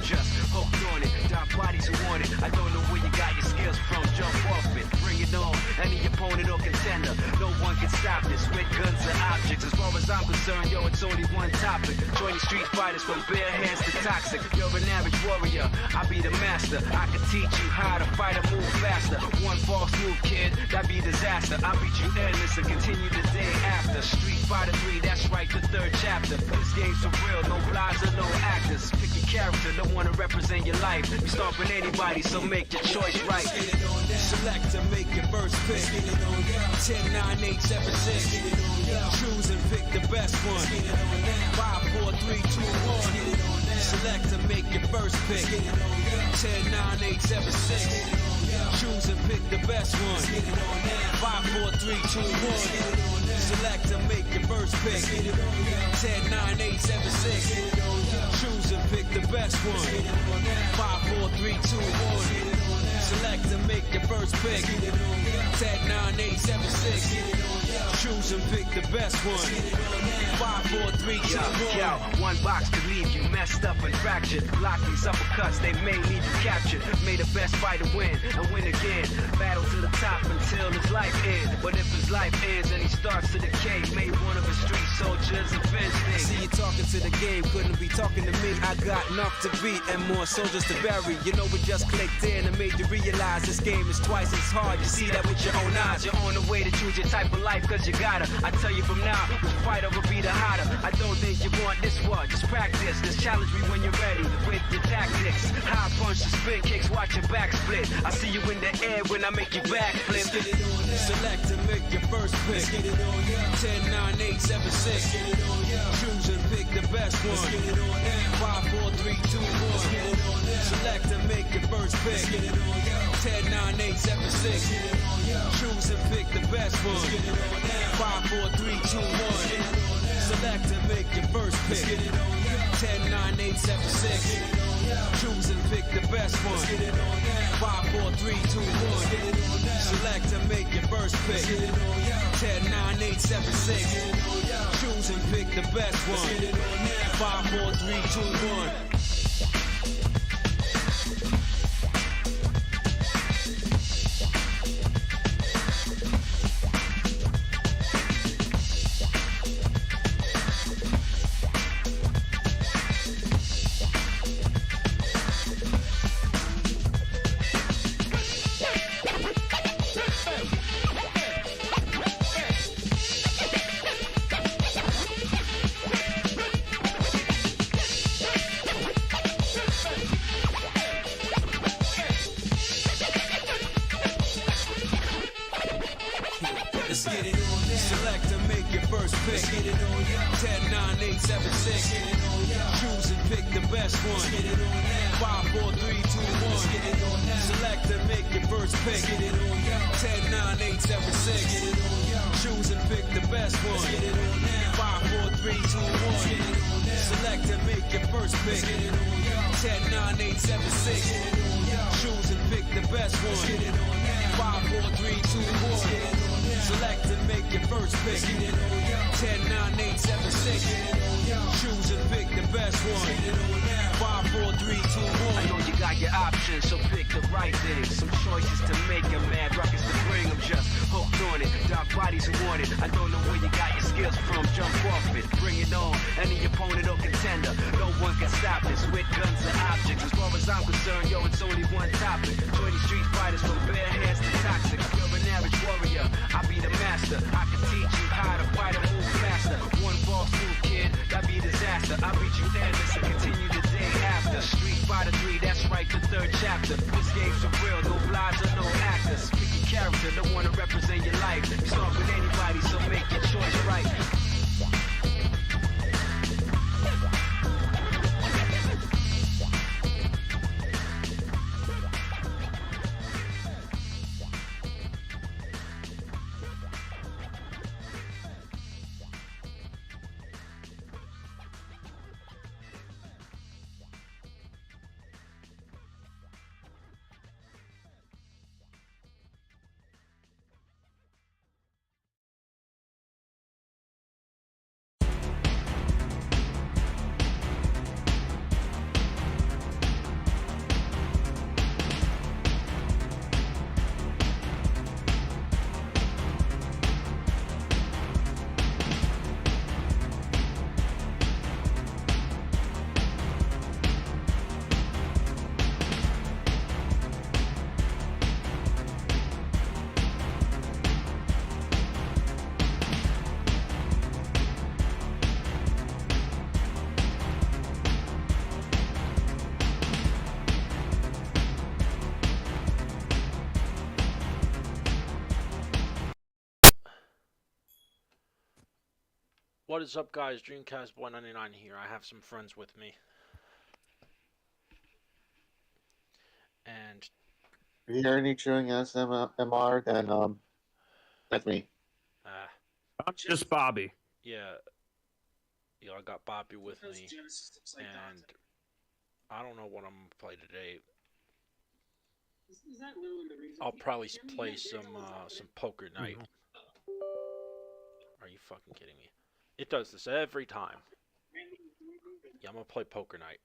just hooked on it. Dark bodies who want it. I don't know where you got your skills from. Jump off it, bring it on. Any opponent or contender, no one can stop this with guns or objects. As far as I'm concerned, yo, it's only one topic. Joining street fighters from bare hands to toxic. You're an average warrior, I be the master. I can teach you how to fight or move faster. One false move, kid, that be disaster. I'll beat you endless and continue the day after. Street Fighter 3, that's right, the third chapter. This game's for real, no lies or no actors. Pick your character, don't wanna represent your life. You start with anybody, so make your choice right. Select to make your first pick. 10, 9, 8, 7, 6. Choose and pick the best one. 5, 4, 3, 2, 1. Select to make your first pick. 10, 9, 8, 7, 6. Choose and pick the best one. 5, 4, 3, 2, 1. Select to make your first pick. 10, 9, 8, 7, 6. Choose and pick the best one. 5, 4, 3, 2, 1. Select to make your first pick. 10, 9, 8, 7, 6. Choose and pick the best one. 5, 4, 3, 2, 1. Yo, one box could leave you messed up and fractured. Block these uppercuts, they may leave you captured. May the best fighter win and win again. Battle to the top until his life ends. But if his life ends and he starts to decay, may one of his street soldiers avenge me. See you talking to the game, couldn't be talking to me. I got enough to beat and more soldiers to bury. You know we just clicked in and made you realize this game is twice as hard. You see that with your own eyes. You're on the way to choose your type of life, cause you gotta. I tell you from now, which fighter will be the hotter. I don't think you want this one, just practice. Just challenge me when you're ready with your tactics. High punch, spin kicks, watch your back split. I see you in the air when I make you backflip. Select to make your first pick. 10, 9, 8, 7, 6. Choose and pick the best one. 5, 4, 3, 2, 1. Select to make your first pick. 10, 9, 8, 7, 6. Choose and pick the best one. 5, 4, 3, 2, 1. Select to make your first pick. 10, 9, 8, 7, 6. Choose and pick the best one. 5, 4, 3, 2, 1. Select to make your first pick. 10, 9, 8, 7, 6. Choose and pick the best one. 5, 4, 3, 2, 1. Select to make your first pick. 10, 9, 8, 7, 6. Choose and pick the best one. 5, 4, 3, 2, 1. Select to make your first pick. 10, 9, 8, 7, 6. Choose and pick the best one. 5, 4, 3, 2, 1. Select to make your first pick. 10, 9, 8, 7, 6. Choose and pick the best one. 5, 4, 3, 2, 1. Select to make your first pick. 10, 9, 8, 7, 6. Choose and pick the best one. 5, 4, 3, 2, 1. I know you got your options, so pick the right thing. Some choices to make them mad, rockets to bring them, just hooked on it. Dark bodies who want it. I don't know where you got your skills from. Jump off it, bring it on. Any opponent or contender, no one can stop this with guns and objects. As far as I'm concerned, yo, it's only one topic. 20 street fighters from bare hands to toxic. You're an average warrior, I be the master. I can teach you how to fight and move faster. One false move, kid, that be disaster. I beat you endless and continue the day after. Street Fighter 3, that's right, the third chapter. This game's for real, no lies or no actors. Pick your character, don't wanna represent your life. You start with anybody, so make your choice right. What is up, guys? Dreamcast Boy 99 here. I have some friends with me. And If you hear any chewing SMR, then that's me. I'm just Bobby. yeah, I got Bobby with me, and I don't know what I'm gonna play today. I'll probably play some poker night. Are you fucking kidding me? It does this every time. Yeah, I'm gonna play poker night.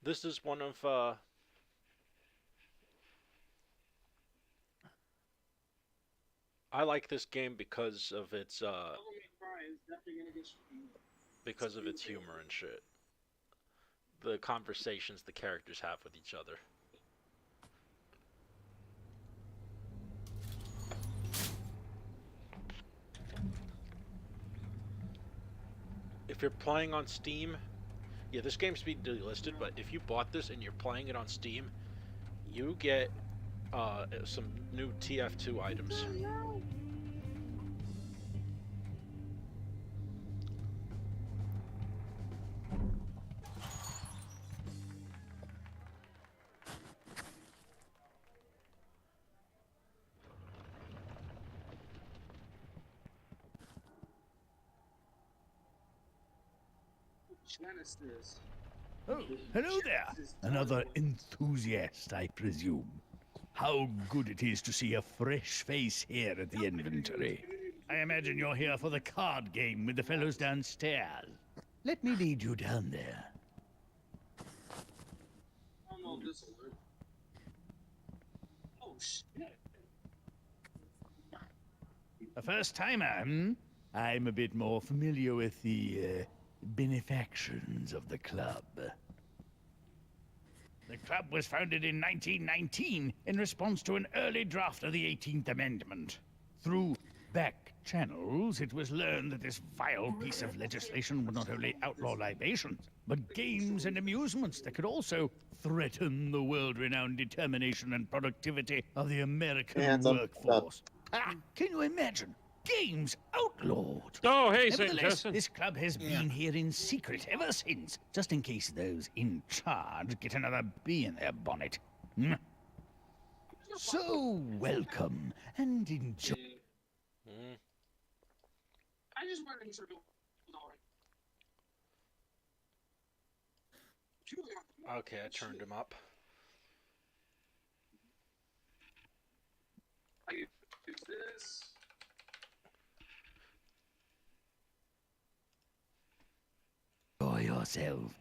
This is one of I like this game because of its humor and shit. The conversations the characters have with each other. If you're playing on Steam, yeah, this game's being delisted, but if you bought this and you're playing it on Steam, you get some new TF2 items. Oh, hello there. Another enthusiast, I presume. How good it is to see a fresh face here at the inventory. I imagine you're here for the card game with the fellows downstairs. Let me lead you down there. A first timer, hmm? I'm a bit more familiar with the benefactions of the club. The club was founded in 1919 in response to an early draft of the 18th Amendment. Through back channels, it was learned that this vile piece of legislation would not only outlaw libations, but games and amusements that could also threaten the world-renowned determination and productivity of the American workforce. Can you imagine? Games outlawed. Oh, hey, Nevertheless, Santessen. this club has been here in secret ever since, just in case those in charge get another bee in their bonnet. Hmm? So, welcome and enjoy. I just wanted to sort of. Okay, I turned him up. I use this. Enjoy yourself.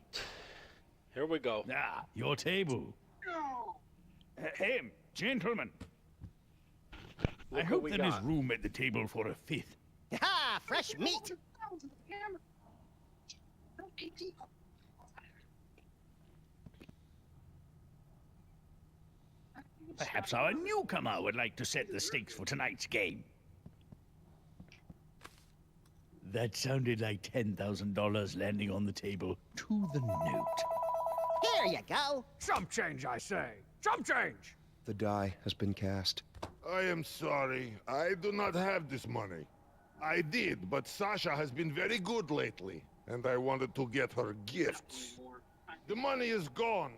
Here we go. Ah, your table. No. Hey, gentlemen. Look I hope what we there is got. room at the table for a fifth. Ha! Fresh meat! Perhaps our newcomer would like to set the stakes for tonight's game. That sounded like $10,000 landing on the table to the note. Here you go! Chump change, I say! Chump change! The die has been cast. I am sorry. I do not have this money. I did, but Sasha has been very good lately, and I wanted to get her gifts. The money is gone.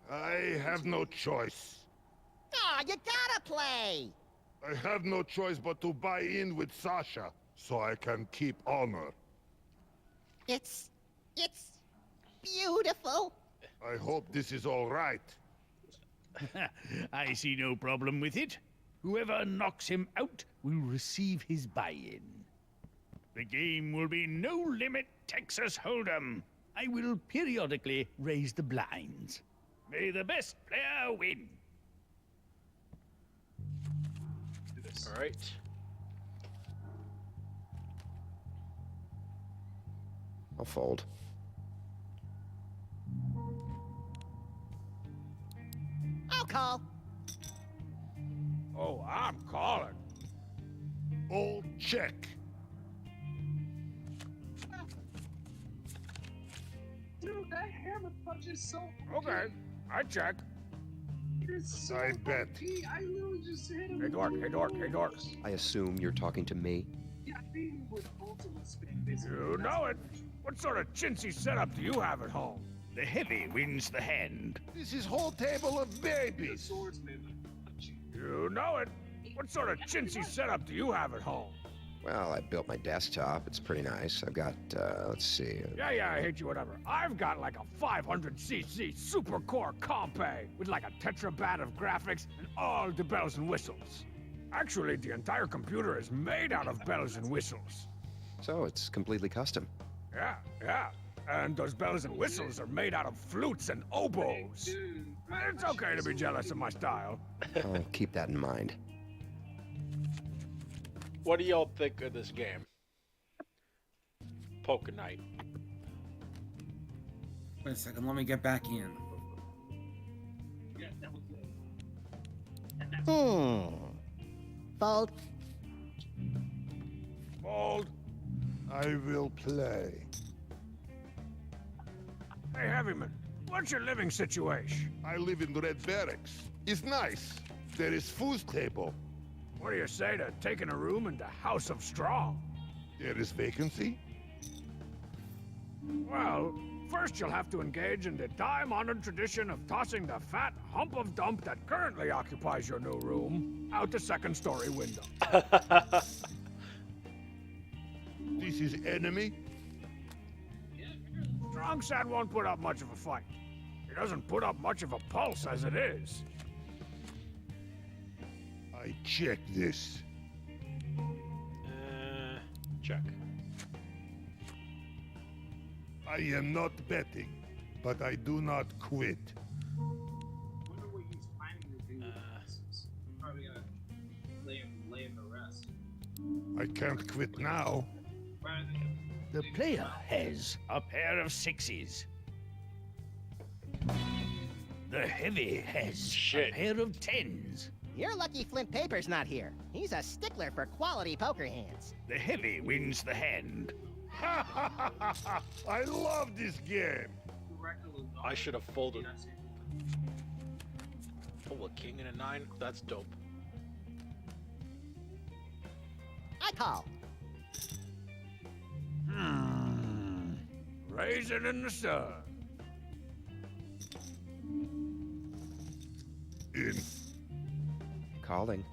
I have no choice. Aw, you gotta play! I have no choice but to buy in with Sasha, so I can keep honor. It's beautiful. I hope this is all right. I see no problem with it. Whoever knocks him out will receive his buy-in. The game will be no limit Texas Hold'em. I will periodically raise the blinds. May the best player win. All right. I'll fold. I'll call. Oh, I'm calling. All check. Dude, that hammer punch is so Okay, I check. It's so I bet. OP. I literally just hit him. Hey, dork, hey, dork, hey, dork. I assume you're talking to me? Yeah, I beat him with ultimate spin, basically. You know it. What sort of chintzy setup do you have at home? The heavy wins the hand. This is whole table of The babies. swordsman. You know it. What sort of chintzy setup do you have at home? Well, I built my desktop. It's pretty nice. I've got, let's see. Yeah, I hate you, whatever. I've got like a 500cc super core compay with like a tetrabat of graphics and all the bells and whistles. Actually, the entire computer is made out of bells and whistles. So it's completely custom. Yeah. And those bells and whistles are made out of flutes and oboes. Dude, It's okay to be jealous of my style. I'll keep that in mind. What do y'all think of this game? Poker Night. Wait a second, let me get back in. Fold. Fold. I will play. Hey, Heavyman, what's your living situation? I live in Red Barracks. It's nice. There is food table. What do you say to taking a room in the House of Strong? There is vacancy. Well, first you'll have to engage in the time-honored tradition of tossing the fat hump of dump that currently occupies your new room out the second-story window. This is enemy. Strong Sad won't put up much of a fight. He doesn't put up much of a pulse as it is. I check this. Check. I am not betting, but I do not quit. wonder what he's planning to do with this. Probably gonna lay him to rest. I can't quit now. The player has a pair of sixes. The heavy has a pair of tens. You're lucky Flint Paper's not here. He's a stickler for quality poker hands. The heavy wins the hand. I love this game. I should have folded. Oh, a king and a 9? That's dope. I call. Raisin in the sun. In. Calling.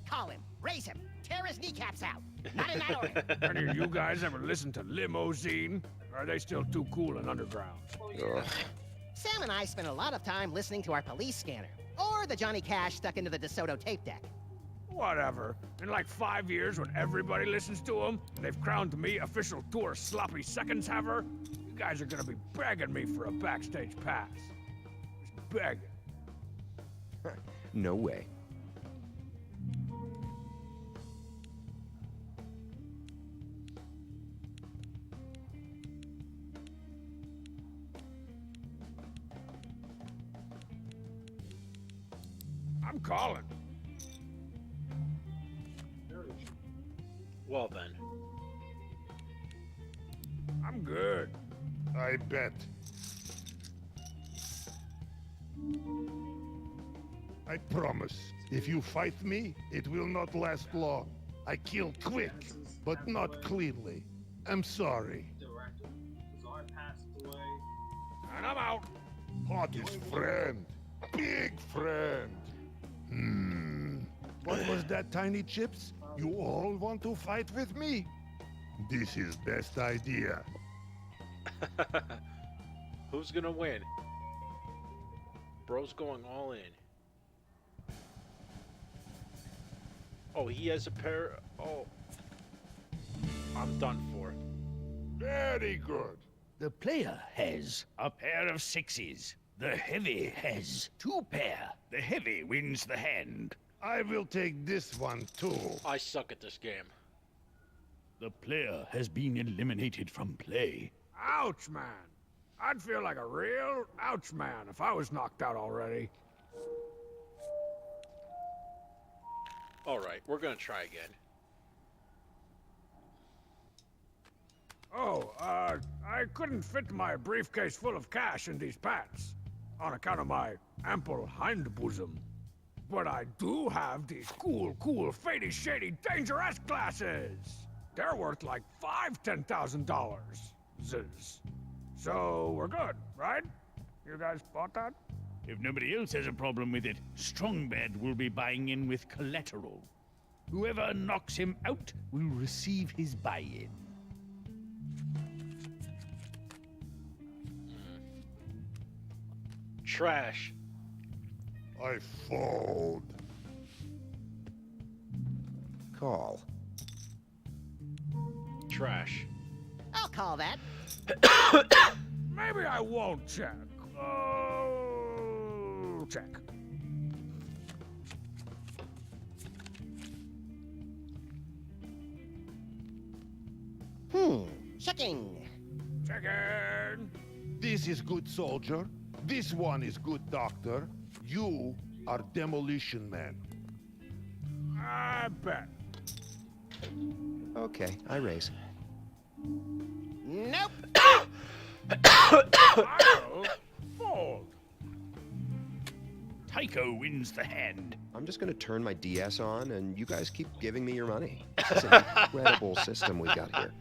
Call him. Raise him. Tear his kneecaps out. Not in that order. Any of you guys ever listen to Limousine? Or are they still too cool and underground? Ugh. Sam and I spent a lot of time listening to our police scanner. Or the Johnny Cash stuck into the DeSoto tape deck. Whatever. In like 5 years, when everybody listens to them, and they've crowned me official tour sloppy seconds haver, you guys are gonna be begging me for a backstage pass. Just begging. No way. I'm calling. Well then. I'm good. I bet. I promise, if you fight me, it will not last long. I kill quick, but not cleanly. I'm sorry. And I'm out. Hottest friend. Big friend. What was that, Tiny Chips? You all want to fight with me? This is best idea. Who's gonna win? Bro's going all in. Oh, he has a pair. Oh. I'm done for. Very good. The player has a pair of sixes. The heavy has 2 pair. The heavy wins the hand. I will take this one too. I suck at this game. The player has been eliminated from play. Ouch, man. I'd feel like a real ouch man if I was knocked out already. Alright, we're gonna try again. I couldn't fit my briefcase full of cash in these pants on account of my ample hind bosom. But I do have these cool, fady, shady, dangerous glasses. They're worth like $10,000. So we're good, right? You guys bought that? If nobody else has a problem with it, Strongbed will be buying in with collateral. Whoever knocks him out will receive his buy-in. Trash. I fold. Call. Trash. I'll call that. Maybe I won't check. Check. Checking. Checking. This is good soldier. This one is good doctor. You are demolition man. I bet. Okay, I raise. Nope. I'll fold. Tycho wins the hand. I'm just gonna turn my DS on, and you guys keep giving me your money. It's an incredible system we got here.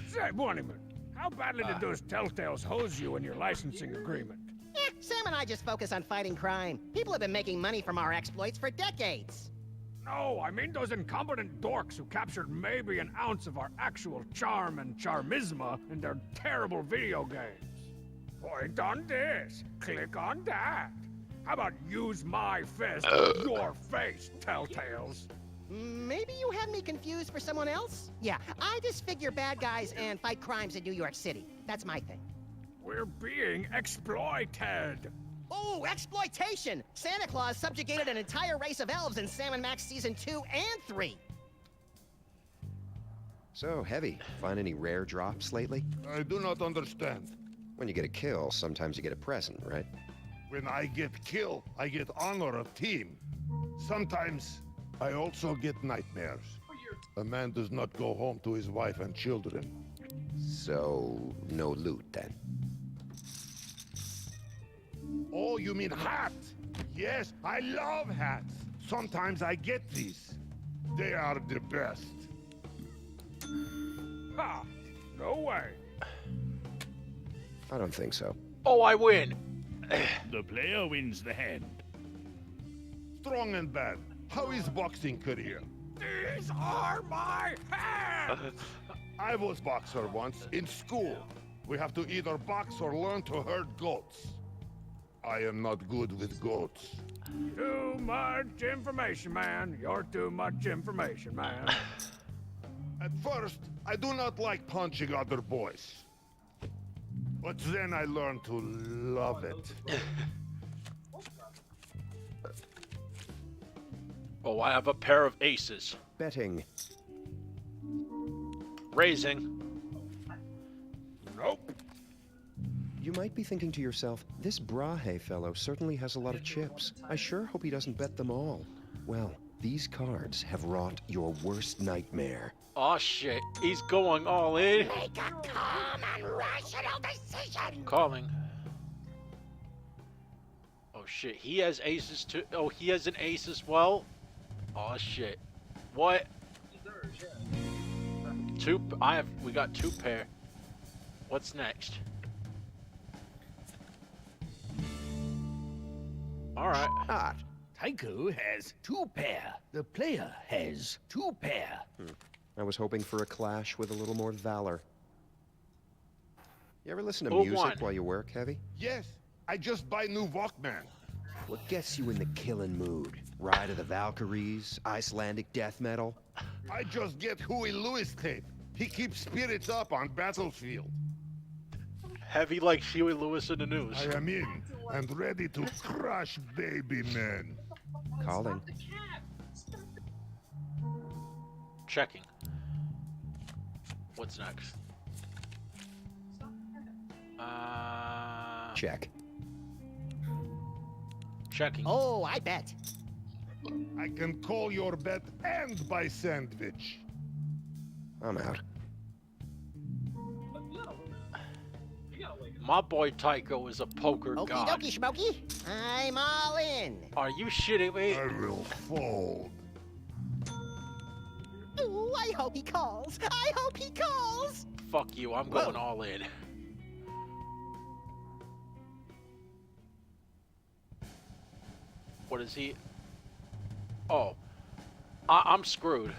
Say, Bonnyman, how badly did those telltales hose you in your licensing agreement? Sam and I just focus on fighting crime. People have been making money from our exploits for decades. No, I mean those incompetent dorks who captured maybe an ounce of our actual charm and charmisma in their terrible video games. Point on this, click on that. How about use my fist, your face, telltales? Maybe you had me confused for someone else? Yeah, I just figure bad guys and fight crimes in New York City. That's my thing. We're being exploited. Oh, exploitation! Santa Claus subjugated an entire race of elves in Sam & Max Season 2 and 3. So, Heavy, find any rare drops lately? I do not understand. When you get a kill, sometimes you get a present, right? When I get killed, I get honor of team. Sometimes I also get nightmares. A man does not go home to his wife and children. So, no loot then? Oh, you mean hats? Yes, I love hats. Sometimes I get these. They are the best. Ha! No way. I don't think so. Oh, I win. The player wins the hand. Strong and bad. How is boxing career? These are my hands! I was boxer once, in school. We have to either box or learn to herd goats. I am not good with goats. Too much information, man. You're too much information, man. At first, I do not like punching other boys. But then I learned to love it. Oh, I have a pair of aces. Betting. Raising. Nope. You might be thinking to yourself, this Brahe fellow certainly has a lot of chips. I sure hope he doesn't bet them all. Well, these cards have wrought your worst nightmare. Oh shit, he's going all in. Make a calm and rational decision! Calling. Oh shit, he has aces too. Oh, he has an ace as well. Oh shit. What? We got two pair. What's next? Alright. Ah, Tycho has 2 pair. The player has 2 pair. I was hoping for a clash with a little more valor. You ever listen to Who music won? while you work, Heavy? Yes, I just buy new Walkman. What gets you in the killing mood? Ride of the Valkyries? Icelandic death metal? I just get Huey Lewis tape. He keeps spirits up on battlefield. Heavy like Huey Lewis in the news. I am in and ready to crush baby men. Calling. Checking. What's next? Check. Checking. Oh, I bet. I can call your bet and buy sandwich. I'm out. My boy Tycho is a poker Okie god. dokie, Schmokey. I'm all in. Are you shitting me? I will fold. Ooh, I hope he calls. I hope he calls. Fuck you, I'm going all in. What is he? Oh. I'm screwed.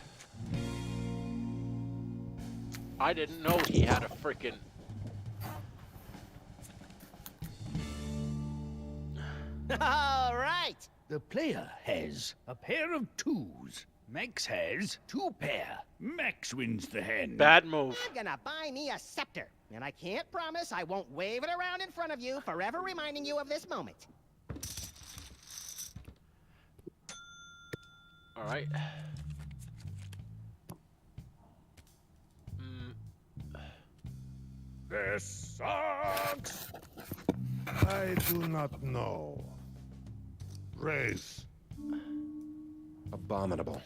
I didn't know he had a freaking... All right. The player has a pair of twos. Max has 2 pair. Max wins the hand. Bad move. I'm gonna buy me a scepter, and I can't promise I won't wave it around in front of you, forever reminding you of this moment. All right. This sucks. I do not know. Raise. Abominable.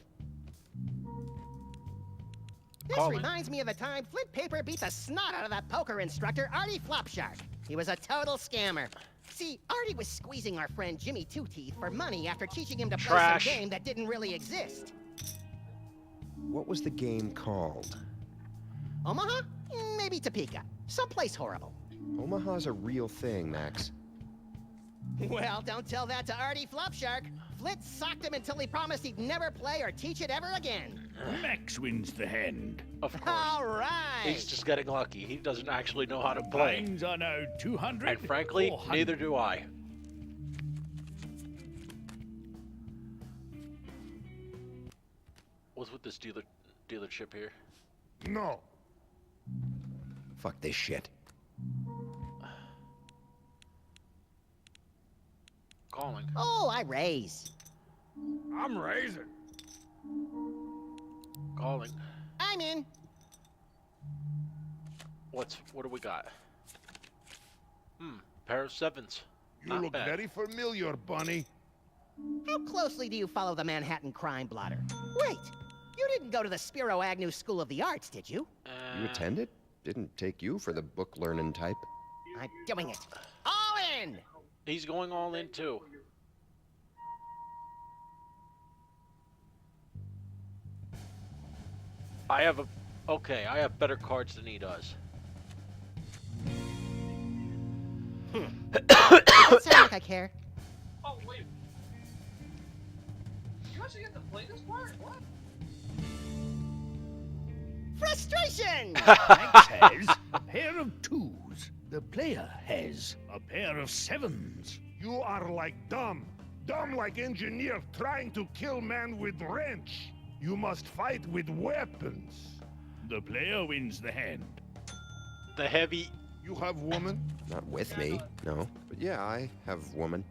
This Call it. reminds me of the time Flint Paper beat the snot out of that poker instructor, Artie Flopshark. He was a total scammer. See, Artie was squeezing our friend Jimmy Two Teeth for money after teaching him to play Trash. some game that didn't really exist. What was the game called? Omaha? Maybe Topeka. Someplace horrible. Omaha's a real thing, Max. Well, don't tell that to Artie Flopshark. Flint socked him until he promised he'd never play or teach it ever again. Max wins the hand. Of course. All right. He's just getting lucky. He doesn't actually know how to play. Blinds are now 200. And frankly, 400. neither do I. What's with this dealership here? No. Fuck this shit. Calling. Oh, I raise. I'm raising. Calling. I'm in. What do we got? Pair of sevens. You Not look bad. very familiar, Bunny. How closely do you follow the Manhattan crime blotter? Wait, you didn't go to the Spiro Agnew School of the Arts, did you? You attended? Didn't take you for the book learning type. I'm doing it. All in! He's going all in too. I have better cards than he does. Doesn't sound like I care. Oh, wait. You actually get to play this part? What? Frustration! Max has a pair of twos. The player has a pair of sevens. You are like dumb. Dumb like engineer trying to kill man with wrench. You must fight with weapons. The player wins the hand. The heavy. You have woman? Not with me, no. But yeah, I have woman.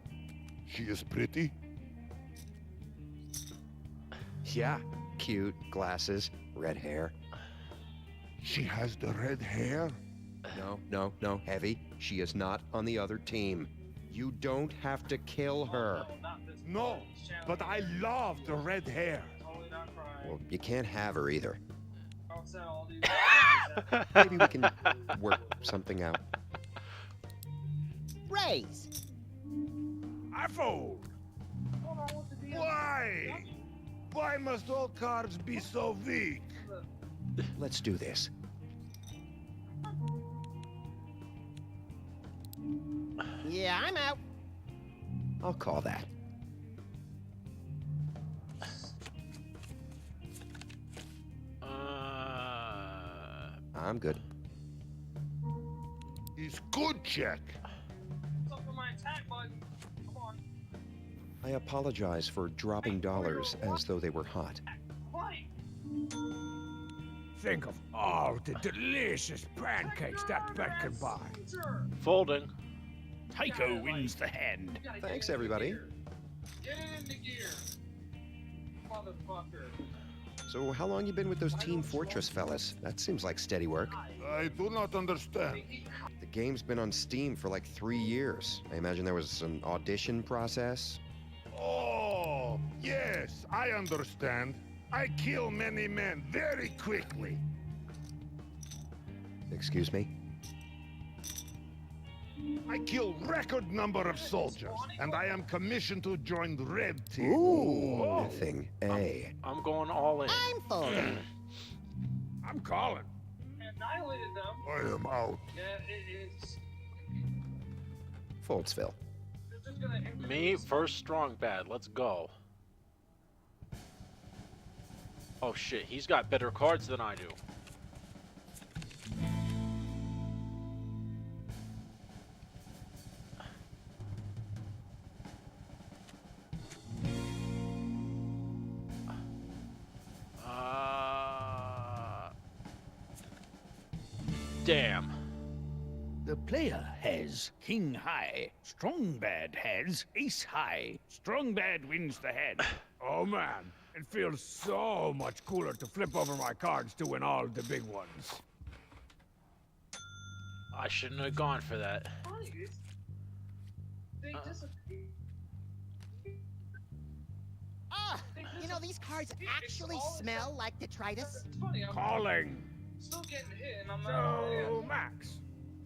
She is pretty. Yeah. Cute, glasses, red hair. She has the red hair? No, Heavy. She is not on the other team. You don't have to kill her. No, but I love the red hair. Totally not crying. Well, you can't have her either. Don't say all these Maybe we can work something out. Raise. I fold. Why? Why must all cards be so weak? Let's do this. Yeah, I'm out. I'll call that. I'm good. He's good, check. What's up with my attack button? Come on. I apologize for dropping dollars as though they were hot. Play. Think of all the delicious pancakes that bet can buy. Folding. Tycho wins the hand. Thanks, everybody. Get it into gear. Motherfucker. So how long you been with those Team Fortress fellas? That seems like steady work. I do not understand. The game's been on Steam for like 3 years. I imagine there was an audition process. Oh, yes, I understand. I kill many men very quickly. Excuse me? I kill record number of soldiers, and I am commissioned to join the red team. Ooh, thing A. I'm going all in. I'm folding. I'm calling. Annihilated them. I am out. Yeah, it's. Foldsville. They're just gonna Me first strong bad. Let's go. Oh shit, he's got better cards than I do. Damn. The player has king high. Strong bad has ace high. Strong bad wins the hand. Oh man, it feels so much cooler to flip over my cards to win all the big ones. I shouldn't have gone for that. They disappear. Ah, you know, these cards actually smell like detritus. It's funny, I'm Calling. still getting hit, and I'm not. So, Max,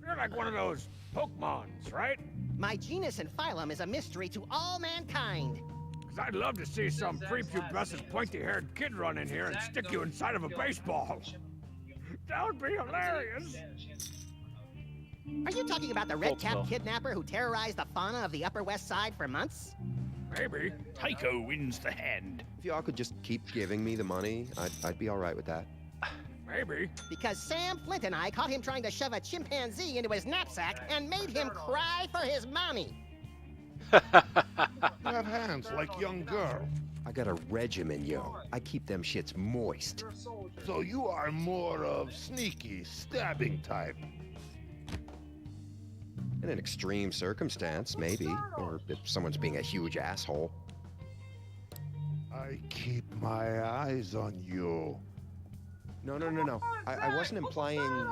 you're like one of those Pokemons, right? My genus and phylum is a mystery to all mankind. Because I'd love to see some prepubescent pointy-haired kid run in here and stick you inside of a baseball. That would be hilarious. Are you talking about the red-capped Foldsville. kidnapper who terrorized the fauna of the Upper West Side for months? Maybe. Tycho wins the hand. If y'all could just keep giving me the money, I'd be all right with that. Maybe. Because Sam Flint and I caught him trying to shove a chimpanzee into his knapsack and made him cry for his mommy. You have hands like young girl. I got a regimen, yo. I keep them shits moist. So you are more of sneaky, stabbing type. In an extreme circumstance, maybe. Or if someone's being a huge asshole. I keep my eyes on you. No. I wasn't implying...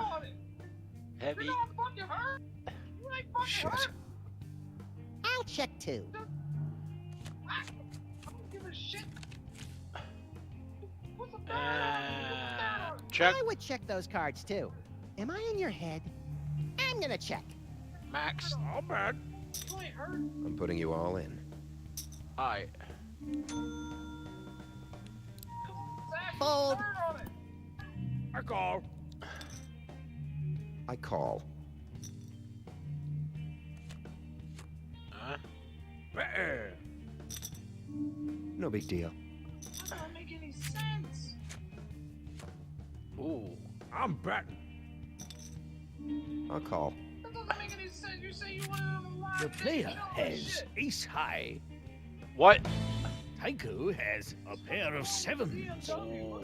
Heavy. Shit. I'll check too. Check. I would check those cards too. Am I in your head? I'm gonna check. Max. I'll bet. I'm putting you all in. Alright. Fold. I call. I call. Huh? No big deal. That doesn't make any sense. Ooh. I'm betting. I'll call. That doesn't make any sense. You say you wanted him alive. The player has ace high. What? Tycho has a pair of sevens. What's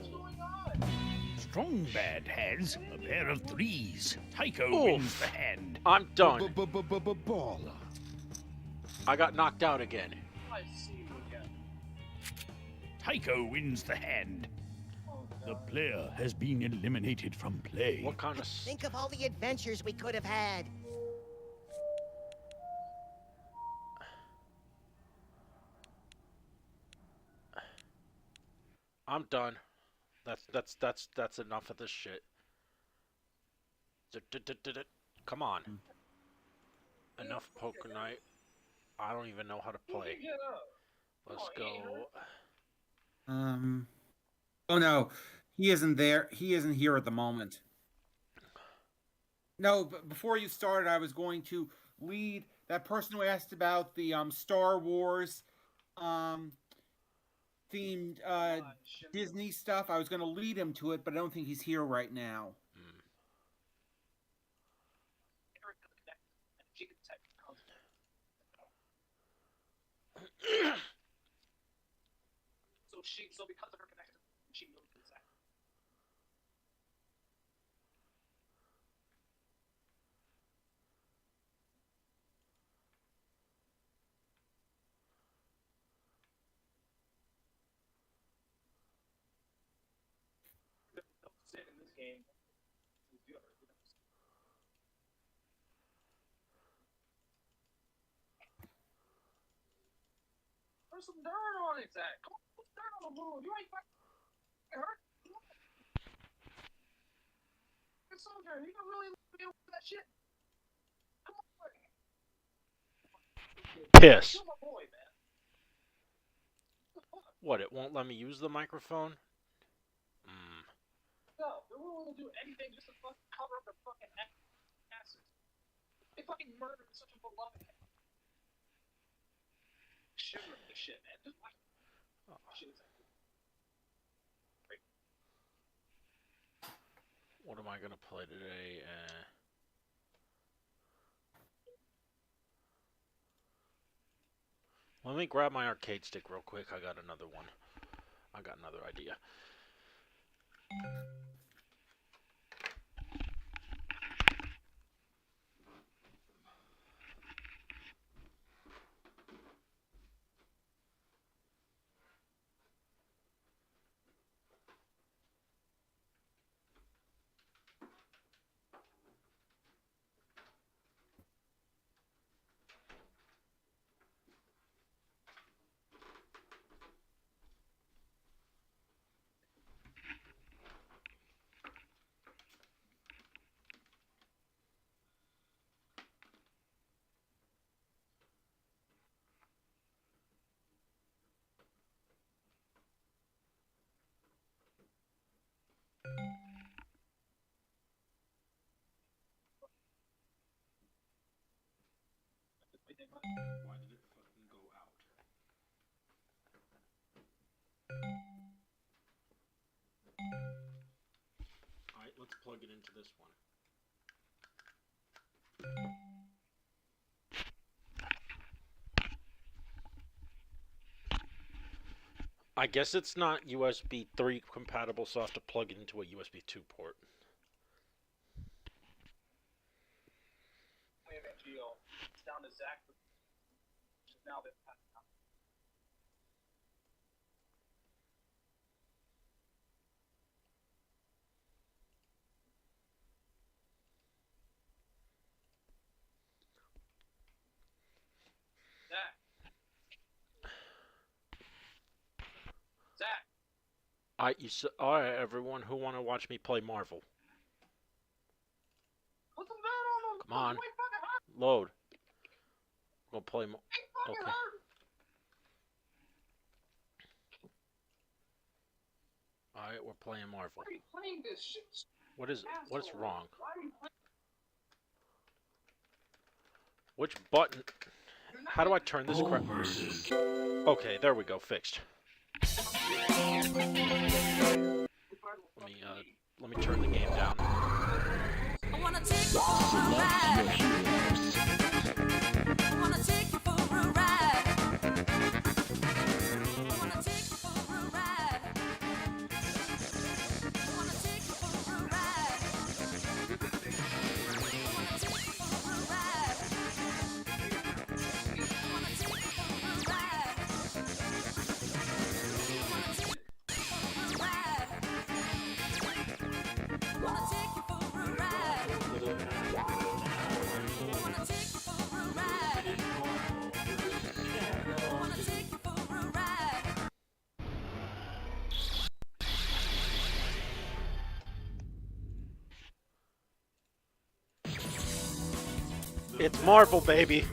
going on? Strong bad has a pair of threes. Tycho Oof. wins the hand. I'm done. Ball. I got knocked out again. I see you again. Tycho wins the hand. The player has been eliminated from play. What kind of... Think of all the adventures we could have had. I'm done. That's enough of this shit. Come on. Enough poker night. I don't even know how to play. Get up. Let's go. Oh no, he isn't there. He isn't here at the moment. No, but before you started, I was going to lead that person who asked about the Star Wars themed Disney stuff. I was going to lead him to it, but I don't think he's here right now. So because of her connection, she moved to the side. In this game, there's some dirt on it, Zach. Come on, put dirt on the wound. You ain't fucking hurt. Good soldier. You can really deal with that shit. Come on. piss. What, it won't let me use the microphone? No, they're willing to do anything just to fucking cover up their fucking asses. They fucking murdered such a beloved. Shivering the shit, man. Just watch. Oh, shit. What am I gonna play today? Let me grab my arcade stick real quick. I got another one. I got another idea. Why did it fucking go out? Alright, let's plug it into this one. I guess it's not USB 3 compatible, so I have to plug it into a USB 2 port. It's down to Zach. Now that Zach. Alright, everyone who want to watch me play Marvel. What's the matter on the Come on. Load. We'll play more. Okay. Alright, we're playing Marvel. Why are you playing this shit? What is it? What's wrong? Which button? How do I turn this crap? Okay, there we go. Fixed. Let me turn the game down. I wanna take you for a ride. I wanna take you for a ride. I wanna take you for a ride. I wanna take you for a ride. I wanna take you for a ride. I wanna take you for a ride. I wanna take you for a ride. I wanna take you for a ride. I wanna take you for a ride. It's Marvel, baby.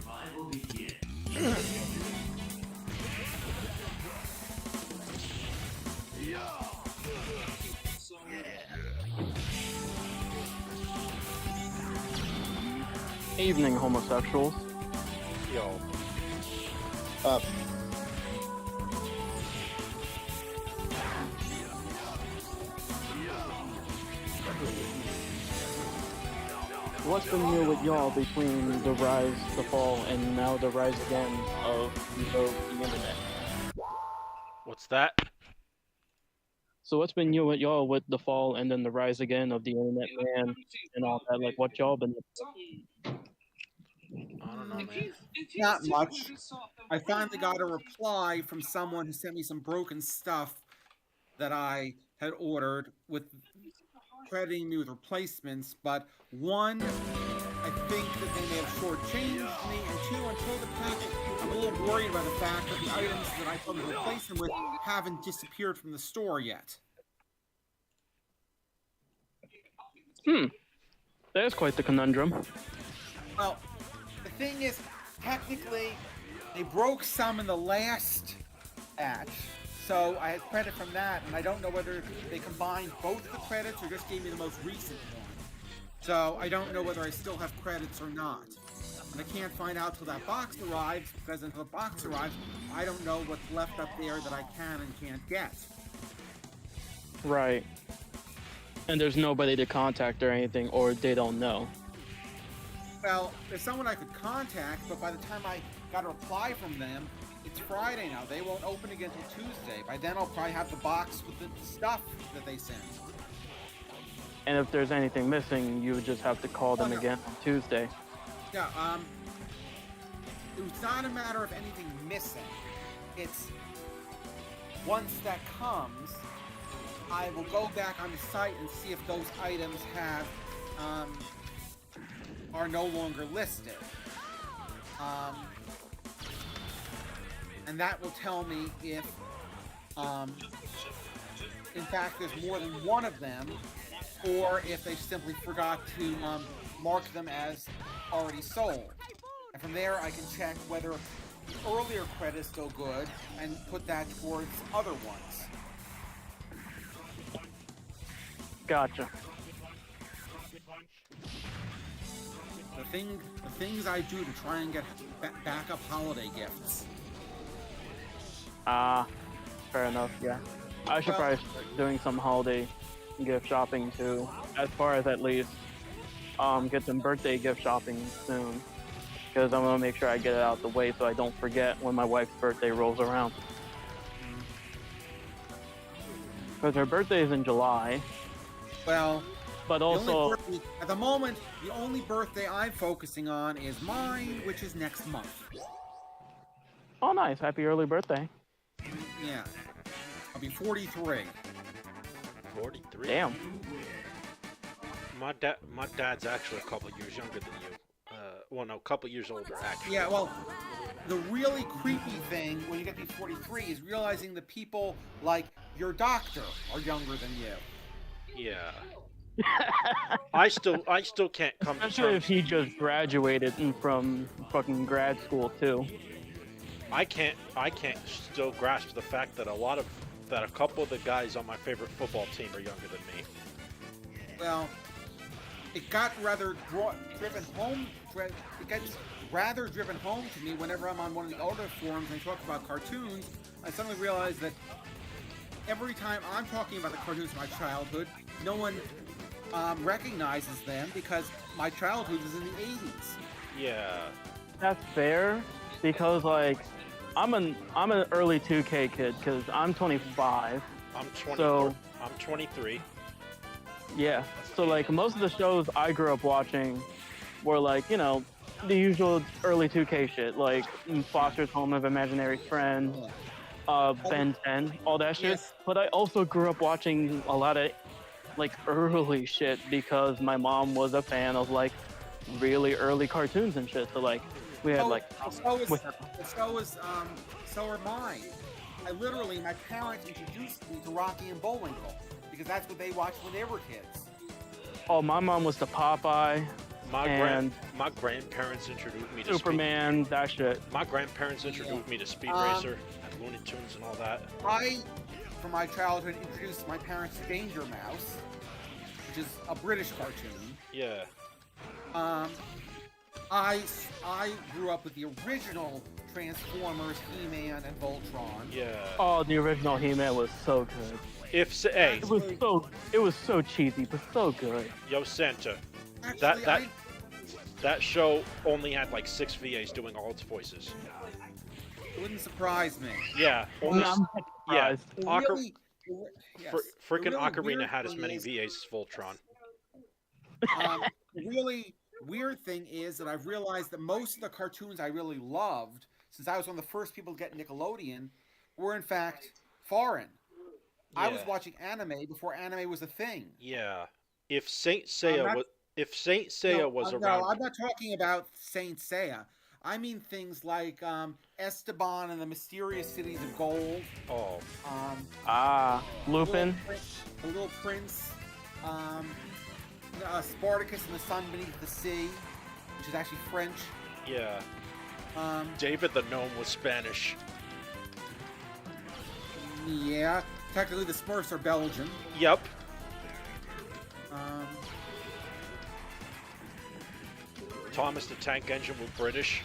Evening, homosexuals. Yo. Up. What's been new with y'all between the rise, the fall, and now the rise again of the internet? What's that? So what's been new with y'all with the fall and then the rise again of the internet man and all that? Like what y'all been? I don't know, man. Not much. I finally got a reply from someone who sent me some broken stuff that I had ordered with crediting me with replacements, but one, I think that they may have shortchanged me, and two, until the packet, I'm a little worried about the fact that the items that I told them to replace them with haven't disappeared from the store yet. There's quite the conundrum. Well, the thing is, technically, They broke some in the last batch, so I had credit from that, and I don't know whether they combined both the credits or just gave me the most recent one. So I don't know whether I still have credits or not. And I can't find out till that box arrives, because until the box arrives, I don't know what's left up there that I can and can't get. Right. And there's nobody to contact or anything, or they don't know. Well, there's someone I could contact, but by the time I got a reply from them, it's Friday now. They won't open again until Tuesday. By then, I'll probably have the box with the stuff that they sent. And if there's anything missing, you would just have to call them again on Tuesday. Yeah, it's not a matter of anything missing. It's once that comes, I will go back on the site and see if those items have are no longer listed. And that will tell me if, in fact, there's more than one of them, or if they simply forgot to mark them as already sold. And from there, I can check whether the earlier credit is still good and put that towards other ones. Gotcha. The things I do to try and get backup holiday gifts. Fair enough, yeah. I should probably start doing some holiday gift shopping too, as far as at least get some birthday gift shopping soon, because I'm gonna make sure I get it out the way so I don't forget when my wife's birthday rolls around. Because her birthday is in July. Well, but also at the moment, the only birthday I'm focusing on is mine, which is next month. Oh, nice! Happy early birthday. Yeah, I'll be 43. 43. Damn. My dad's actually a couple years younger than you. Well, no, a couple years older actually. Yeah, well, the really creepy thing when you get to be 43 is realizing that people like your doctor are younger than you. Yeah. I still can't come to Especially terms. if he just graduated from fucking grad school too. I can't still grasp the fact that a couple of the guys on my favorite football team are younger than me. Well, it got rather driven home. It gets rather driven home to me whenever I'm on one of the older forums and I talk about cartoons. I suddenly realize that every time I'm talking about the cartoons of my childhood, no one recognizes them because my childhood was in the 80s. Yeah. That's fair, because like I'm an early 2K kid because I'm 25. I'm 20. So I'm 23. yeah. So like most of the shows I grew up watching were like, you know, the usual early 2K shit, like Foster's Home of Imaginary Friend, Ben 10, all that shit. Yes. But I also grew up watching a lot of like early shit because my mom was a fan of like really early cartoons and shit. So like we had like so are mine. My parents introduced me to Rocky and Bullwinkle because that's what they watched when they were kids. Oh, my mom was to Popeye. My grandparents introduced me to Superman, that shit. My grandparents introduced me to Speed Racer and Looney Tunes and all that. From my childhood, introduced my parents to Danger Mouse, which is a British cartoon. Yeah. I grew up with the original Transformers, He-Man, and Voltron. Yeah. Oh, the original He-Man was so good. Hey, it was so cheesy, but so good. Yo, Santa. Actually, that show only had like 6 VAs doing all its voices. It wouldn't surprise me. Yeah. Yeah. Freaking really Ocarina had as many VAs as Voltron. The really weird thing is that I've realized that most of the cartoons I really loved, since I was one of the first people to get Nickelodeon, were in fact foreign. Yeah. I was watching anime before anime was a thing. Yeah. If Saint Seiya was around. No, I'm not talking about Saint Seiya. I mean things like Esteban and the Mysterious Cities of Gold. Oh. Lupin. The Little Prince. Spartacus and the Sun Beneath the Sea, which is actually French. Yeah. David the Gnome was Spanish. Yeah, technically the Smurfs are Belgian. Yep. Thomas the Tank Engine was British,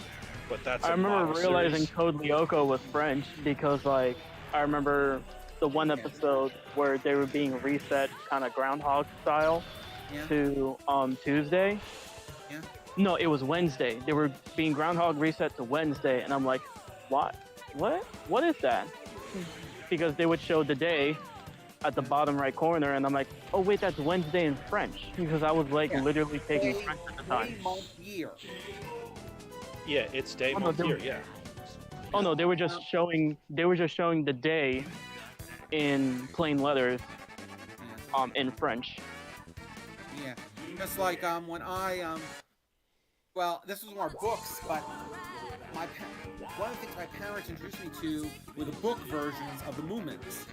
but that's I a remember model realizing series. Code Lyoko was French because, like, I remember the one episode where they were being reset kind of Groundhog style to Tuesday. Yeah. No, it was Wednesday. They were being Groundhog reset to Wednesday, and I'm like, what? What is that? Because they would show the day at the bottom right corner, and I'm like, oh wait, that's Wednesday in French, because I was like literally taking French at the time. Year. Yeah, it's day, Oh, no, month, they year, were- yeah. Oh no, they were just showing the day in plain letters, in French. Yeah, just like when I well, this was more books, but one of the things my parents introduced me to were the book versions of the Moomins.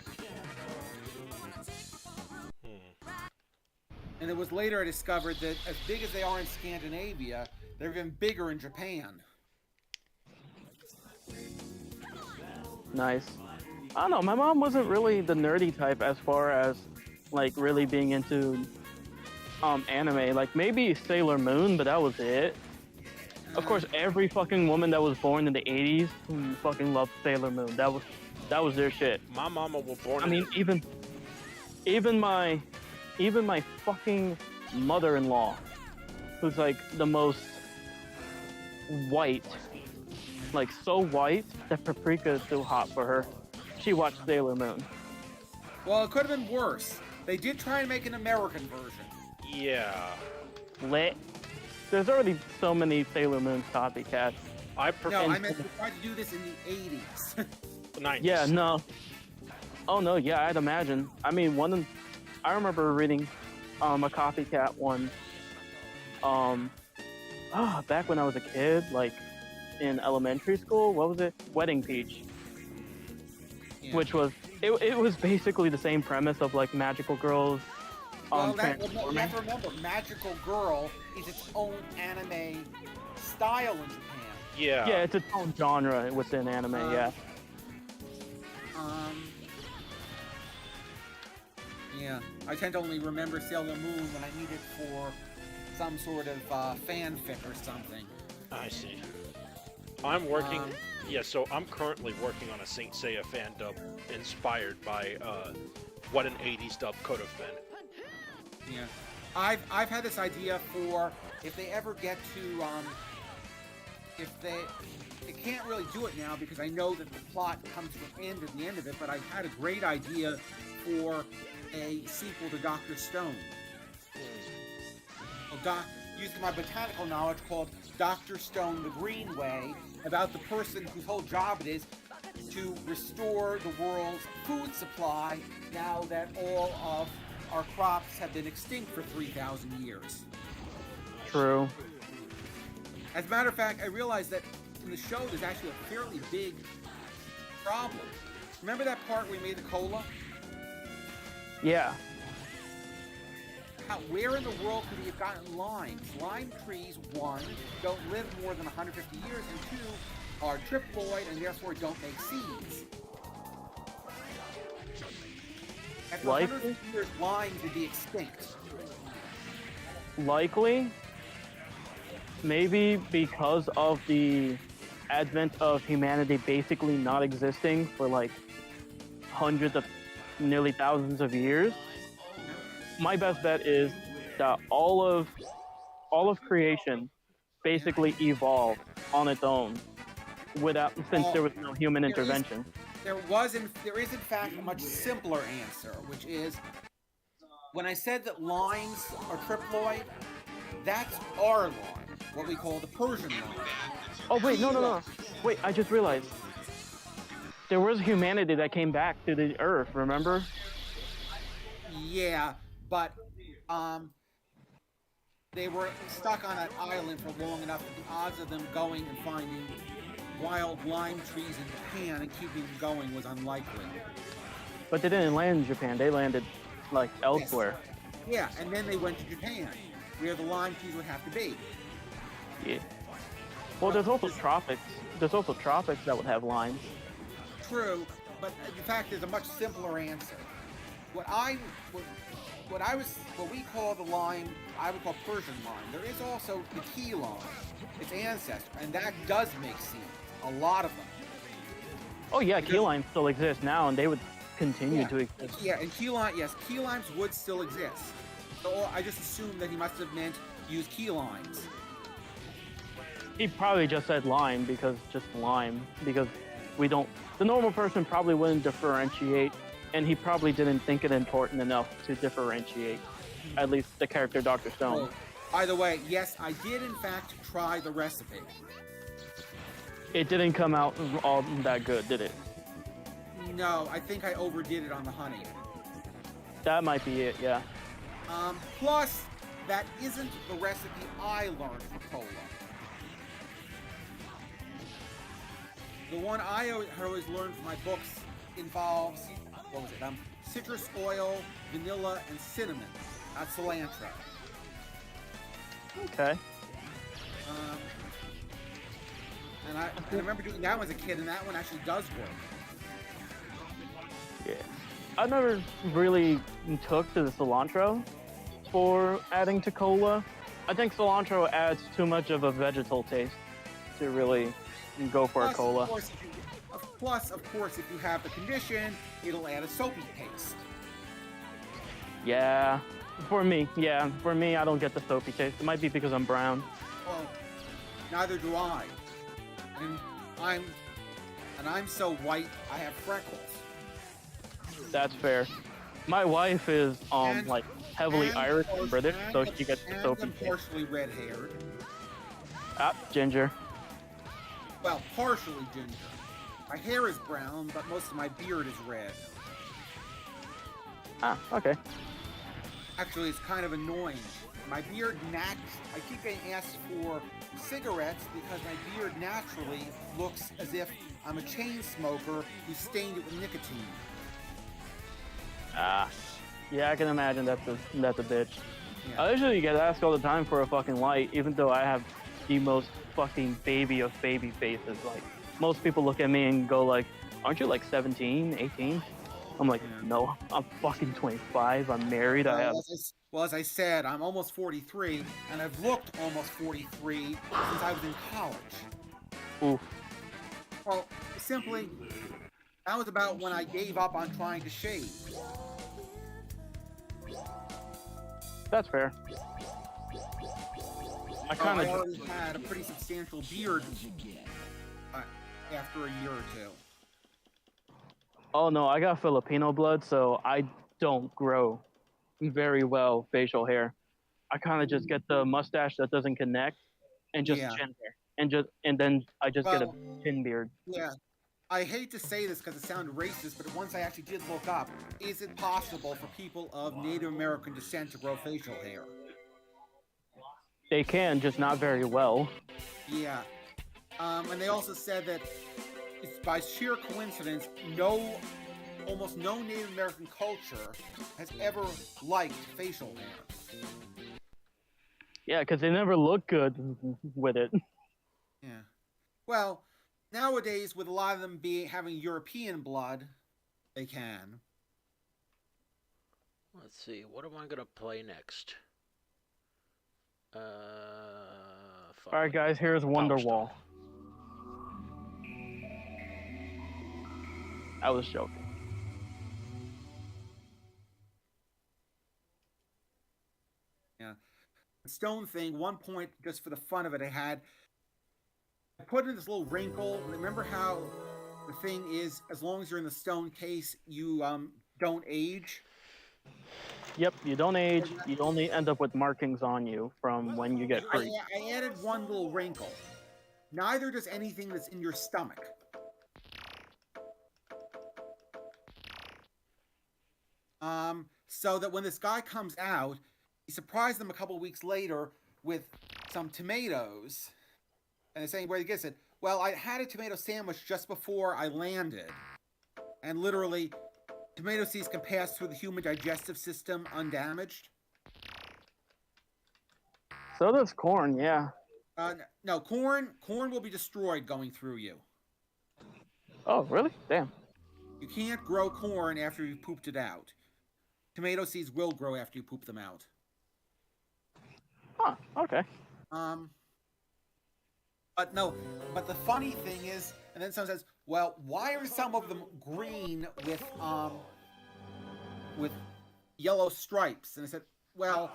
And it was later I discovered that as big as they are in Scandinavia, they're even bigger in Japan. Nice. I don't know, my mom wasn't really the nerdy type as far as like really being into anime. Like maybe Sailor Moon, but that was it. Of course, every fucking woman that was born in the 80s fucking loved Sailor Moon. That was their shit. My mama was born I mean, even my fucking mother-in-law, who's like the most white, like so white that paprika is too hot for her. She watched Sailor Moon. Well, it could have been worse. They did try and make an American version. Yeah. Lit. There's already so many Sailor Moon copycats. No, I meant they tried to do this in the 80s. 90s. Yeah, no. Oh no, yeah, I'd imagine. I mean, I remember reading a copycat one. Back when I was a kid, like in elementary school. What was it? Wedding Peach. Yeah. Which was it was basically the same premise of like magical girls. You have to remember, Magical Girl is its own anime style in Japan. Yeah. Yeah, it's its own genre within anime. Yeah. Yeah, I tend to only remember Sailor Moon when I need it for some sort of fanfic or something. I see. I'm working. So I'm currently working on a Saint Seiya fan dub inspired by what an 80s dub could have been. Yeah, I've had this idea for if they ever get to they can't really do it now because I know that the plot comes to an end at the end of it, but I had a great idea for a sequel to Dr. Stone. Using my botanical knowledge, called Dr. Stone the Green Way, about the person whose whole job it is to restore the world's food supply now that all of our crops have been extinct for 3,000 years. True. As a matter of fact, I realized that in the show there's actually a fairly big problem. Remember that part where we made the cola? Yeah. Where in the world could we have gotten limes? Lime trees, one, don't live more than 150 years, and two, are triploid and therefore don't make seeds. After 150 years, limes would be extinct. Likely. Maybe because of the advent of humanity basically not existing for like hundreds of, nearly thousands of years. My best bet is that all of creation basically evolved on its own since there was no human intervention. There is in fact a much simpler answer, which is when I said that limes are triploid, that's our lime, what we call the Persian lime. Oh wait, no. Wait, I just realized. There was humanity that came back to the Earth, remember? Yeah, but they were stuck on an island for long enough that the odds of them going and finding wild lime trees in Japan and keeping them going was unlikely. But they didn't land in Japan, they landed like elsewhere. Yes. Yeah, and then they went to Japan, where the lime trees would have to be. Yeah. Well, there's also tropics. There's also tropics that would have limes. True, but in fact, there's a much simpler answer. What we call the lime, I would call Persian lime. There is also the key lime, its ancestor, and that does make seeds. A lot of them. Oh yeah, key limes still exist now, and they would continue to exist. Yeah, and key limes would still exist. So I just assumed that he must have meant use key limes. He probably just said lime because we don't. The normal person probably wouldn't differentiate, and he probably didn't think it important enough to differentiate. At least the character Dr. Stone. Oh, by the way, yes, I did in fact try the recipe. It didn't come out all that good, did it? No, I think I overdid it on the honey. That might be it, yeah. Plus, that isn't the recipe I learned from cola. The one I always learned from my books involves, citrus oil, vanilla, and cinnamon, not cilantro. Okay. And I remember doing that one as a kid, and that one actually does work. Yeah. I never really took to the cilantro for adding to cola. I think cilantro adds too much of a vegetal taste to really go for a cola. Of course, if you have the condition, it'll add a soapy taste. Yeah. For me, I don't get the soapy taste. It might be because I'm brown. Well, neither do I. And I'm so white, I have freckles. That's fair. My wife is like heavily Irish and British, so she gets the soapy I'm taste. partially red-haired. Ginger. Well, partially ginger. My hair is brown, but most of my beard is red. Okay. Actually, it's kind of annoying. My beard I keep getting asked for cigarettes because my beard naturally looks as if I'm a chain smoker who stained it with nicotine. Yeah, I can imagine that's a bitch. Yeah. I usually get asked all the time for a fucking light, even though I have the most fucking baby of baby faces. Like, most people look at me and go like, aren't you like 17, 18? I'm like, no, I'm fucking 25, I'm married, I have... As I said, I'm almost 43, and I've looked almost 43 since I was in college. Oof. Well, simply, that was about when I gave up on trying to shave. That's fair. I already had a pretty substantial beard after a year or two. Oh no, I got Filipino blood, so I don't grow very well facial hair. I kind of just get the mustache that doesn't connect, and just chin hair, and then I just get a chin beard. Yeah, I hate to say this because it sounded racist, but once I actually did look up, is it possible for people of Native American descent to grow facial hair? They can, just not very well. Yeah, and they also said that it's by sheer coincidence, almost no Native American culture has ever liked facial hair. Yeah, because they never look good with it. Yeah. Well, nowadays, with a lot of them having European blood, they can. Let's see, what am I gonna play next? Alright guys, here's Wonderwall. I was joking. Yeah. The stone thing, one point, just for the fun of it, I put in this little wrinkle. Remember how the thing is, as long as you're in the stone case, you don't age? Yep, you don't age, you only end up with markings on you from when you get free. I added one little wrinkle. Neither does anything that's in your stomach. So that when this guy comes out, he surprised them a couple weeks later with some tomatoes. And they're saying, where he gets it? Well, I had a tomato sandwich just before I landed. And literally, tomato seeds can pass through the human digestive system undamaged. So does corn, yeah. No, corn will be destroyed going through you. Oh, really? Damn. You can't grow corn after you've pooped it out. Tomato seeds will grow after you poop them out. Huh, okay. But the funny thing is, and then someone says, well, why are some of them green with yellow stripes? And I said, well,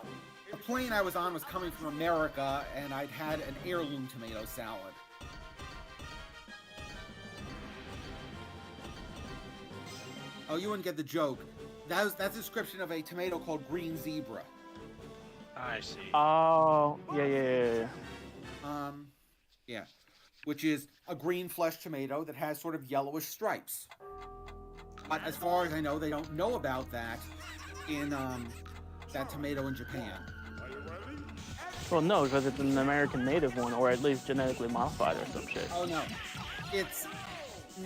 the plane I was on was coming from America, and I'd had an heirloom tomato salad. Oh, you wouldn't get the joke. That's a description of a tomato called green zebra. I see. Oh, yeah. Yeah, which is a green flesh tomato that has sort of yellowish stripes. But as far as I know, they don't know about that in that tomato in Japan. Well, no, because it's an American native one, or at least genetically modified or some shit. Oh no, it's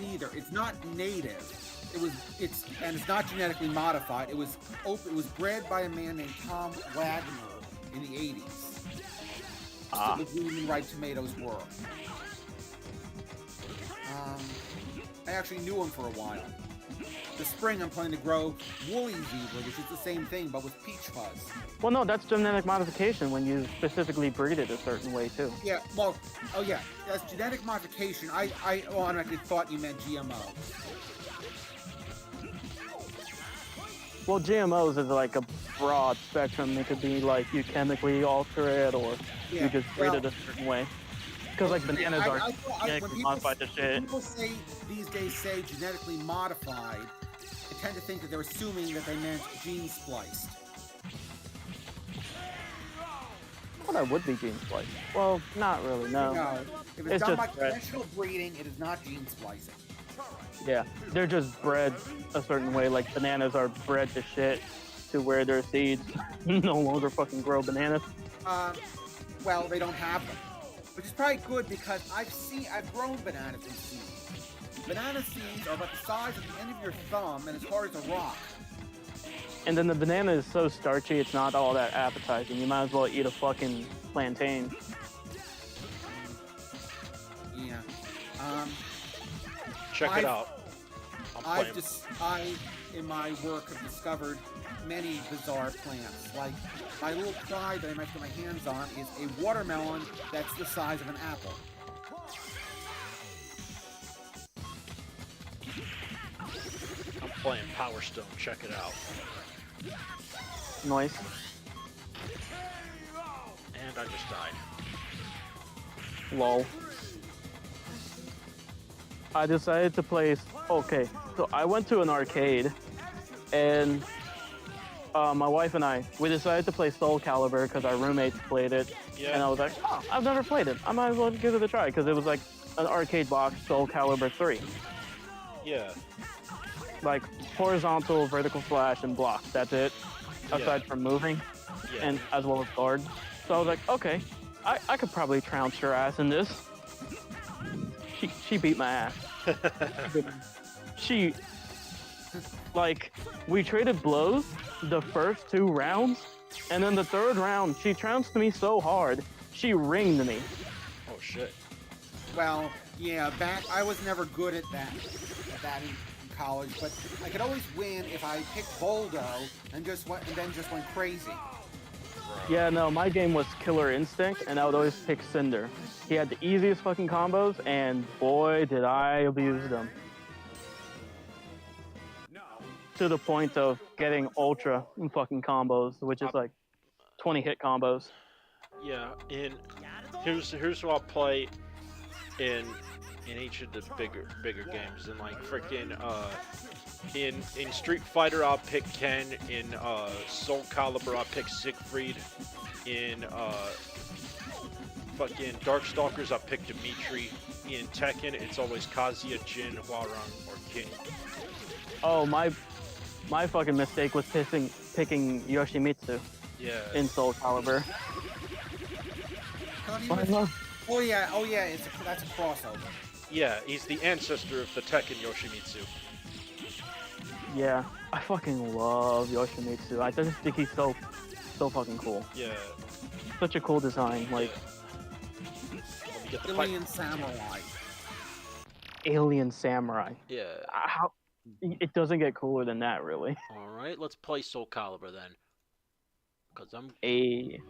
neither. It's not native. It's not genetically modified. It was bred by a man named Tom Wagner in the 80s. So the green and ripe tomatoes were. I actually knew him for a while. This spring I'm planning to grow woolly zebra, which is the same thing but with peach fuzz. Well, no, that's genetic modification when you specifically breed it a certain way too. Yeah, well, oh yeah, that's genetic modification. I automatically thought you meant GMO. Well, GMOs is like a broad spectrum. It could be like you chemically alter it, or you just breed it a certain way. Because like bananas are genetically modified to shit. People these days say genetically modified, I tend to think that they're assuming that they meant gene spliced. Well, that would be gene spliced. Well, not really, no. No, if it's done by conventional breeding, it is not gene splicing. Yeah, they're just bred a certain way. Like bananas are bred to shit, to where their seeds no longer fucking grow bananas. Well, they don't have them, which is probably good because I've grown bananas from seeds. Banana seeds are about the size of the end of your thumb and as hard as a rock. And then the banana is so starchy, it's not all that appetizing. You might as well eat a fucking plantain. Yeah. Check it out. I, in my work, have discovered many bizarre plants. Like, my little pride that I might get my hands on is a watermelon that's the size of an apple. I'm playing Power Stone. Check it out. Nice. And I just died. Lol. I decided to play. Okay, so I went to an arcade, and my wife and we decided to play Soul Calibur because our roommates played it. Yeah. And I was like, oh, I've never played it. I might as well give it a try because it was like an arcade box Soul Calibur 3. Yeah. Like horizontal, vertical slash, and block. That's it. Aside from moving, and as well as guard. So I was like, okay, I could probably trounce your ass in this. She beat my ass. We traded blows the first 2 rounds, and then the 3rd round, she trounced me so hard, she ringed me. Oh shit. Well, yeah, I was never good at that in college, but I could always win if I picked Boldo and then just went crazy. Yeah, no, my game was Killer Instinct, and I would always pick Cinder. He had the easiest fucking combos, and boy, did I abuse them. To the point of getting ultra fucking combos, which is like 20 hit combos. Yeah, here's who I'll play in each of the bigger games. And like freaking in Street Fighter I'll pick Ken. In Soul Calibur I'll pick Siegfried. In fucking Darkstalkers I'll pick Dimitri. In Tekken it's always Kazuya, Jin, Hwarang, or King. Oh, my fucking mistake was picking Yoshimitsu. Yeah. In Soul Calibur. Oh yeah, that's a crossover. Yeah, he's the ancestor of the Tekken Yoshimitsu. Yeah, I fucking love Yoshimitsu. I just think he's so fucking cool. Yeah. Such a cool design. Like, Get the Alien Samurai. Alien Samurai. Yeah. How? It doesn't get cooler than that, really. All right, let's play Soul Calibur then. Cause I'm. I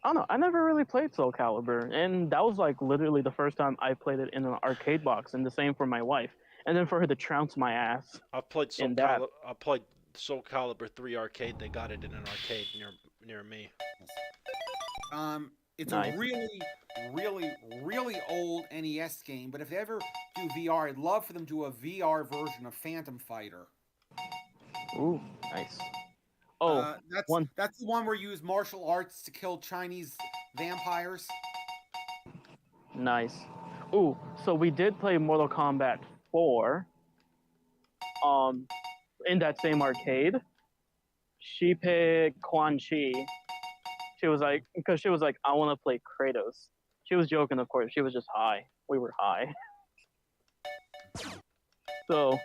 don't know. I never really played Soul Calibur, and that was like literally the first time I played it in an arcade box, and the same for my wife. And then for her to trounce my ass. I've played Soul in that. Calibur. I played Soul Calibur 3 arcade. They got it in an arcade near me. It's Nice. a really old NES game, but if they ever do VR, I'd love for them to do a VR version of Phantom Fighter. Ooh, nice. Oh, that's the one where you use martial arts to kill Chinese vampires. Nice. Ooh, so we did play Mortal Kombat 4. In that same arcade. She picked Quan Chi. She was like, because she was like, I want to play Kratos. She was joking, of course. She was just high. We were high. So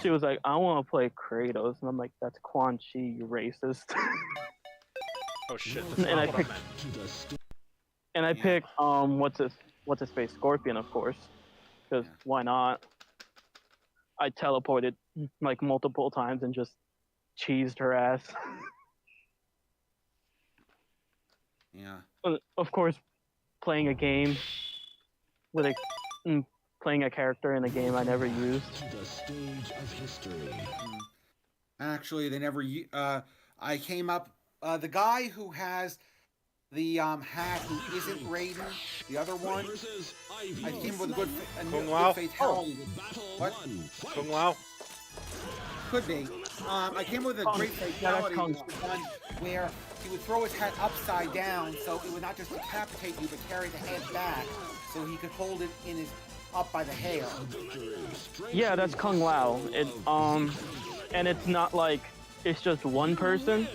she was like, I want to play Kratos, and I'm like, that's Quan Chi, you racist. Oh shit! And I picked. And I picked what's his face, Scorpion, of course, because why not? I teleported like multiple times and just cheesed her ass. Yeah. Of course, playing a game with playing a character in a game I never used. The stage of history. Actually, they never. I came up. The guy who has the hat, who isn't Raiden, the other one. I came up with a good fatality. What? Kung Lao. Could be. I came up with a great fatality. One where he would throw his head upside down, so it would not just decapitate you, but carry the head back, so he could hold it in his up by the hair. Yeah, that's Kung Lao. And it's not like it's just one person.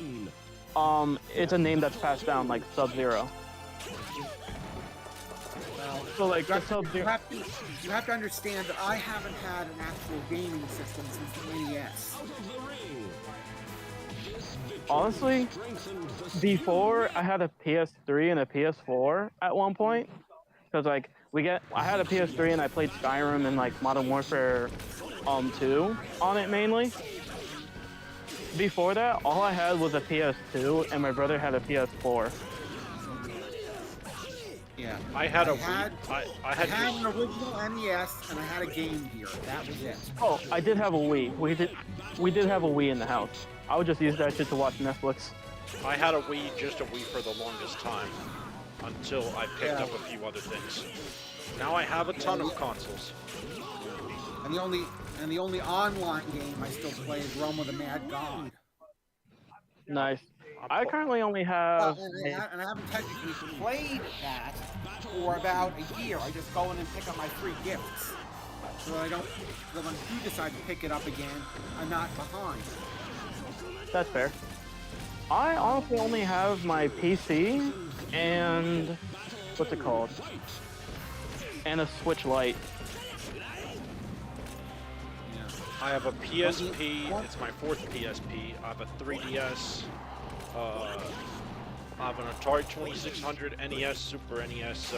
It's a name that's passed down, like Sub-Zero. So like you have to understand that I haven't had an actual gaming system since the NES. Honestly, before I had a PS3 and a PS4 at one point, because like I had a PS3 and I played Skyrim and like Modern Warfare 2 on it mainly. Before that, all I had was a PS2 and my brother had a PS4. Yeah, I had an original NES and I had a Game Gear. That was it. Oh, I did have a Wii. We did have a Wii in the house. I would just use that shit to watch Netflix. I had a Wii, just a Wii for the longest time, until I picked up a few other things. Now I have a ton of consoles. And the only online game I still play is Realm of the Mad God. Nice. I currently only have. And I haven't technically played that for about a year. I just go in and pick up my free gifts. So I don't. When I do decide to pick it up again, I'm not behind. That's fair. I honestly only have my PC and what's it called? And a Switch Lite. I have a PSP. It's my fourth PSP. I have a 3DS. I have an Atari 2600, NES, Super NES,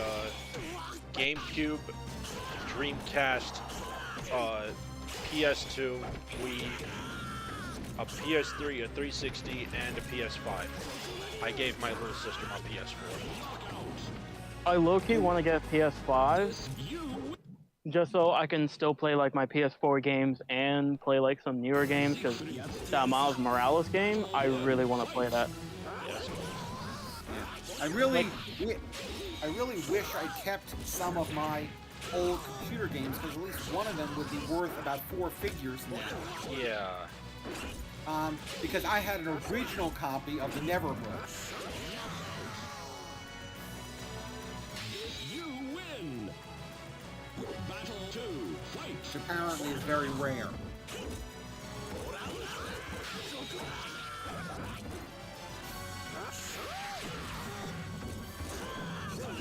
GameCube, Dreamcast, PS2, Wii, a PS3, a 360, and a PS5. I gave my little sister my PS4. I low-key want to get PS5 just so I can still play like my PS4 games and play like some newer games, because that Miles Morales game, I really want to play that. I really wish I kept some of my old computer games, because at least one of them would be worth about 4 figures now. Yeah. Because I had an original copy of the Neverhood. Which apparently is very rare.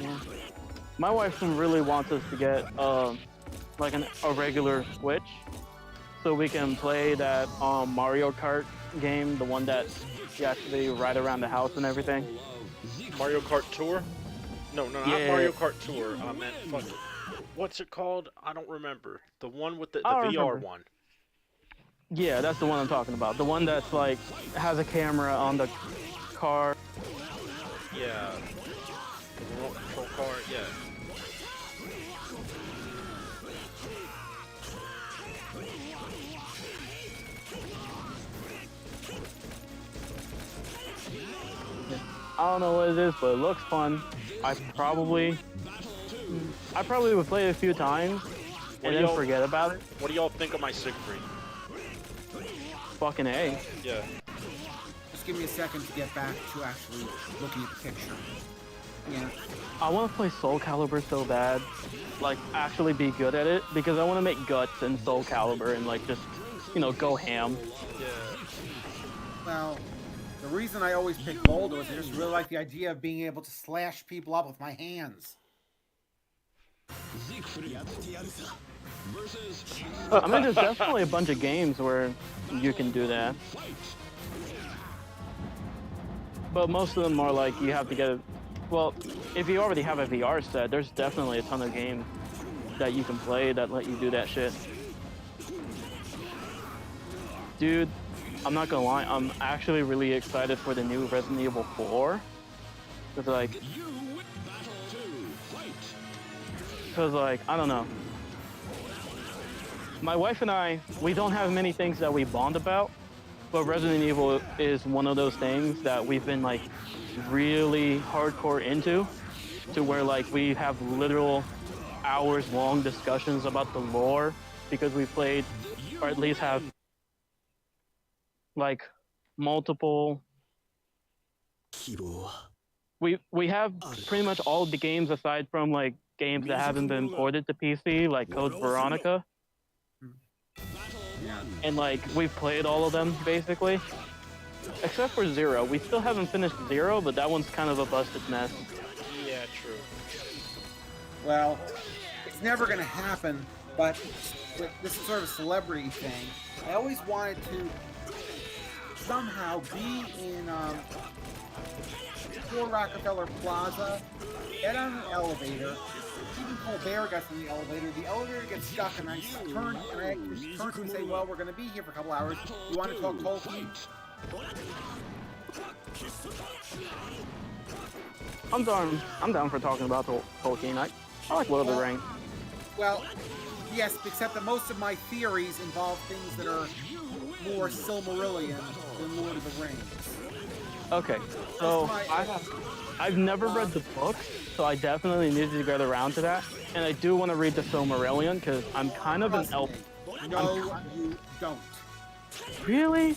Yeah. My wife really wants us to get like a regular Switch, so we can play that Mario Kart game, the one that you actually ride around the house and everything. Mario Kart Tour? No, not Yeah. Mario Kart Tour. I meant fucking. What's it called? I don't remember. The one with the I VR remember. one. Yeah, that's the one I'm talking about. The one that's like has a camera on the car. Yeah. The remote control car. Yeah. I don't know what it is, but it looks fun. I probably would play it a few times and then forget about it. What do y'all think of my Siegfried? Fucking A. Yeah. Just give me a second to get back to actually looking at the picture. Yeah. I want to play Soul Calibur so bad, like actually be good at it, because I want to make Guts and Soul Calibur and like just, you know, go ham. Yeah. Well, the reason I always pick Boulder is I just really like the idea of being able to slash people up with my hands. I mean, there's definitely a bunch of games where you can do that. But most of them are like you have to get well, if you already have a VR set, there's definitely a ton of games that you can play that let you do that shit. Dude, I'm not gonna lie, I'm actually really excited for the new Resident Evil 4. Cause like, I don't know. My wife and I, we don't have many things that we bond about, but Resident Evil is one of those things that we've been like really hardcore into, to where like we have literal hours-long discussions about the lore because we played, or at least have like multiple. We have pretty much all of the games aside from like games that haven't been ported to PC, like Code Veronica. And like we've played all of them basically, except for Zero. We still haven't finished Zero, but that one's kind of a busted mess. Yeah, true. Well, it's never going to happen, but this is sort of a celebrity thing. I always wanted to somehow be in 4 Rockefeller Plaza, get on an elevator. Even Colbert gets in the elevator gets stuck, and I turn and say, well, we're going to be here for a couple hours. You want to talk Tolkien? I'm down for talking about Tolkien. I like Lord of the Rings. Well, yes, except that most of my theories involve things that are more Silmarillion than Lord of the Rings. Okay, so I've never read the books, so I definitely need to get around to that. And I do want to read the Silmarillion because I'm kind of an elf. No, you don't. Really?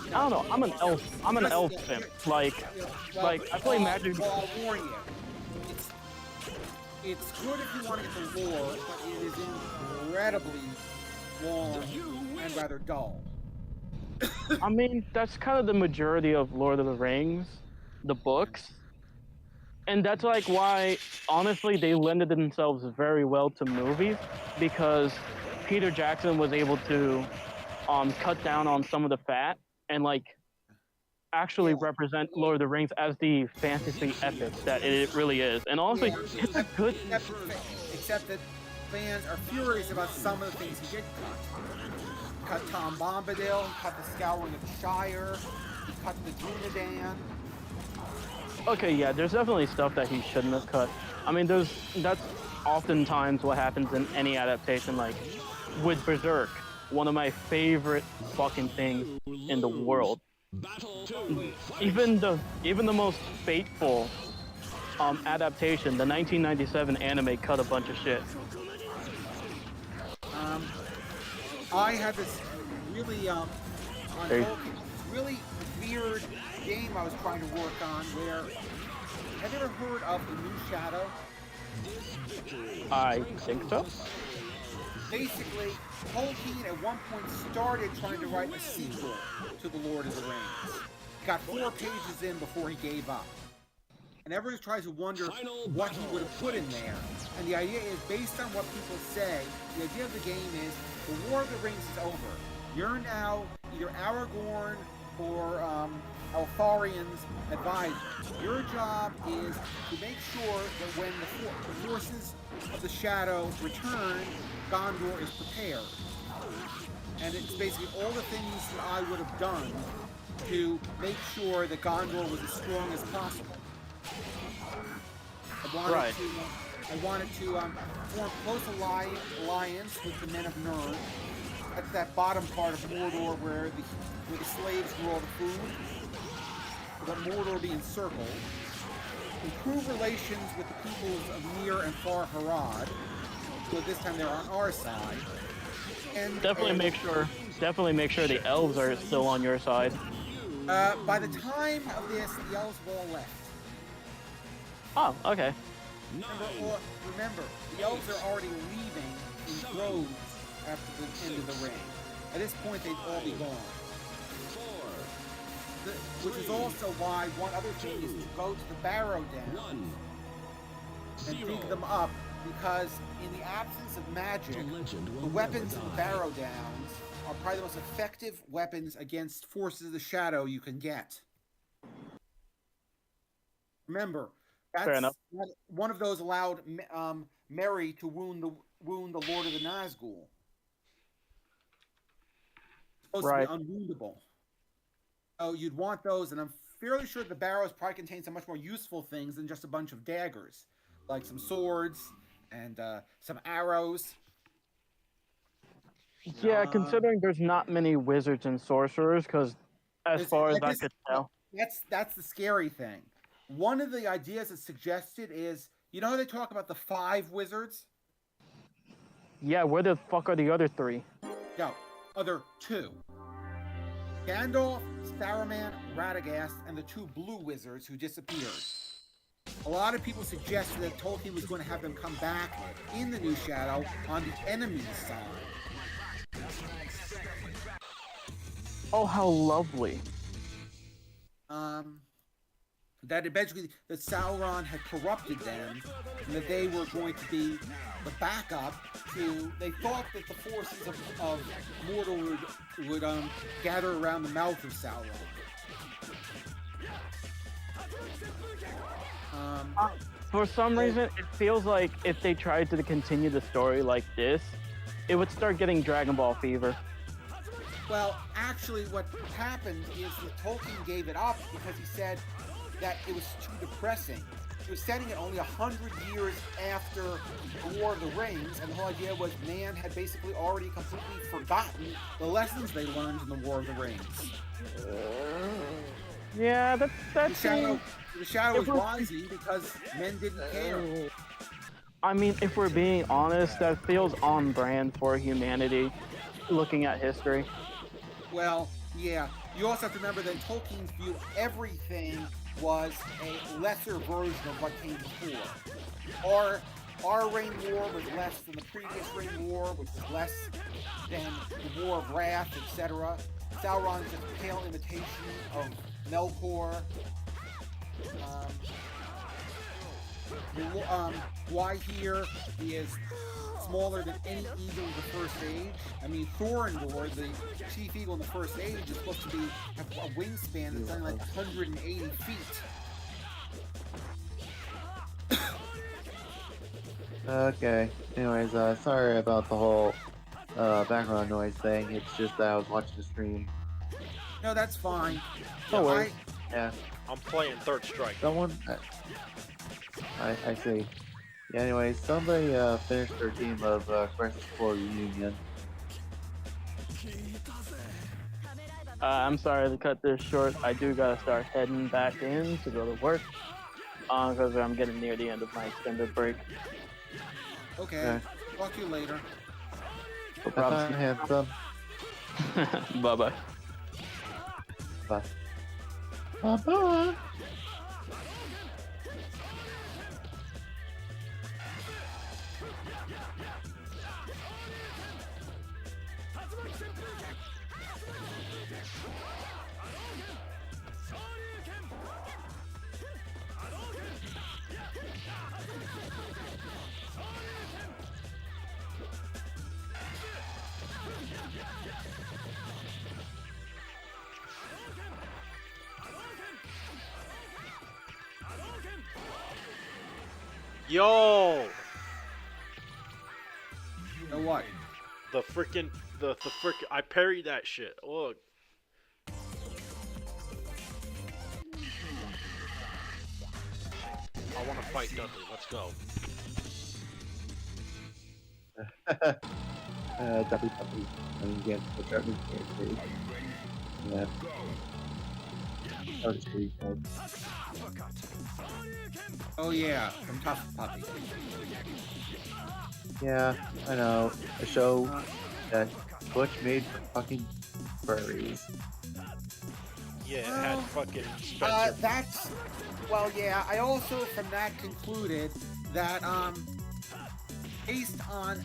I don't know. I'm an elf. I'm an elf simp. Like I play Magic. Well, I'll warn you. It's good if you want to get the lore, but it is incredibly long and rather dull. I mean, that's kind of the majority of Lord of the Rings, the books. And that's like why, honestly, they lended themselves very well to movies, because Peter Jackson was able to cut down on some of the fat and like actually represent Lord of the Rings as the fantasy epic that it really is. And honestly, it's a good... Except that fans are furious about some of the things he did cut. Cut Tom Bombadil, cut the Scouring of the Shire, he cut the Dunedain. Okay, yeah, there's definitely stuff that he shouldn't have cut. I mean, that's oftentimes what happens in any adaptation, like with Berserk, one of my favorite fucking things in the world. Even the most fateful adaptation, the 1997 anime, cut a bunch of shit. I had this really really weird game I was trying to work on where, have you ever heard of The New Shadow? I think so. Basically, Tolkien at one point started trying to write a sequel to The Lord of the Rings. Got 4 pages in before he gave up. And everyone tries to wonder what he would have put in there. And the idea is, based on what people say, the idea of the game is, the War of the Rings is over. You're now either Aragorn or Alfarian's advisor. Your job is to make sure that when the forces of the Shadow return, Gondor is prepared. And it's basically all the things that I would have done to make sure that Gondor was as strong as possible. I wanted to form close alliance with the Men of Nirn. That's that bottom part of Mordor where the slaves grew all the food. So that Mordor be encircled. Improve relations with the peoples of Mir and Far Harad. So this time they're on our side. And definitely make sure the elves are still on your side. By the time of this, the elves have all left. Oh, okay. Remember, the elves are already leaving in droves after the end of the reign. At this point, they'd all be gone. Which is also why one other thing is to go to the Barrow Downs and dig them up, because in the absence of magic, the weapons of the Barrow Downs are probably the most effective weapons against forces of the Shadow you can get. Remember, that's one of those allowed Merry to wound the Lord of the Nazgul. Supposed to be unwoundable. So you'd want those, and I'm fairly sure the barrows probably contain some much more useful things than just a bunch of daggers, like some swords and some arrows. Yeah, considering there's not many wizards and sorcerers, because as far as I could tell. That's the scary thing. One of the ideas that's suggested is, you know how they talk about the 5 wizards? Yeah, where the fuck are the other 3? No, other 2. Gandalf, Saruman, Radagast, and the 2 blue wizards who disappeared. A lot of people suggested that Tolkien was going to have them come back in the New Shadow on the enemy's side. Oh, how lovely. That eventually that Sauron had corrupted them, and that they were going to be the backup to. They thought that the forces of Mordor would gather around the mouth of Sauron. For some reason, it feels like if they tried to continue the story like this, it would start getting Dragon Ball fever. Well, actually, what happened is that Tolkien gave it up because he said that it was too depressing. He was setting it only 100 years after the War of the Rings, and the whole idea was man had basically already completely forgotten the lessons they learned in the War of the Rings. Yeah, that's the Shadow was rising because men didn't care. I mean, if we're being honest, that feels on brand for humanity, looking at history. Well, yeah. You also have to remember that in Tolkien's view, everything was a lesser version of what came before. Our Reign War was less than the previous Reign War, which was less than the War of Wrath, etc. Sauron's just a pale imitation of Melkor. Here is smaller than any eagle of the First Age. I mean, Thorondor, the chief eagle in the First Age, is supposed to have a wingspan that's something like 180 feet. Okay. Anyways, sorry about the whole background noise thing. It's just that I was watching the stream. No, that's fine. No worries. Yeah. I'm playing Third Strike. Someone... I see. Yeah, anyways, somebody finished their game of Crisis Core Reunion. I'm sorry to cut this short. I do gotta start heading back in to go to work, because I'm getting near the end of my extended break. Okay. Talk to you later. No problem. Handsome. Bye-bye. Bye. Bye-bye. Yo! You know what? The frickin' I parried that shit. Look. I want to fight Dudley. Let's go. Duppy. I mean, again, the German character. Yeah. Oh, street code. Oh yeah, from Tough Puppy. Yeah, I know. A show that Butch made for fucking furries. Yeah, it had fucking Spencer. That's... Well, yeah, I also from that concluded that, based on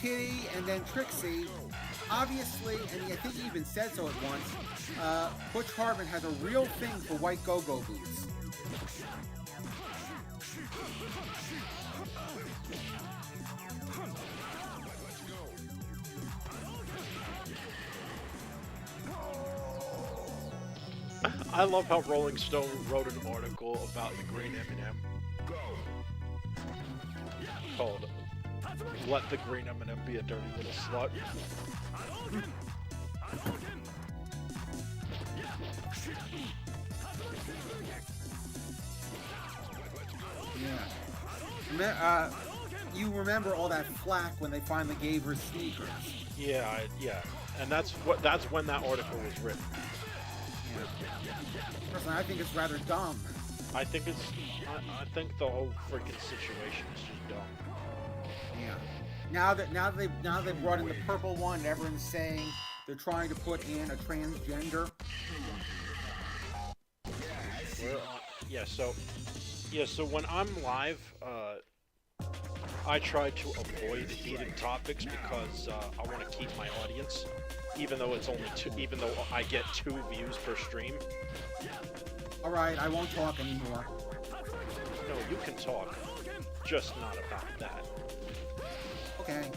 Kitty and then Trixie, obviously, and I think he even said so at once, Butch Hartman has a real thing for white go-go boots. I love how Rolling Stone wrote an article about the green M&M called "Let the Green M&M Be a Dirty Little Slut." Yeah. You remember all that flack when they finally gave her sneakers. Yeah, yeah, and that's when that article was written. Personally, I think it's rather dumb. I think the whole freaking situation is just dumb. Yeah. Now they brought in the purple one, everyone's saying they're trying to put in a transgender. So when I'm live, I try to avoid heated topics because I want to keep my audience, even though it's only even though I get 2 views per stream. All right, I won't talk anymore. No, you can talk, just not about that. Okay.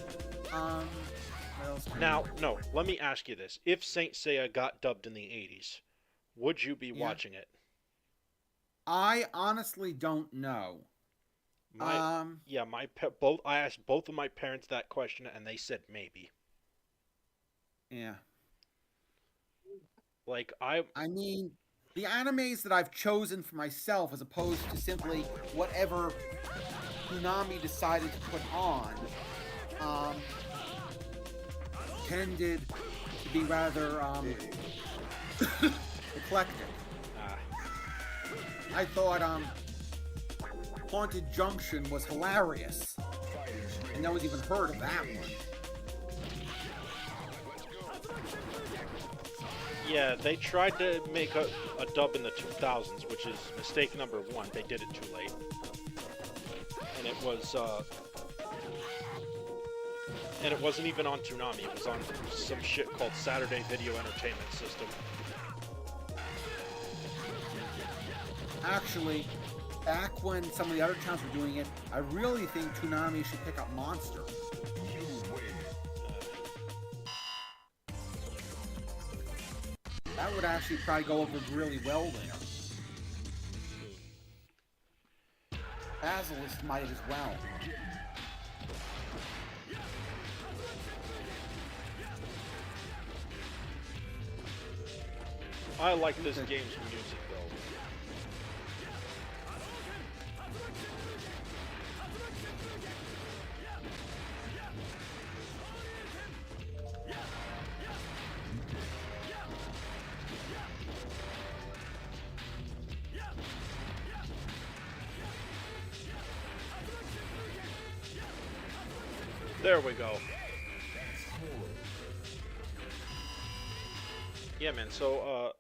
What else? Now, no, let me ask you this: if Saint Seiya got dubbed in the '80s, would you be watching it? I honestly don't know. I asked both of my parents that question, and they said maybe. Yeah. Like I mean, the animes that I've chosen for myself, as opposed to simply whatever Toonami decided to put on, tended to be rather eclectic. I thought Haunted Junction was hilarious. I never even heard of that one. Yeah, they tried to make a dub in the 2000s, which is mistake number 1. They did it too late. And it was, and it wasn't even on Toonami. It was on some shit called Saturday Video Entertainment System. Actually, back when some of the other towns were doing it, I really think Toonami should pick up Monster. That would actually probably go over really well there. Basilisk might as well. I like this game's music, though. There we go. Yeah, man, so,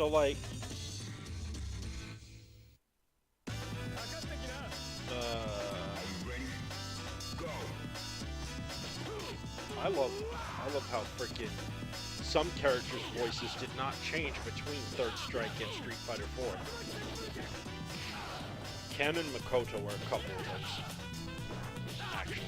like, I love how freaking some characters' voices did not change between Third Strike and Street Fighter 4. Ken and Makoto were a couple of those, actually.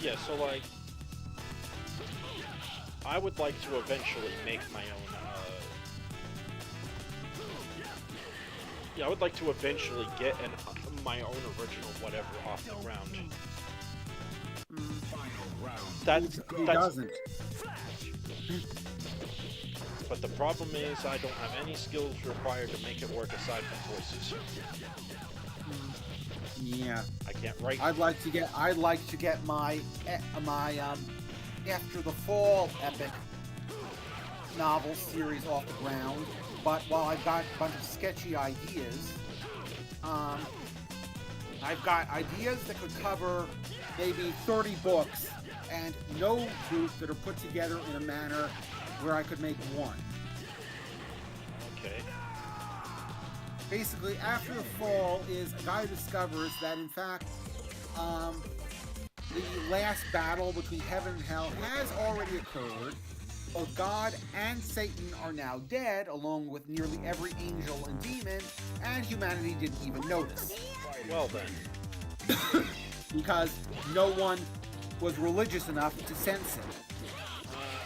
Yeah, so like, I would like to eventually make my own, yeah, I would like to eventually get my own original whatever off the ground. Who doesn't? But the problem is I don't have any skills required to make it work aside from voices. Yeah. I can't write. I'd like to get my After the Fall epic novel series off the ground. But while I've got a bunch of sketchy ideas, I've got ideas that could cover maybe 30 books and no group that are put together in a manner where I could make one. Okay. Basically, After the Fall is a guy who discovers that, in fact, the last battle between heaven and hell has already occurred. Both God and Satan are now dead, along with nearly every angel and demon, and humanity didn't even notice. Well then. Because no one was religious enough to sense it.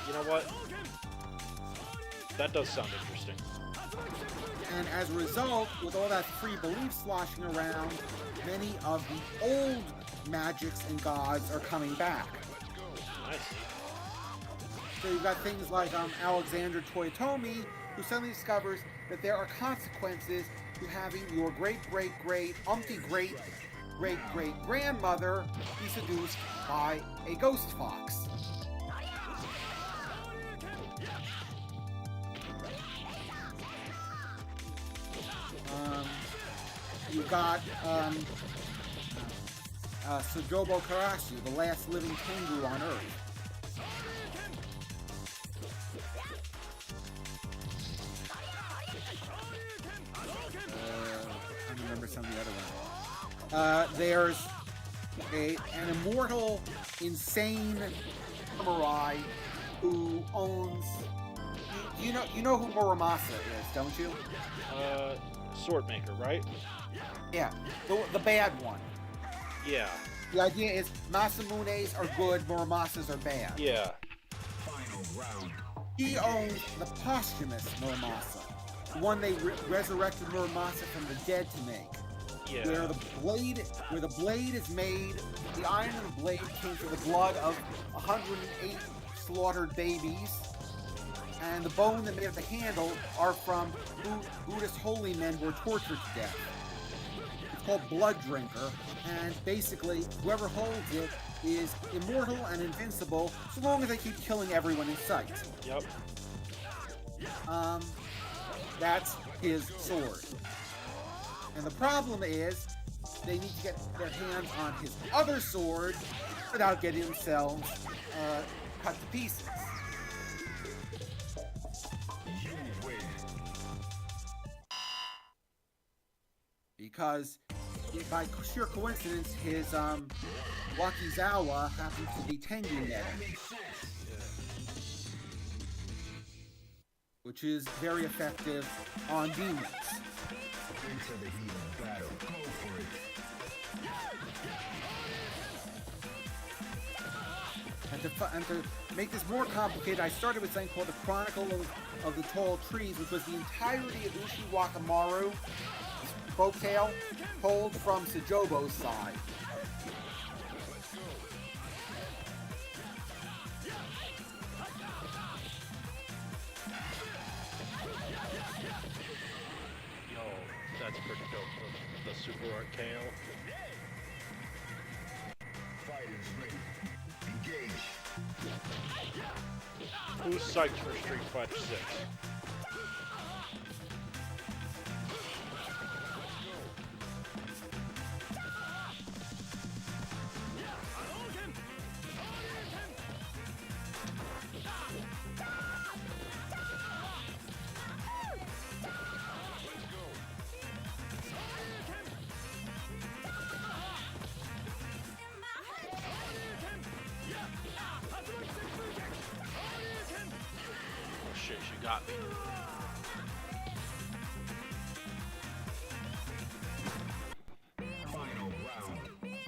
You know what? That does sound interesting. And as a result, with all that free belief sloshing around, many of the old magics and gods are coming back. I see. So you've got things like Alexander Toyotomi, who suddenly discovers that there are consequences to having your great-great-great-great-great-grandmother be seduced by a ghost fox. You've got Sojobo Karashi, the last living Tengu on Earth. I don't remember some of the other ones. There's an immortal, insane samurai who owns. You know who Muramasa is, don't you? Swordmaker, right? Yeah, the bad one. Yeah. The idea is Masamunes are good, Muramasas are bad. Yeah. Final round. He owns the posthumous Muramasa, the one they resurrected Muramasa from the dead to make. Yeah. Where the blade is made, the iron of the blade came from the blood of 108 slaughtered babies, and the bone that made up the handle are from Buddhist holy men who were tortured to death. It's called Blood Drinker, and basically whoever holds it is immortal and invincible so long as they keep killing everyone in sight. Yep. That's his sword. And the problem is they need to get their hands on his other sword without getting themselves cut to pieces. Because by sheer coincidence, his Wakizawa happens to be Tengu Meta, which is very effective on demons. Into the heat of battle. Go for it. And to make this more complicated, I started with something called the Chronicle of the Tall Trees, which was the entirety of Ushi Wakamaru folktale told from Sajobo's side. Yo, that's pretty dope. The Super Art KO. Fighters ready. Engage. Who's psyched for Street Fighter 6? shit, she got me. Final round.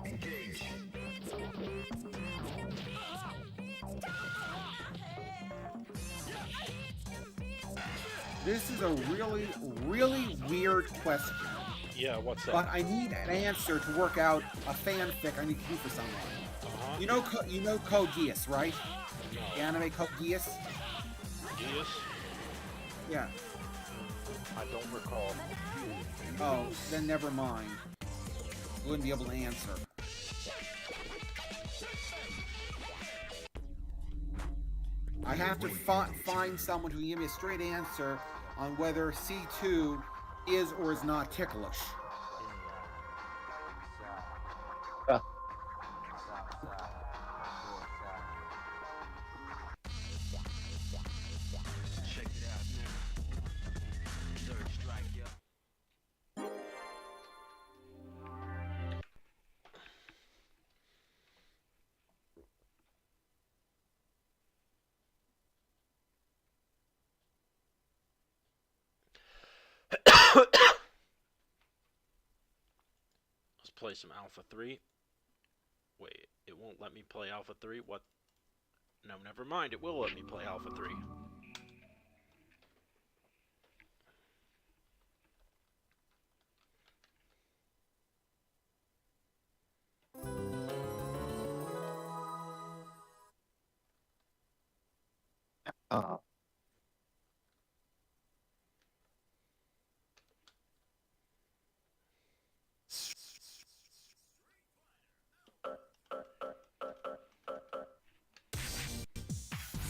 Engage. This is a really, really weird question. Yeah, what's But up? I need an answer to work out a fanfic I need to do for someone. Uh-huh. You know Code Geass, right? No. The anime Code Geass? Elias? Yeah. I don't recall. Oh, then never mind. Wouldn't be able to answer. I have to find someone who can give me a straight answer on whether C2 is or is not ticklish. Check it out now. Third strike, yo. Let's play some Alpha 3. Wait, it won't let me play Alpha 3? What? No, never mind. It will let me play Alpha 3.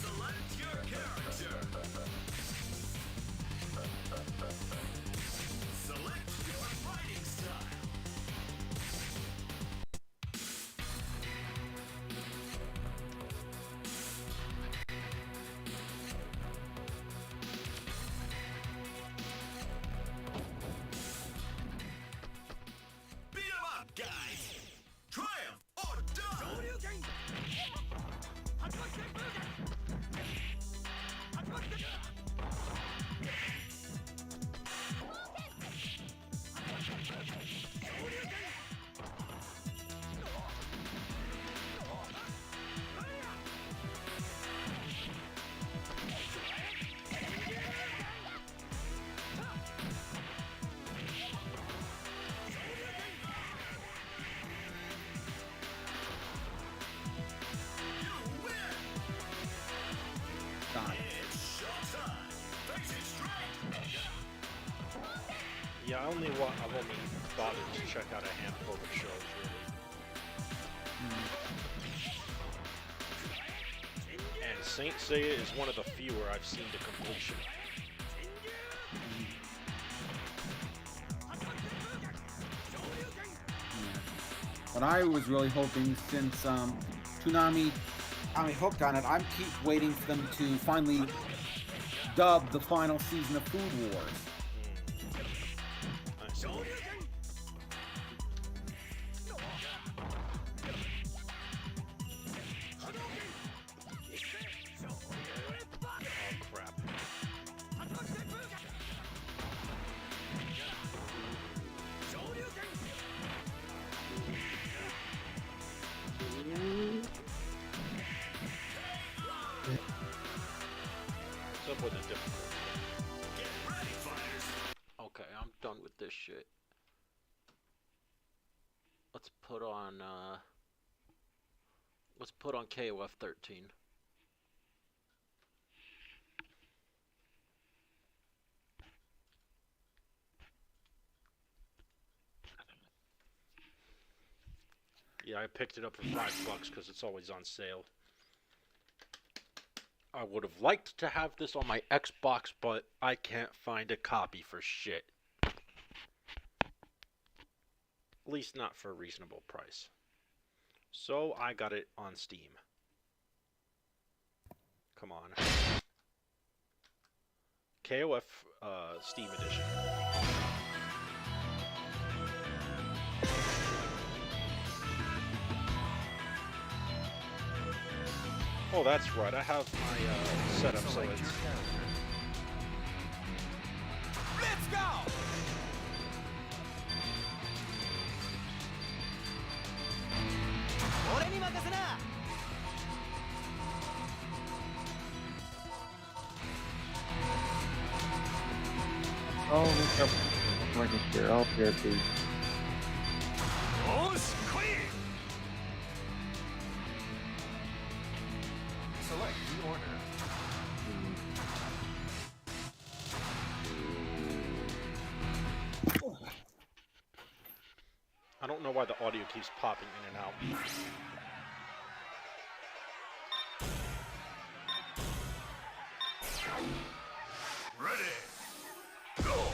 Select your character. Select your fighting style. Beat 'em up, guys. Triumph or die. Yeah, I've only bothered to check out a handful of shows, really. And Saint Seiya is one of the fewer I've seen to completion. But I was really hoping, since Toonami got me hooked on it, I keep waiting for them to finally dub the final season of Food Wars. What's up with the difficulty? Okay, I'm done with this shit. Let's put on KOF 13. Yeah, I picked it up for $5 because it's always on sale. I would have liked to have this on my Xbox, but I can't find a copy for shit. At least not for a reasonable price. So I got it on Steam. Come on. KOF Steam Edition. Oh, that's right. I have my setup so it's Oh, look up. Making sure all PRP. Select the order. I don't know why the audio keeps popping in and out. Ready. Go.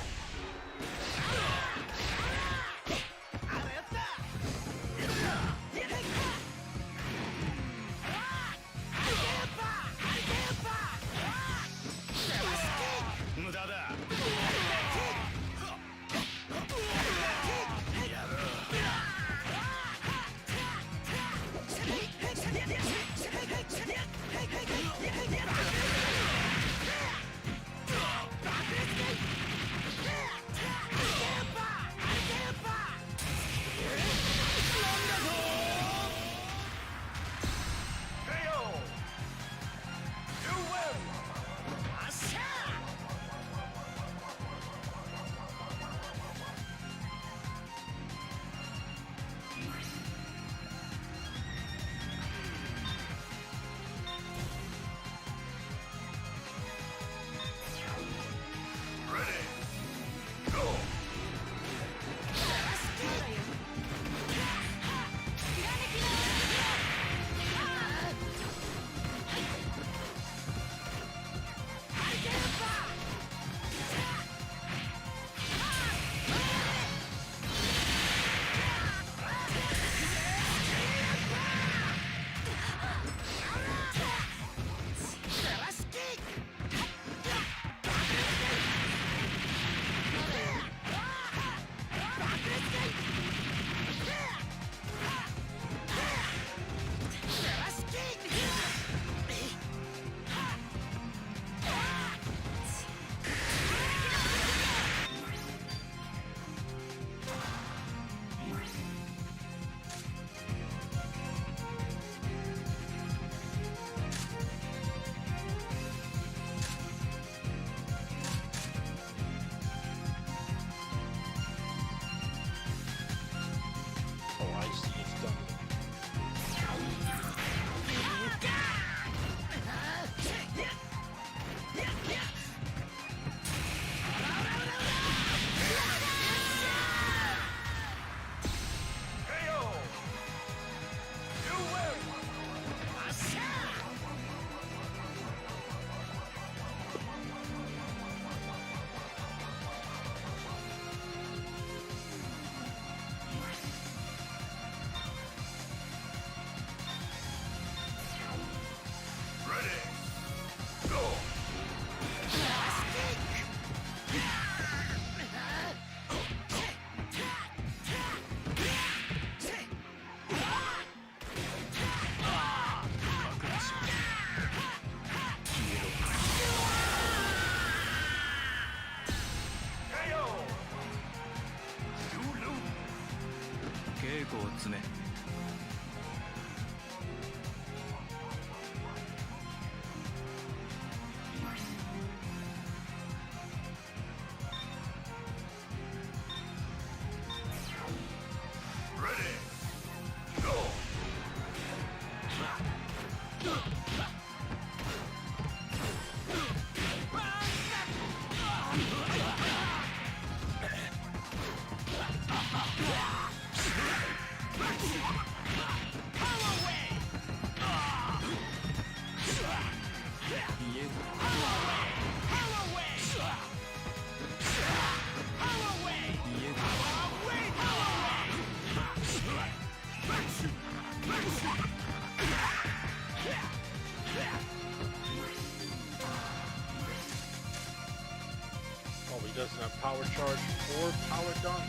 Doesn't have power charge or power dunk.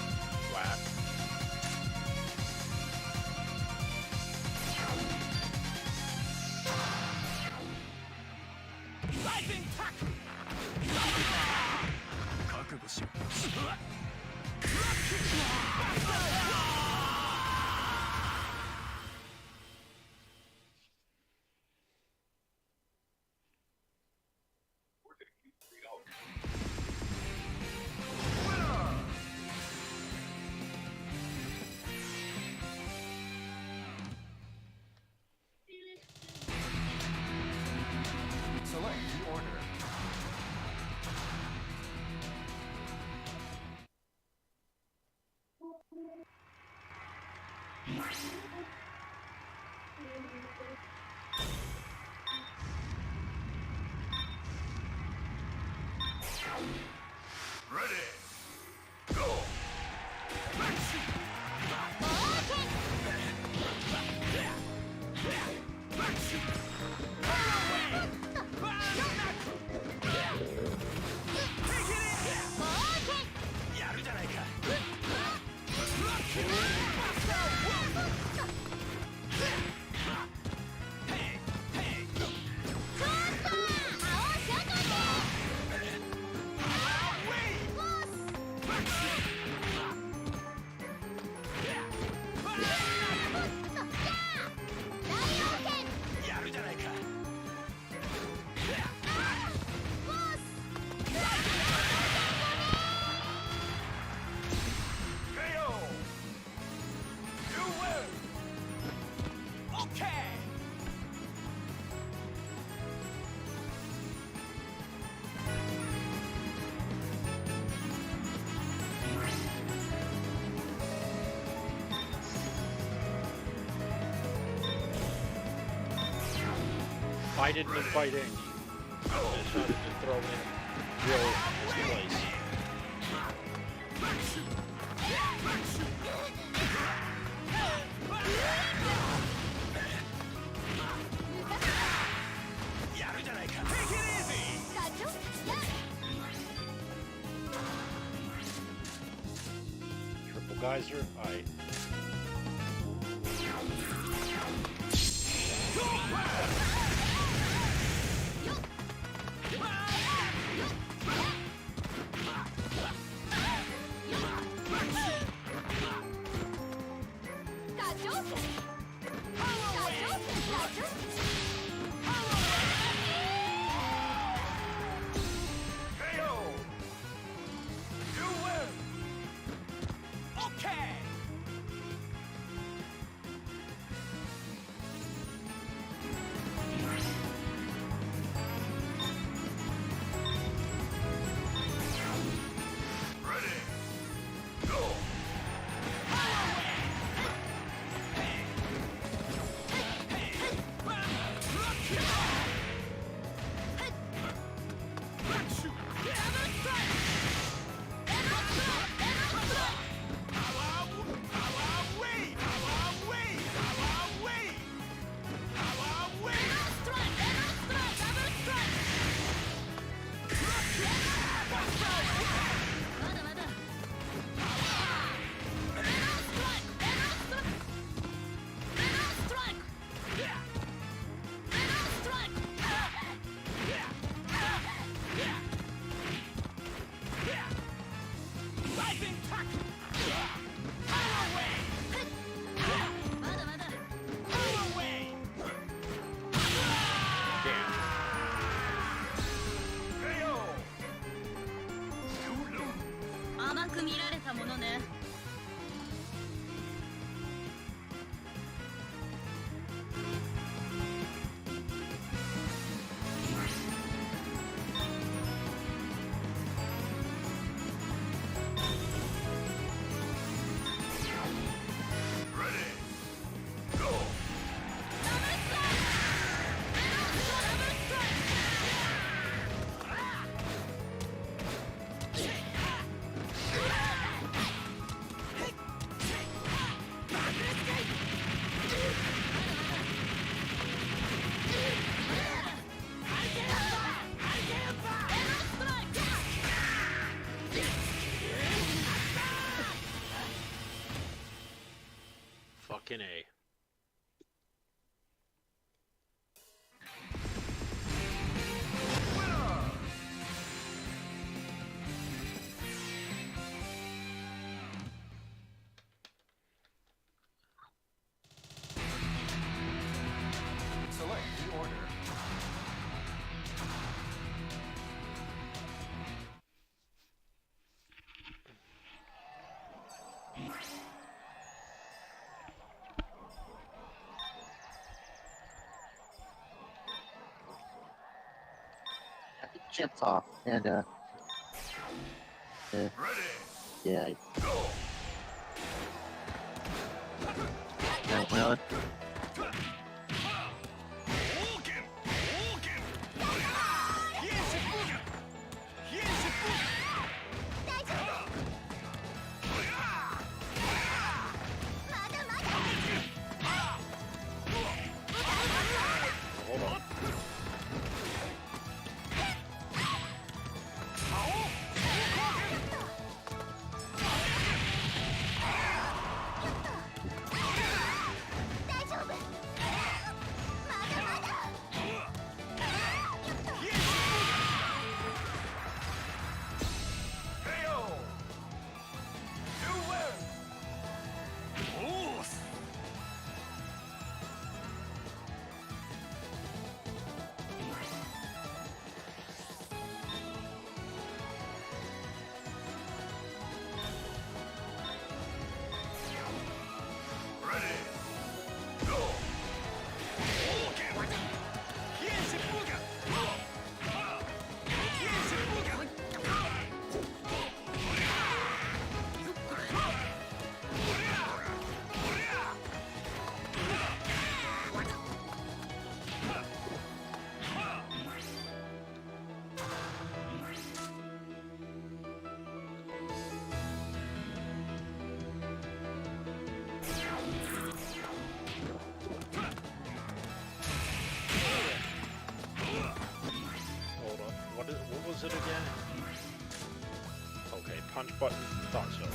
Whack. Select the order. Ready. Go. I didn't invite Andy. I decided to throw in Will in his place. Triple geyser, I. chips off, and yeah. Well, What was it again? Okay, punch button. Thought so.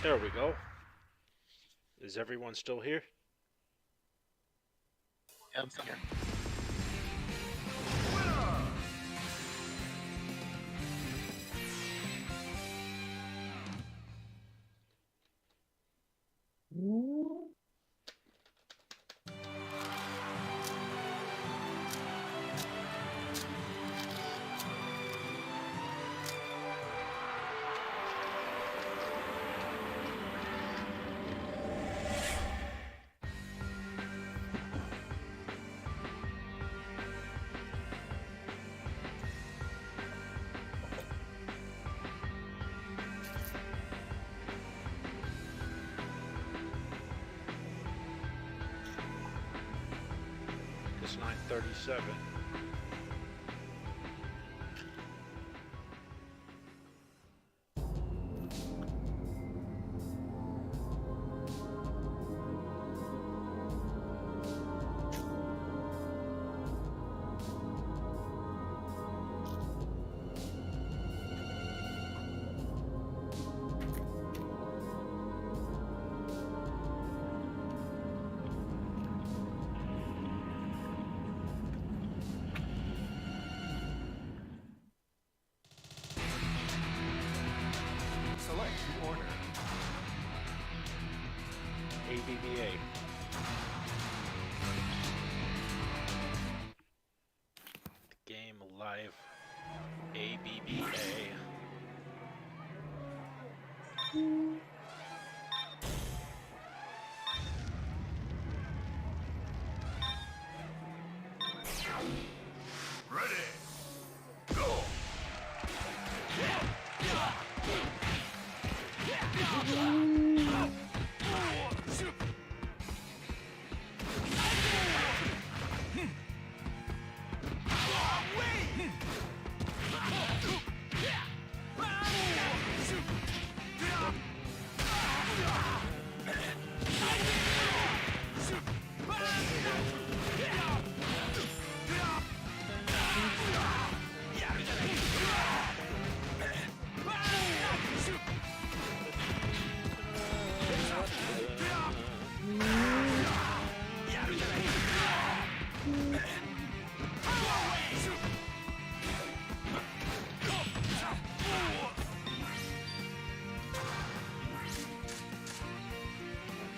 There we go. Is everyone still here? Yeah, I'm still here. dcb9937. Select the order. ABBA. The game live. ABBA. Ready. Go.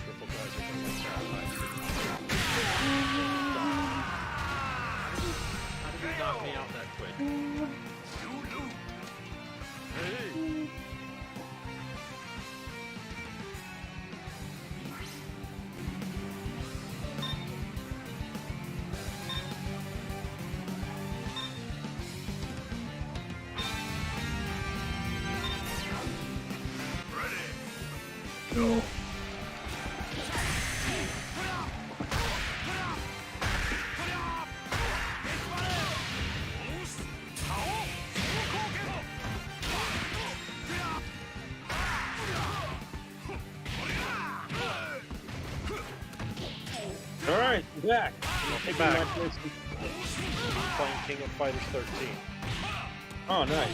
Triple guys are gonna like that. How did he knock me out that quick? Hey! Go. All right, I'm back. Hey, back. Playing King of Fighters 13. Oh, nice.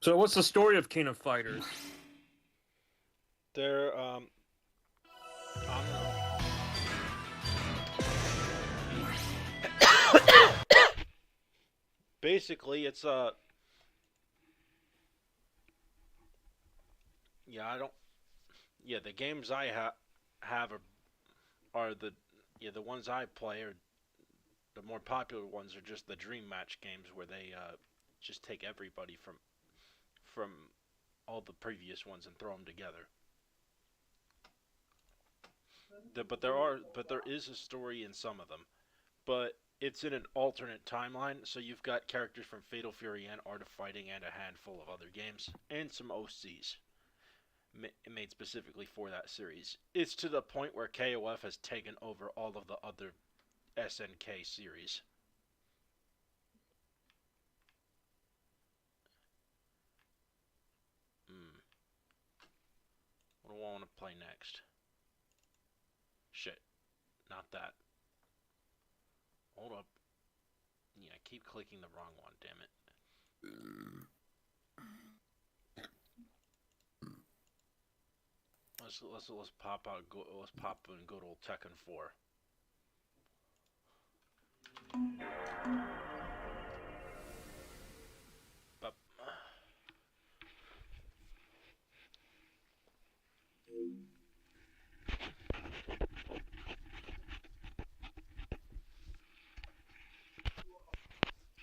So what's the story of King of Fighters? They're I don't know. Basically, it's yeah, I don't. Yeah, the games I have are the the ones I play are the more popular ones are just the dream match games where they just take everybody from all the previous ones and throw them together. But there is a story in some of them, but it's in an alternate timeline. So you've got characters from Fatal Fury and Art of Fighting and a handful of other games and some OCs made specifically for that series. It's to the point where KOF has taken over all of the other SNK series. What do I want to play next? Shit. Not that. Hold up. Yeah, I keep clicking the wrong one, damn it. Let's pop out. Let's pop in good old Tekken 4.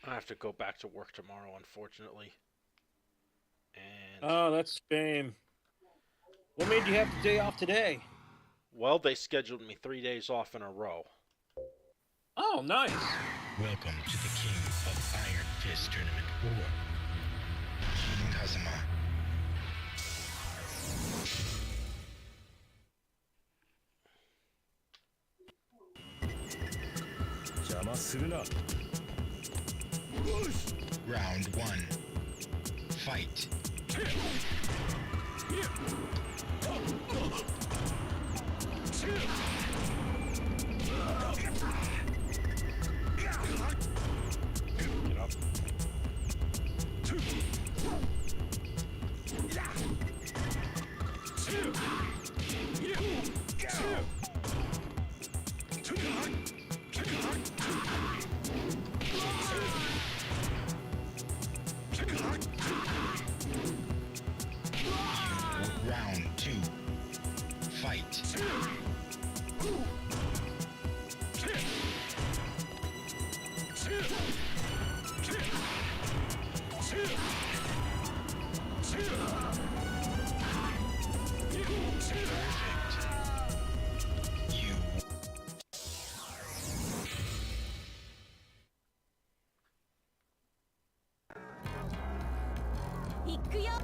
I have to go back to work tomorrow, unfortunately. And oh, that's a shame. What made you have the day off today? Well, they scheduled me 3 days off in a row. Oh, nice. Welcome to the King of Iron Fist Tournament War. Jin Kazama. 邪魔するな。 Round 1. Fight. Round 2. Fight.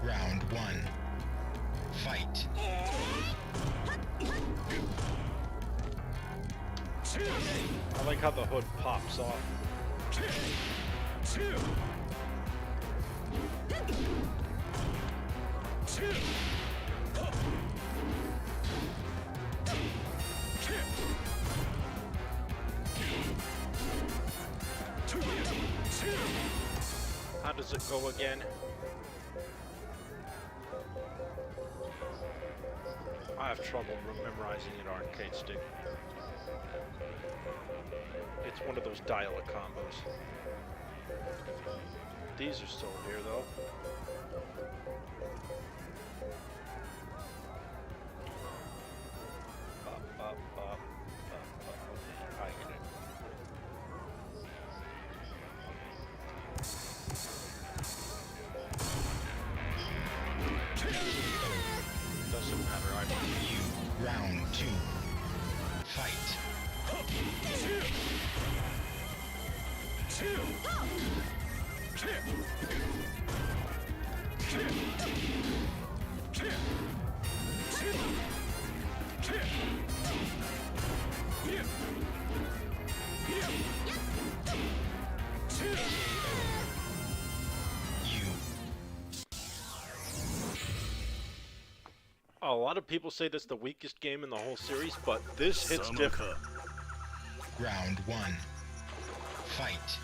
Round 1. Fight. I like how the hood pops off. How does it go again? I have trouble memorizing an arcade stick. It's one of those dial-up combos. These are still here though. I get it. Doesn't matter, I won. Round 2. Fight. A lot of people say that's the weakest game in the whole series, but this hits different. Round 1. Fight.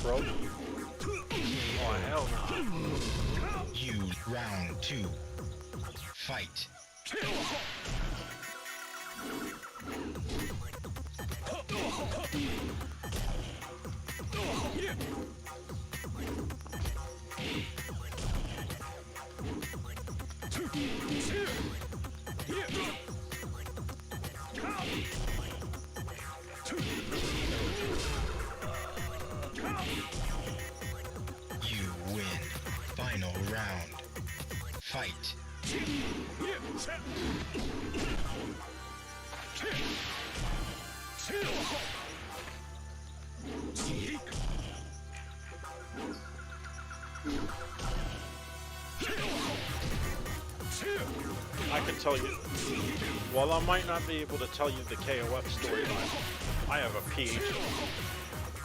Bro. Oh, hell no. You round 2. Fight. You win. Final round. Fight. I can tell you, while I might not be able to tell you the KOF storyline, I have a PhD.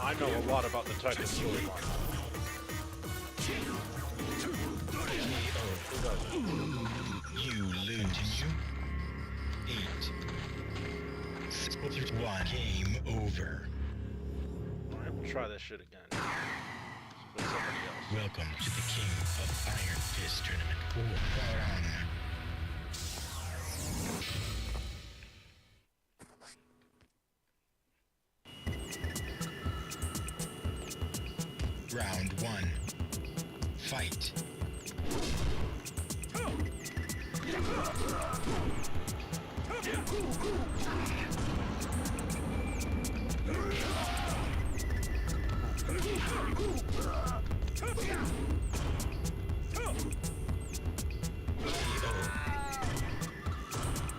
I know a lot about the Titan storyline. You lose. 8. 1. Game over. Alright, we'll try this shit again. With somebody else. Welcome to the King of Iron Fist Tournament 4. Round 1. Fight.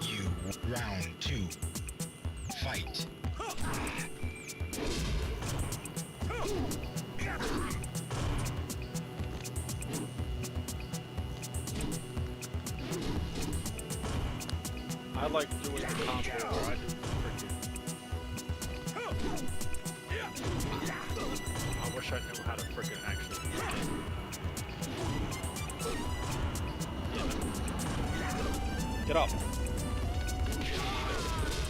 You round 2. Fight. I like doing the combo where I do I wish I knew how to freaking actually do it. Get up.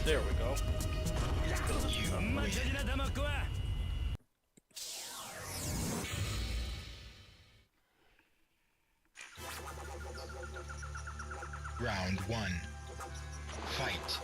There we go. Round 1. Fight.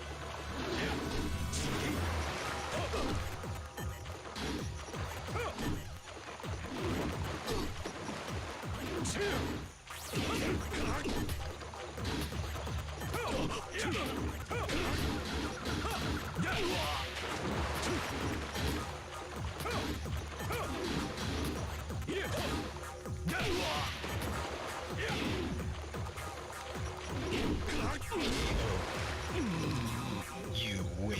You win.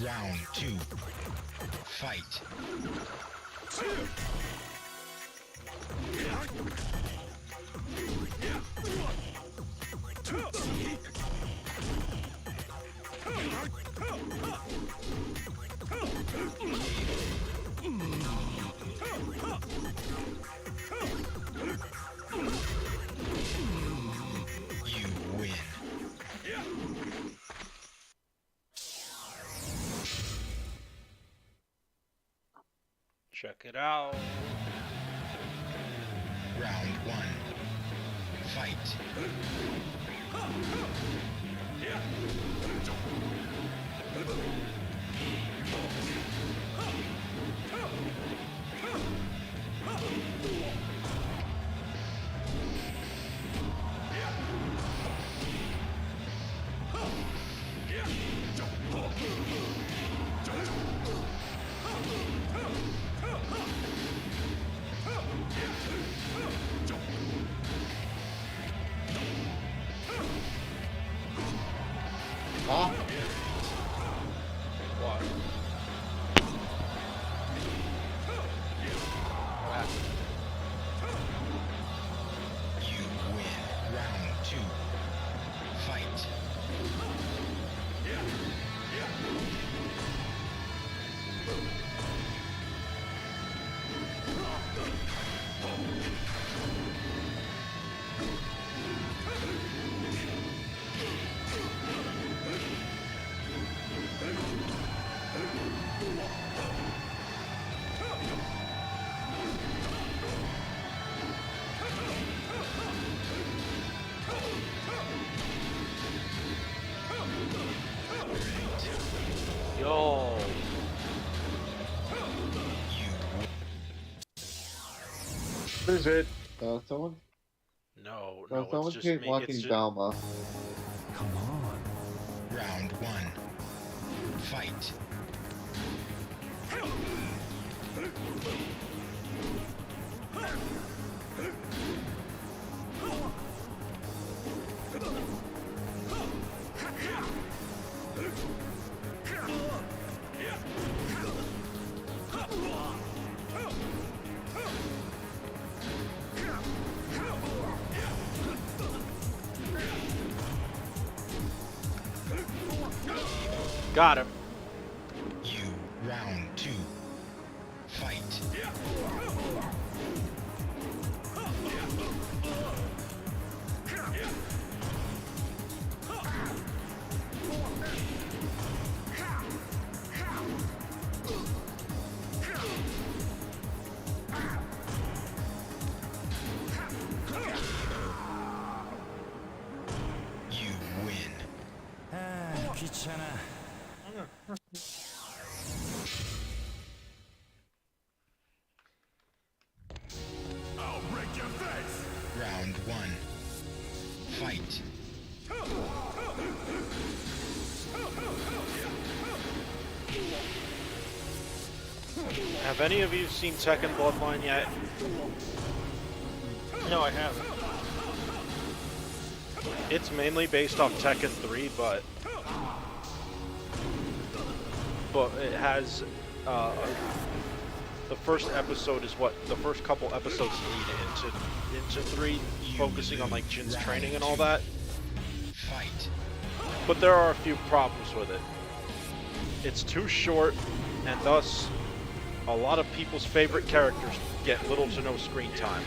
Round 2. Fight. You win. Check it out. Round 1. Fight. Huh? What? You win. Round 2. Fight. Yo. What is it? Someone? No, no, it's someone just keep me. walking It's just... Dalma. Come on. Round 1. Fight. Got him. You. Round 2. Fight. You win. 귀찮아. I'll break your face. Round 1. Fight. Have any of you seen Tekken Bloodline yet? No, I haven't. It's mainly based off Tekken 3, but it has the first episode is what the first couple episodes lead into 3, focusing on like Jin's training and all that. Fight. But there are a few problems with it. It's too short, and thus a lot of people's favorite characters get little to no screen time.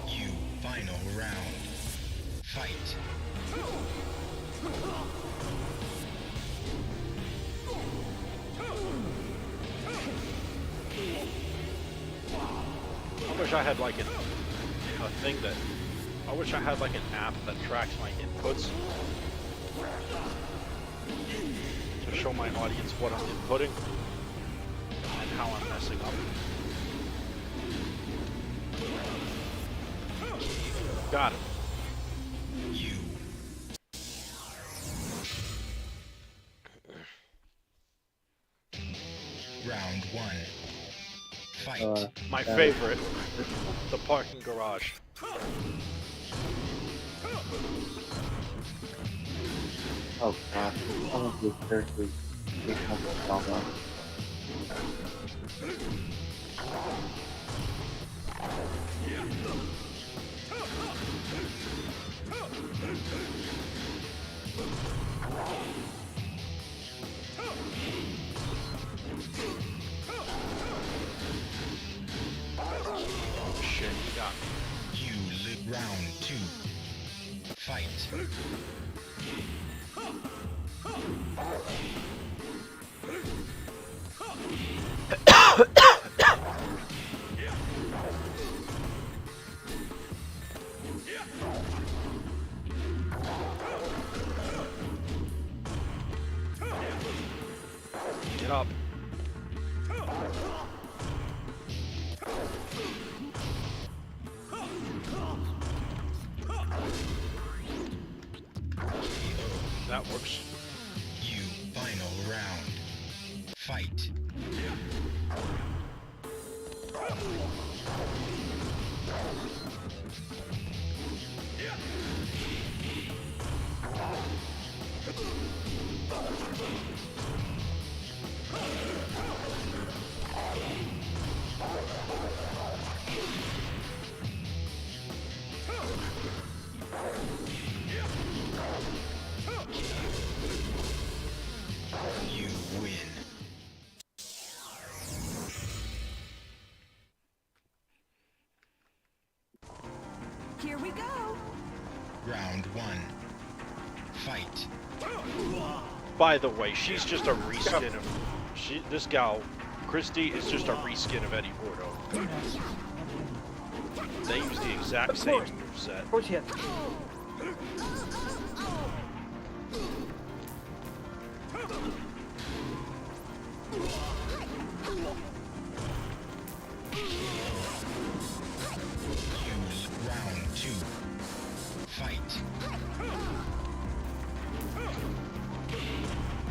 You. Final round. Fight. I wish I had like I wish I had like an app that tracks my inputs to show my audience what I'm inputting and how I'm messing up. Got it. You. Round 1. Fight. My favorite, the parking garage. Oh god, some of these characters become Dalma. Shit, you got me. You live round 2. Fight. Get up. That works. You. Final round. Fight. You win. Here we go. Round 1. Fight. By the way, she's just a reskin of... This gal, Christy, is just a reskin of Eddie Gordo. They use the exact same moveset. Of course, yeah. Round 2. Fight.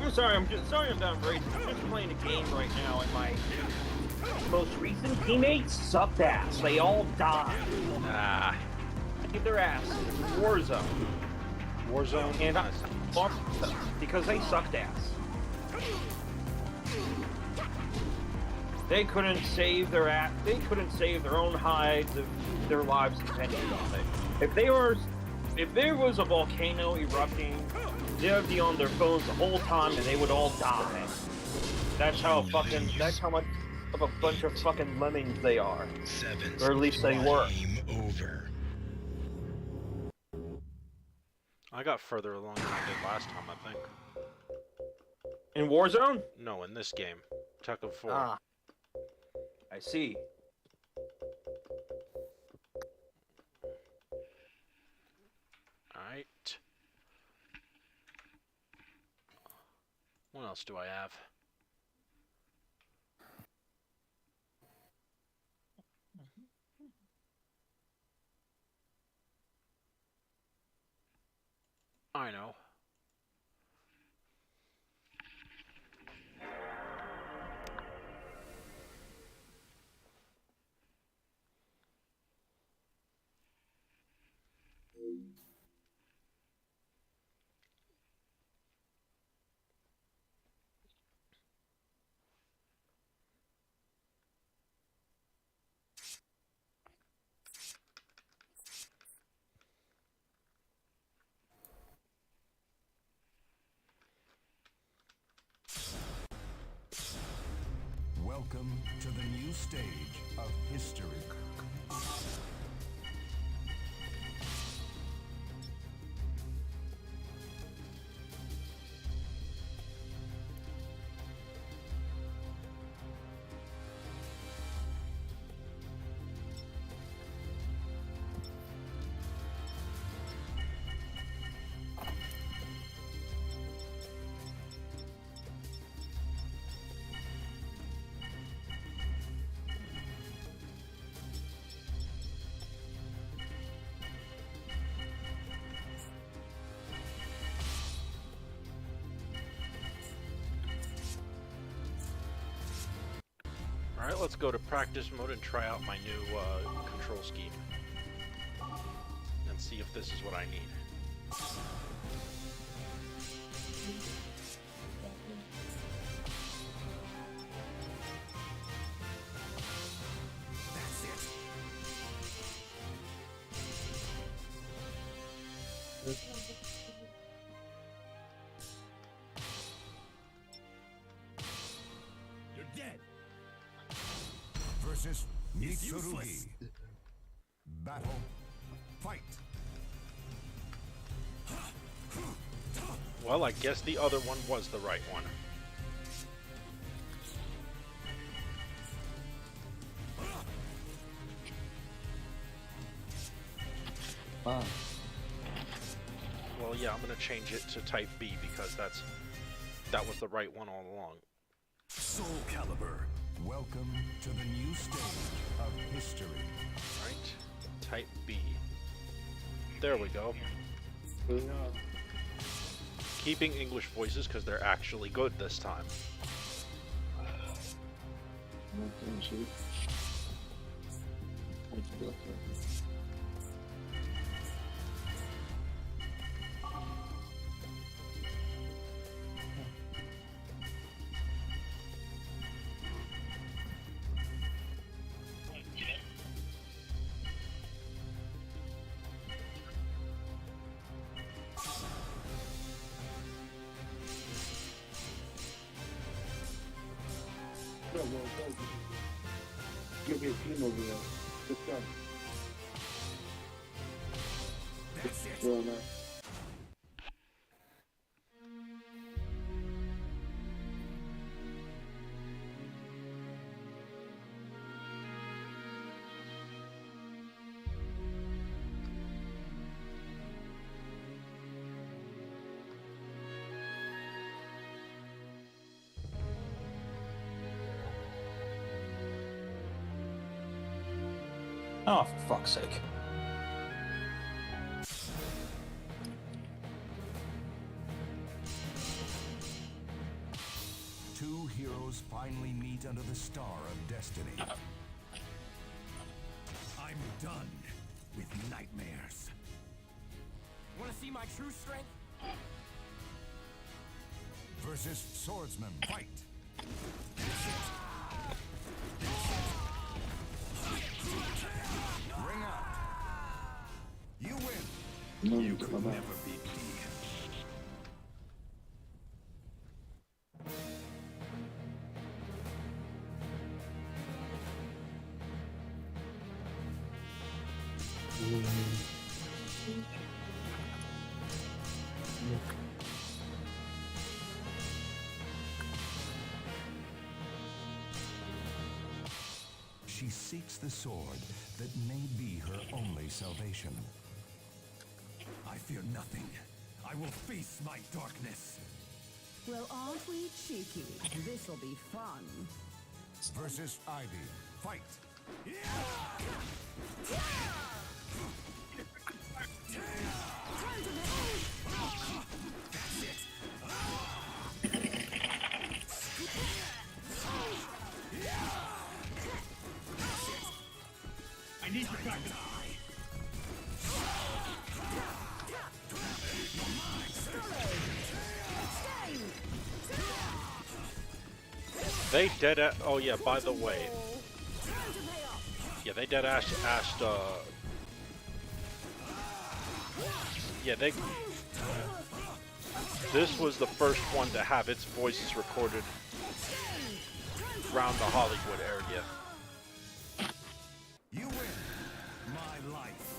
I'm sorry, I'm raging. I'm just playing a game right now, and my most recent teammates sucked ass. They all died. Ah. Get their ass. Warzone. Warzone? And I lost them because they sucked ass. They couldn't save their ass. They couldn't save their own hides if their lives depended on it. If there was a volcano erupting, they would be on their phones the whole time and they would all die. That's how much of a bunch of fucking lemmings they are. Or at least they were. Over. I got further along than I did last time, I think. In Warzone? No, in this game. Tekken 4. Ah. I see. Alright. What else do I have? I know. Welcome to the new stage of history. Alright, let's go to practice mode and try out my new control scheme. And see if this is what I need. You're dead. Versus Mitsurugi. Battle. Fight. Well, I guess the other one was the right one. Wow. Well, yeah, I'm gonna change it to type B because that was the right one all along. Soul Calibur. Welcome to the new stage of history. Right, type B. There we go. Keeping English voices because they're actually good this time. Give me a team over there. Let's go. Well, Oh, for fuck's sake. Two heroes finally meet under the star of destiny. I'm done with nightmares. Want to see my true strength? Versus swordsman, fight. Ring out. You win. You could never beat me. She seeks the sword that may be her only salvation. I fear nothing. I will face my darkness. Well, aren't we cheeky? This'll be fun. Versus Ivy, fight. I need to crack an eye. They dead at. Oh yeah, by the way. Yeah, they dead asked. Yeah, they. This was the first one to have its voices recorded around the Hollywood area. You win. My life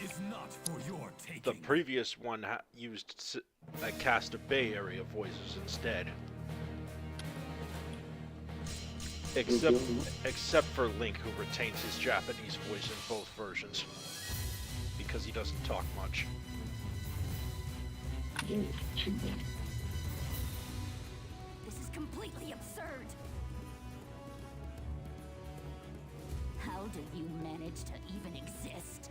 is not for your taking. The previous one used a cast of Bay Area voices instead. Except for Link, who retains his Japanese voice in both versions. Because he doesn't talk much. This is completely absurd. How do you manage to even exist?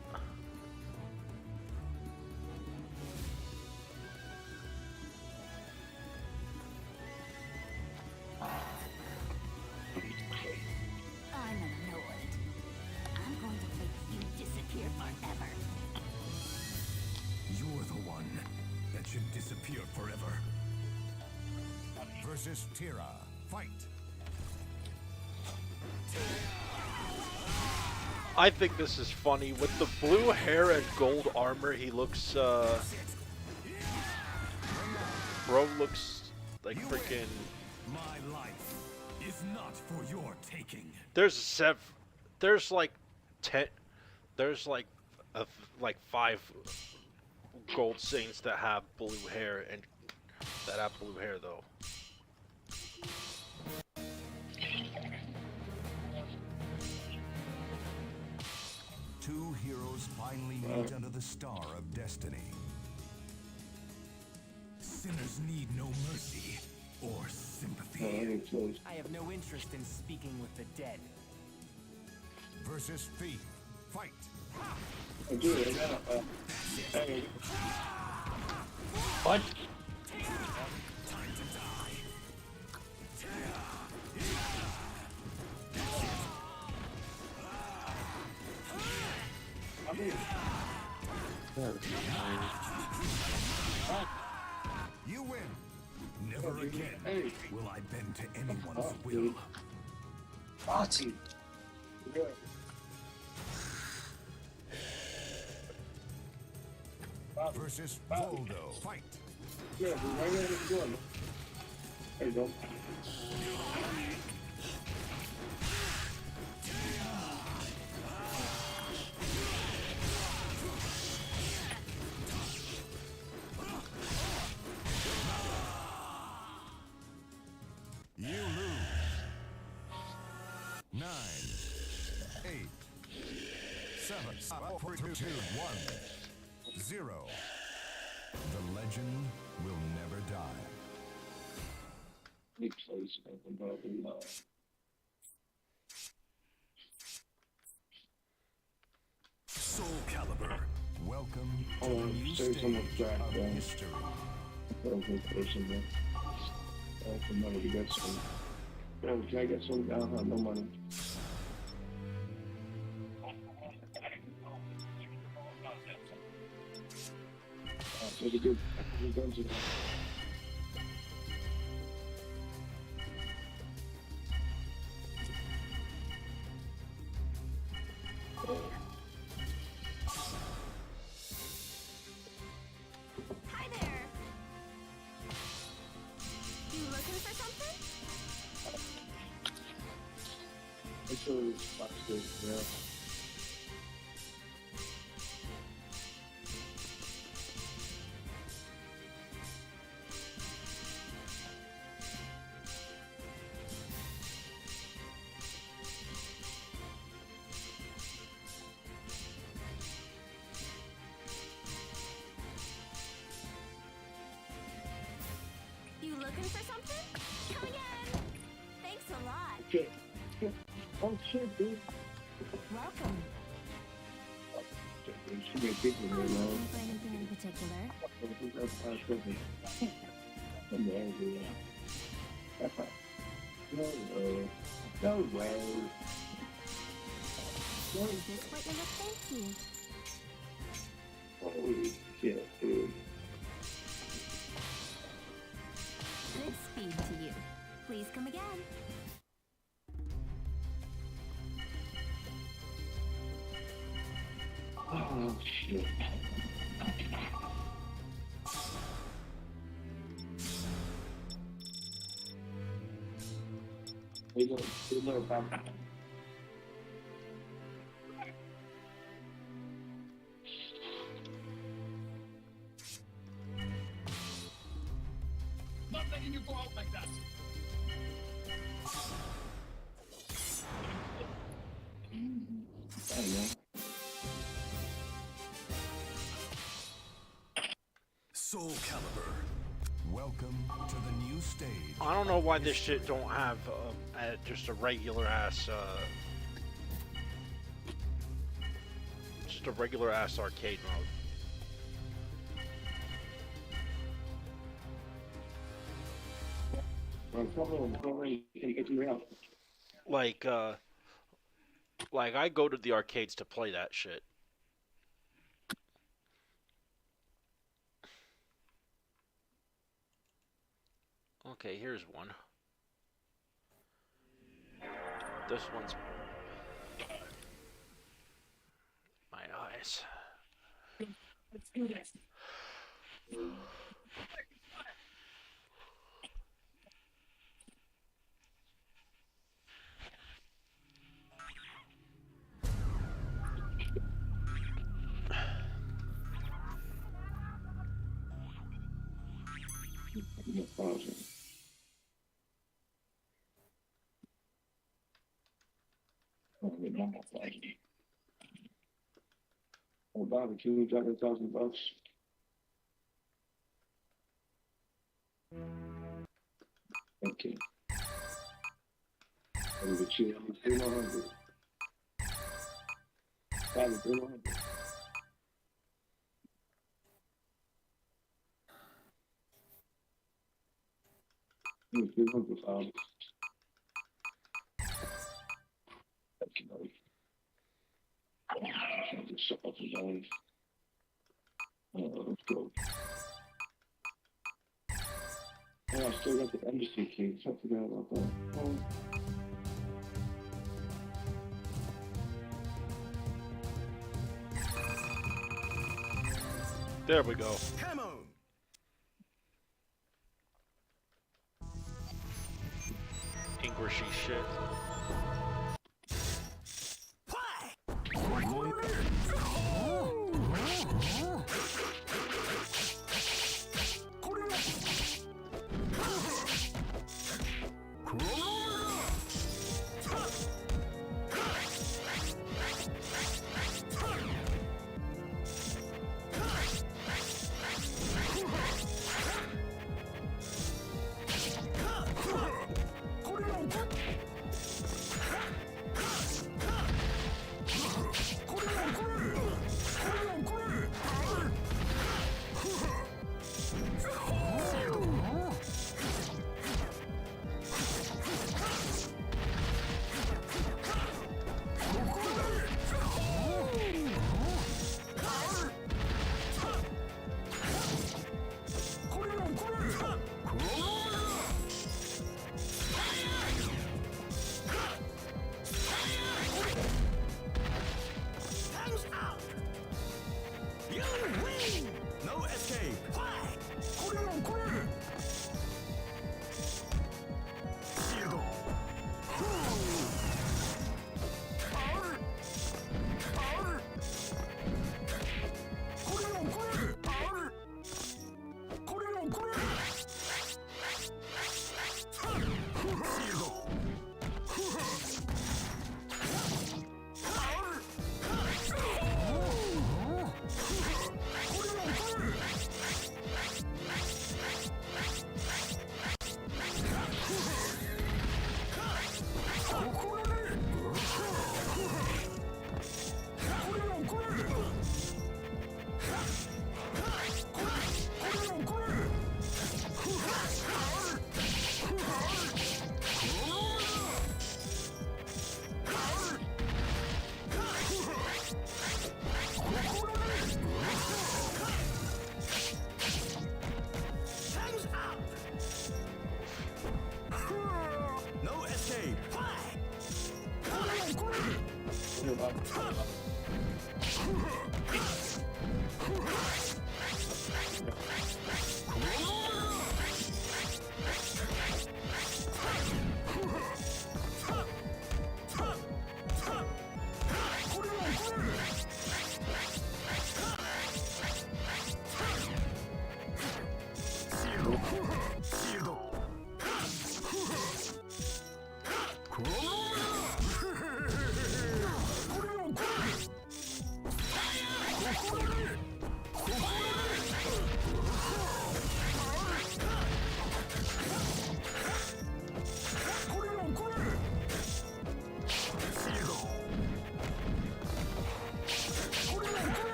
I'm annoyed. I'm going to make you disappear forever. You're the one that should disappear forever. Versus Tira, fight. I think this is funny. With the blue hair and gold armor, he looks, bro looks like freaking... My life is not for your taking. There's like 5 gold saints that have blue hair and that have blue hair though. Two heroes finally meet under the star of destiny. Sinners need no mercy or sympathy. I have no interest in speaking with the dead. Versus Fee, fight. What? Time to die. You win. Never again will I bend to anyone's will. Versus Voldo, fight. You lose. 9, 8, 7, 4, 2, 1, 0. The legend will never die. to the new stage of history. Some money to get some. Can I get some? I don't have no money. Take a good guns in. Hi there. You looking for something? Make sure this box goes there. You looking for something? Come again. Thanks a lot. Okay. Oh shit, dude. Welcome. She may take me Are right you looking now. for anything in particular? No way. Is this what you look fancy? Holy shit, dude. Good speed to you. Please come again. Oh shit. They know about Not letting you go out like that. I don't know. Soul Calibur. Welcome to the new stage. I don't know why this shit don't have just a regular ass arcade mode. Like I go to the arcades to play that shit. Okay, here's one. This one's my eyes. Let's do this. Oh, barbecue, you got $1,000. Okay. I'm gonna chill. I'm 300. Bobby, 300. I'm 300, Bobby. Okay, buddy. Just up and down. Let's go. Oh, I still got the embassy keys. I forgot about that. Oh. There we go. Come on. Englishy shit.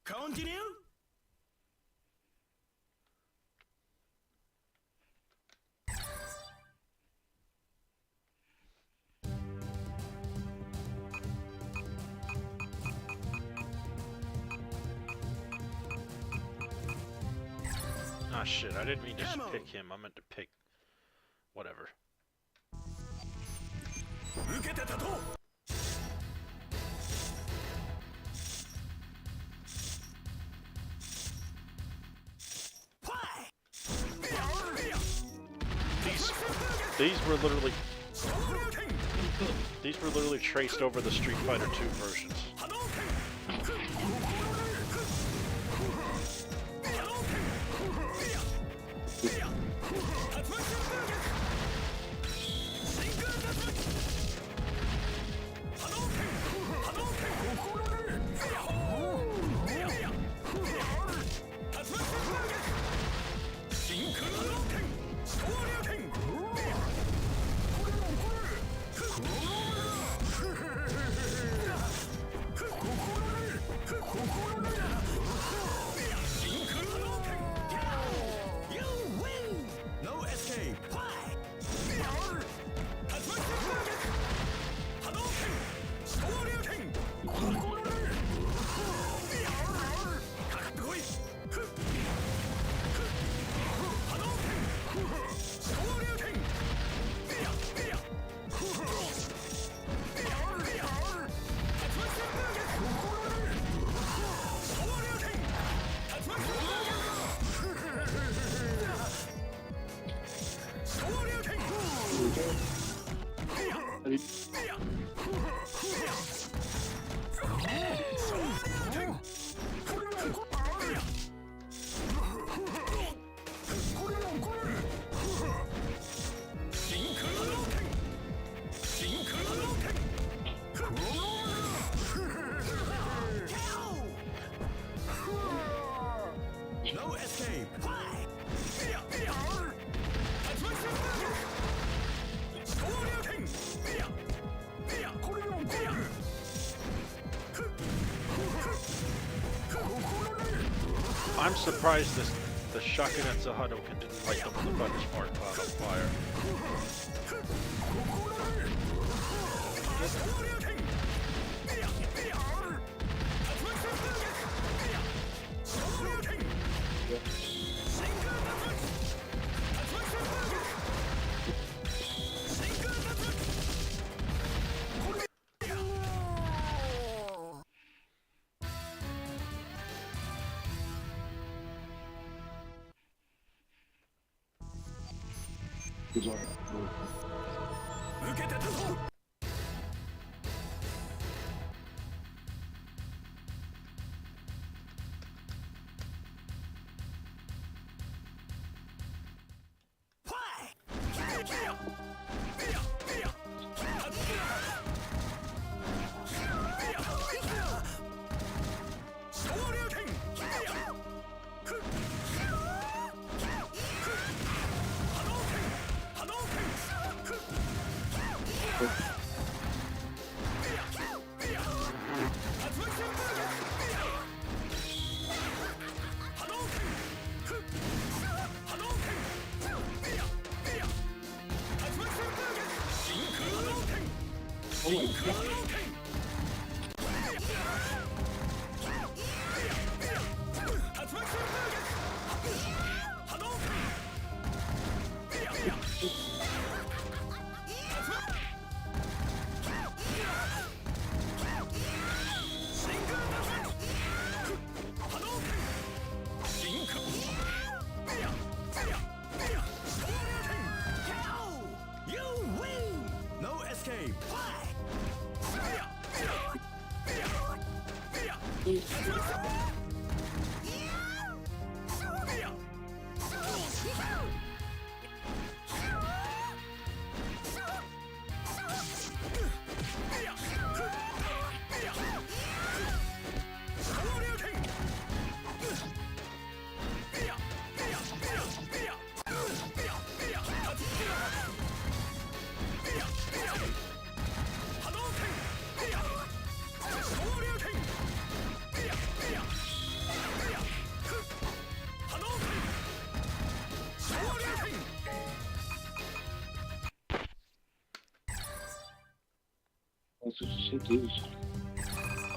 Continue? Ah shit, I didn't mean to just pick him, I meant to pick whatever. These were literally traced over the Street Fighter 2 versions. No escape. I'm surprised the Shakunetsu Hadouken didn't light them with the Thunderspark Cloud on fire. That's what you should do.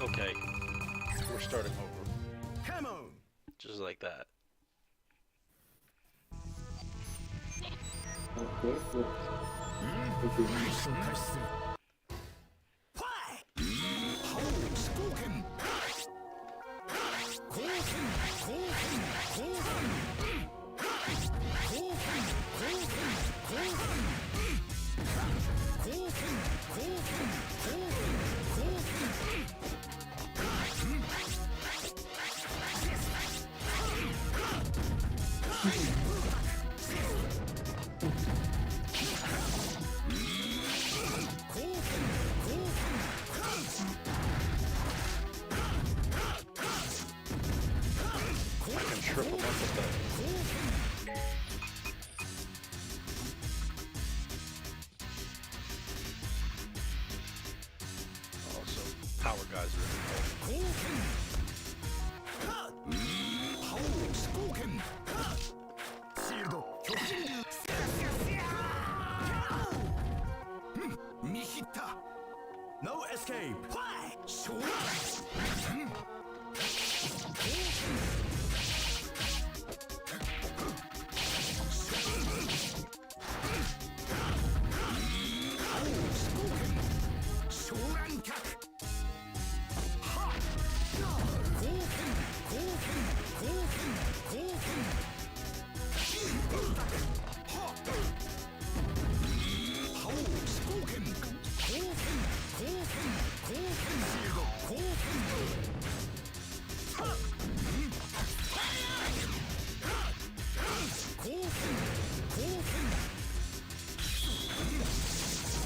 Okay, we're starting over. Come on. Just like that. Okay, cool. I can triple up with that. Also, power guys are involved. No escape.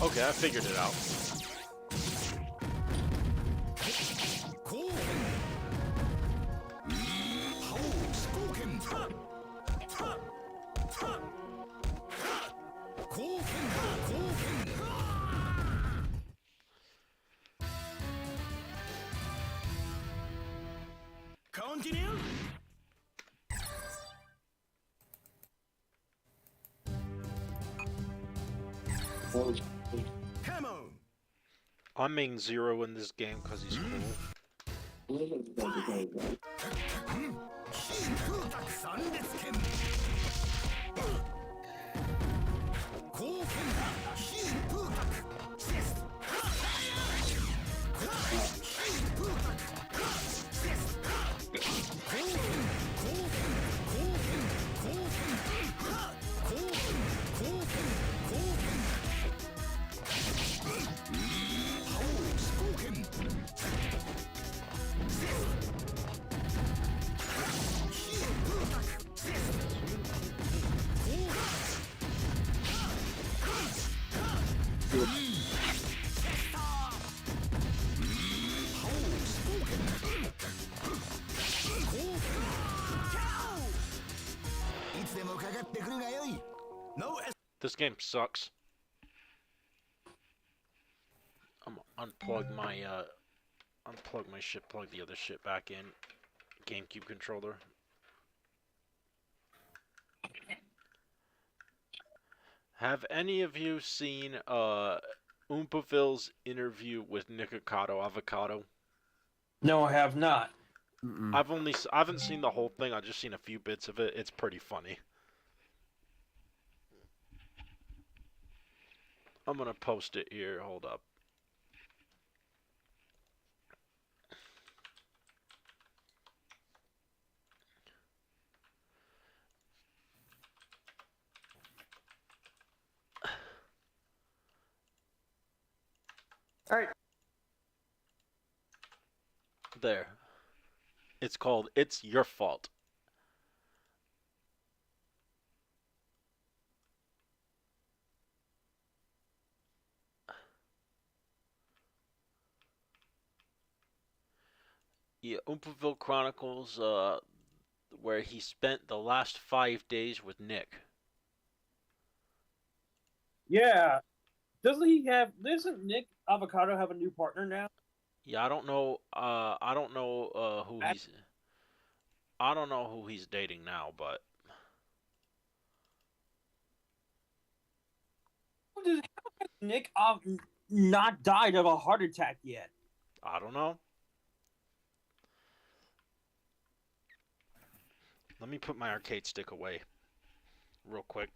Okay, I figured it out. Continue. Come on. I'm main Zero in this game because he's cool. This game sucks. I'm gonna unplug my shit, plug the other shit back in. GameCube controller. Have any of you seen Oompaville's interview with Nikocado Avocado? No, I have not. I haven't seen the whole thing. I've just seen a few bits of it. It's pretty funny. I'm gonna post it here. Hold up. All right. There. It's called It's Your Fault. Yeah, Oompaville Chronicles, where he spent the last 5 days with Nick. Yeah. Doesn't Nick Avocado have a new partner now? Yeah, I don't know. I don't know who he's. I don't know who he's dating now, but How has Nick not died of a heart attack yet? I don't know. Let me put my arcade stick away, real quick.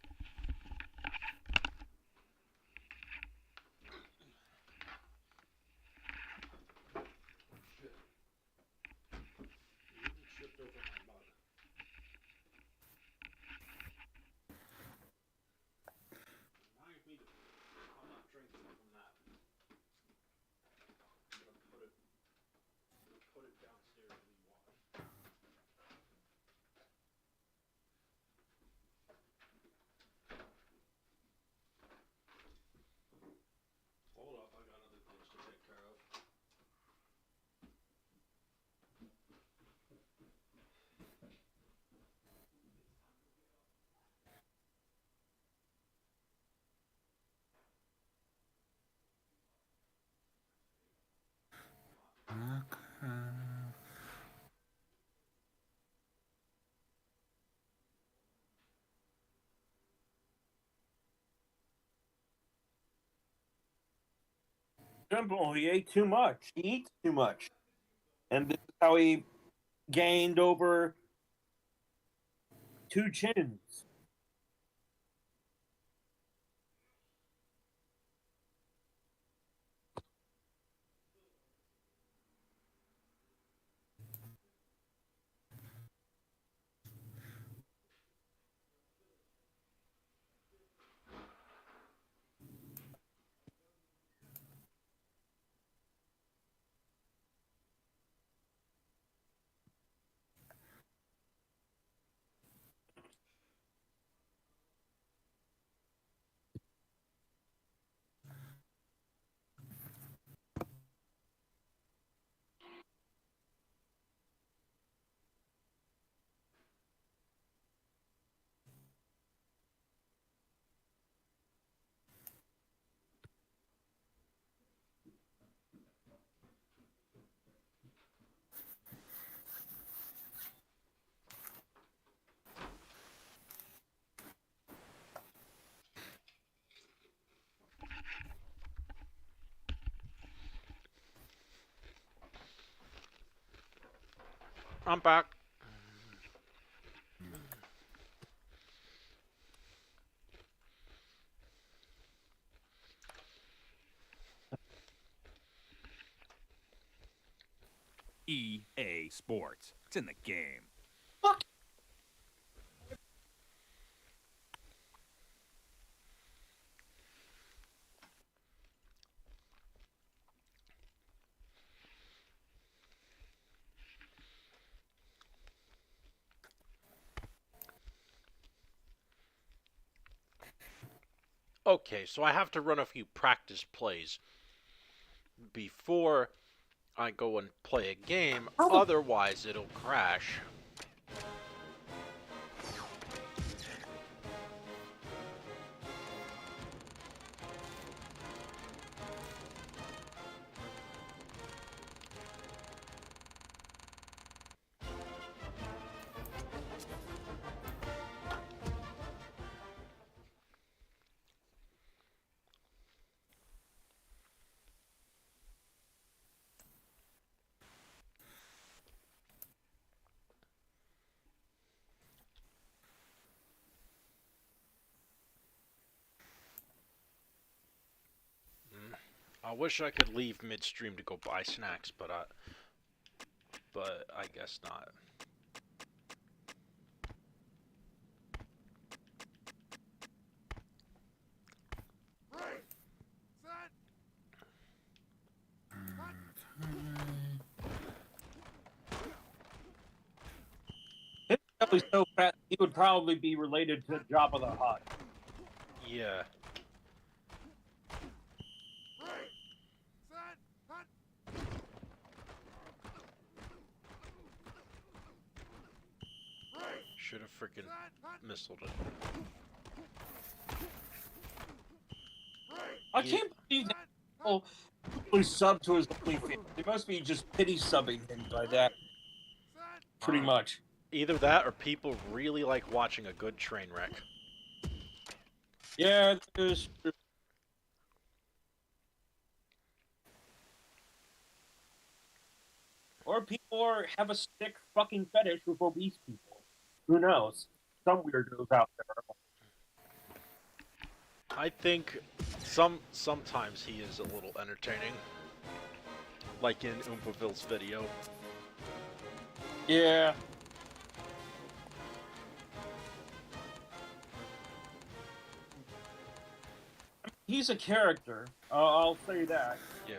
Hold up, I got other things to take care of. Simple. He ate too much. He eats too much. And this is how he gained over 2 chins. I'm back. EA Sports. It's in the game. Okay, so I have to run a few practice plays before I go and play a game, otherwise it'll crash. I wish I could leave midstream to go buy snacks, but I guess not. probably so fat. He would probably be related to Jabba the Hutt. Yeah. Should have freaking missiled it. I can't believe that people really sub to his OnlyFans. They must be just pity subbing him by that. Pretty much. Either that or people really like watching a good train wreck. Yeah, there's. Or people have a sick fucking fetish with obese people. Who knows? Some weirdos out there. I think sometimes he is a little entertaining. Like in Oompaville's video. Yeah. He's a character. I'll say that. Yeah.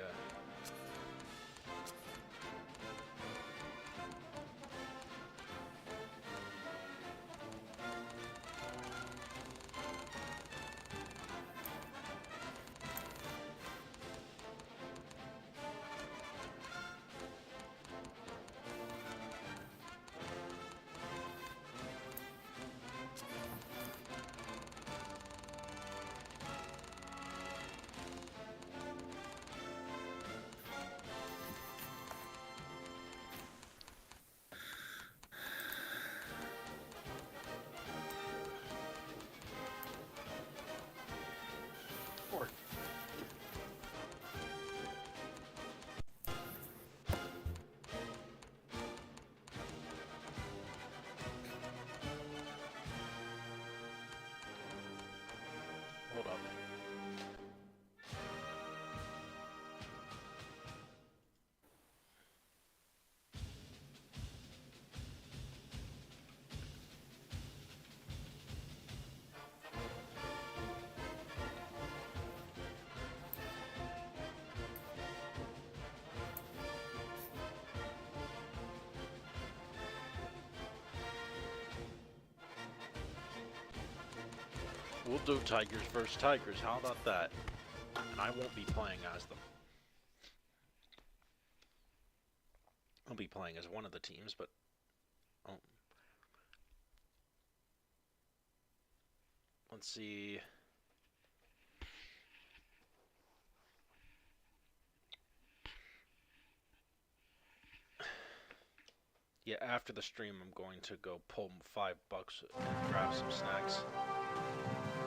Hold up. We'll do Tigers versus Tigers. How about that? And I won't be playing as them. I'll be playing as one of the teams, but... Oh. Let's see... Yeah, after the stream, I'm going to go pull $5 and grab some snacks.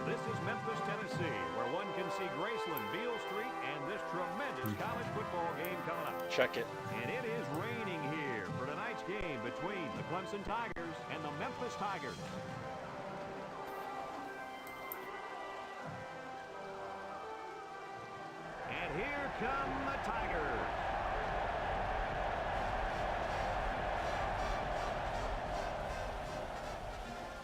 This is Memphis, Tennessee, where one can see Graceland, Beale Street, and this tremendous college football game coming up. Check it. And it is raining here for tonight's game between the Clemson Tigers and the Memphis Tigers. And here come the Tigers.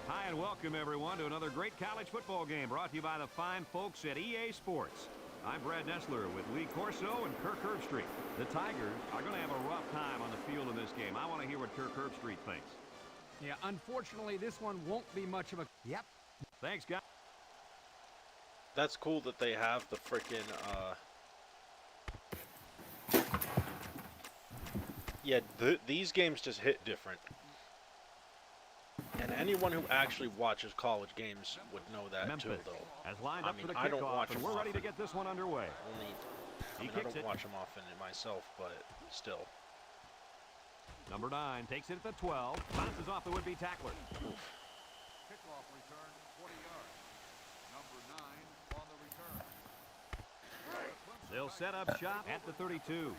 Hi, and welcome everyone to another great college football game brought to you by the fine folks at EA Sports. I'm Brad Nessler with Lee Corso and Kirk Herbstreit. The Tigers are going to have a rough time on the field in this game. I want to hear what Kirk Herbstreit thinks. Yeah, unfortunately, this one won't be much of a... Yep. Thanks, guys. That's cool that they have the frickin', Yeah, these games just hit different. And anyone who actually watches college games would know that Memphis too, though. has lined up for the I don't kickoff, watch and them we're ready often. to get this one underway. I don't watch them often myself, but still. Number 9 takes it at the 12, bounces off the would-be tackler. Kickoff return, 40 yards. Number 9 on the return. They'll set up shop at the 32.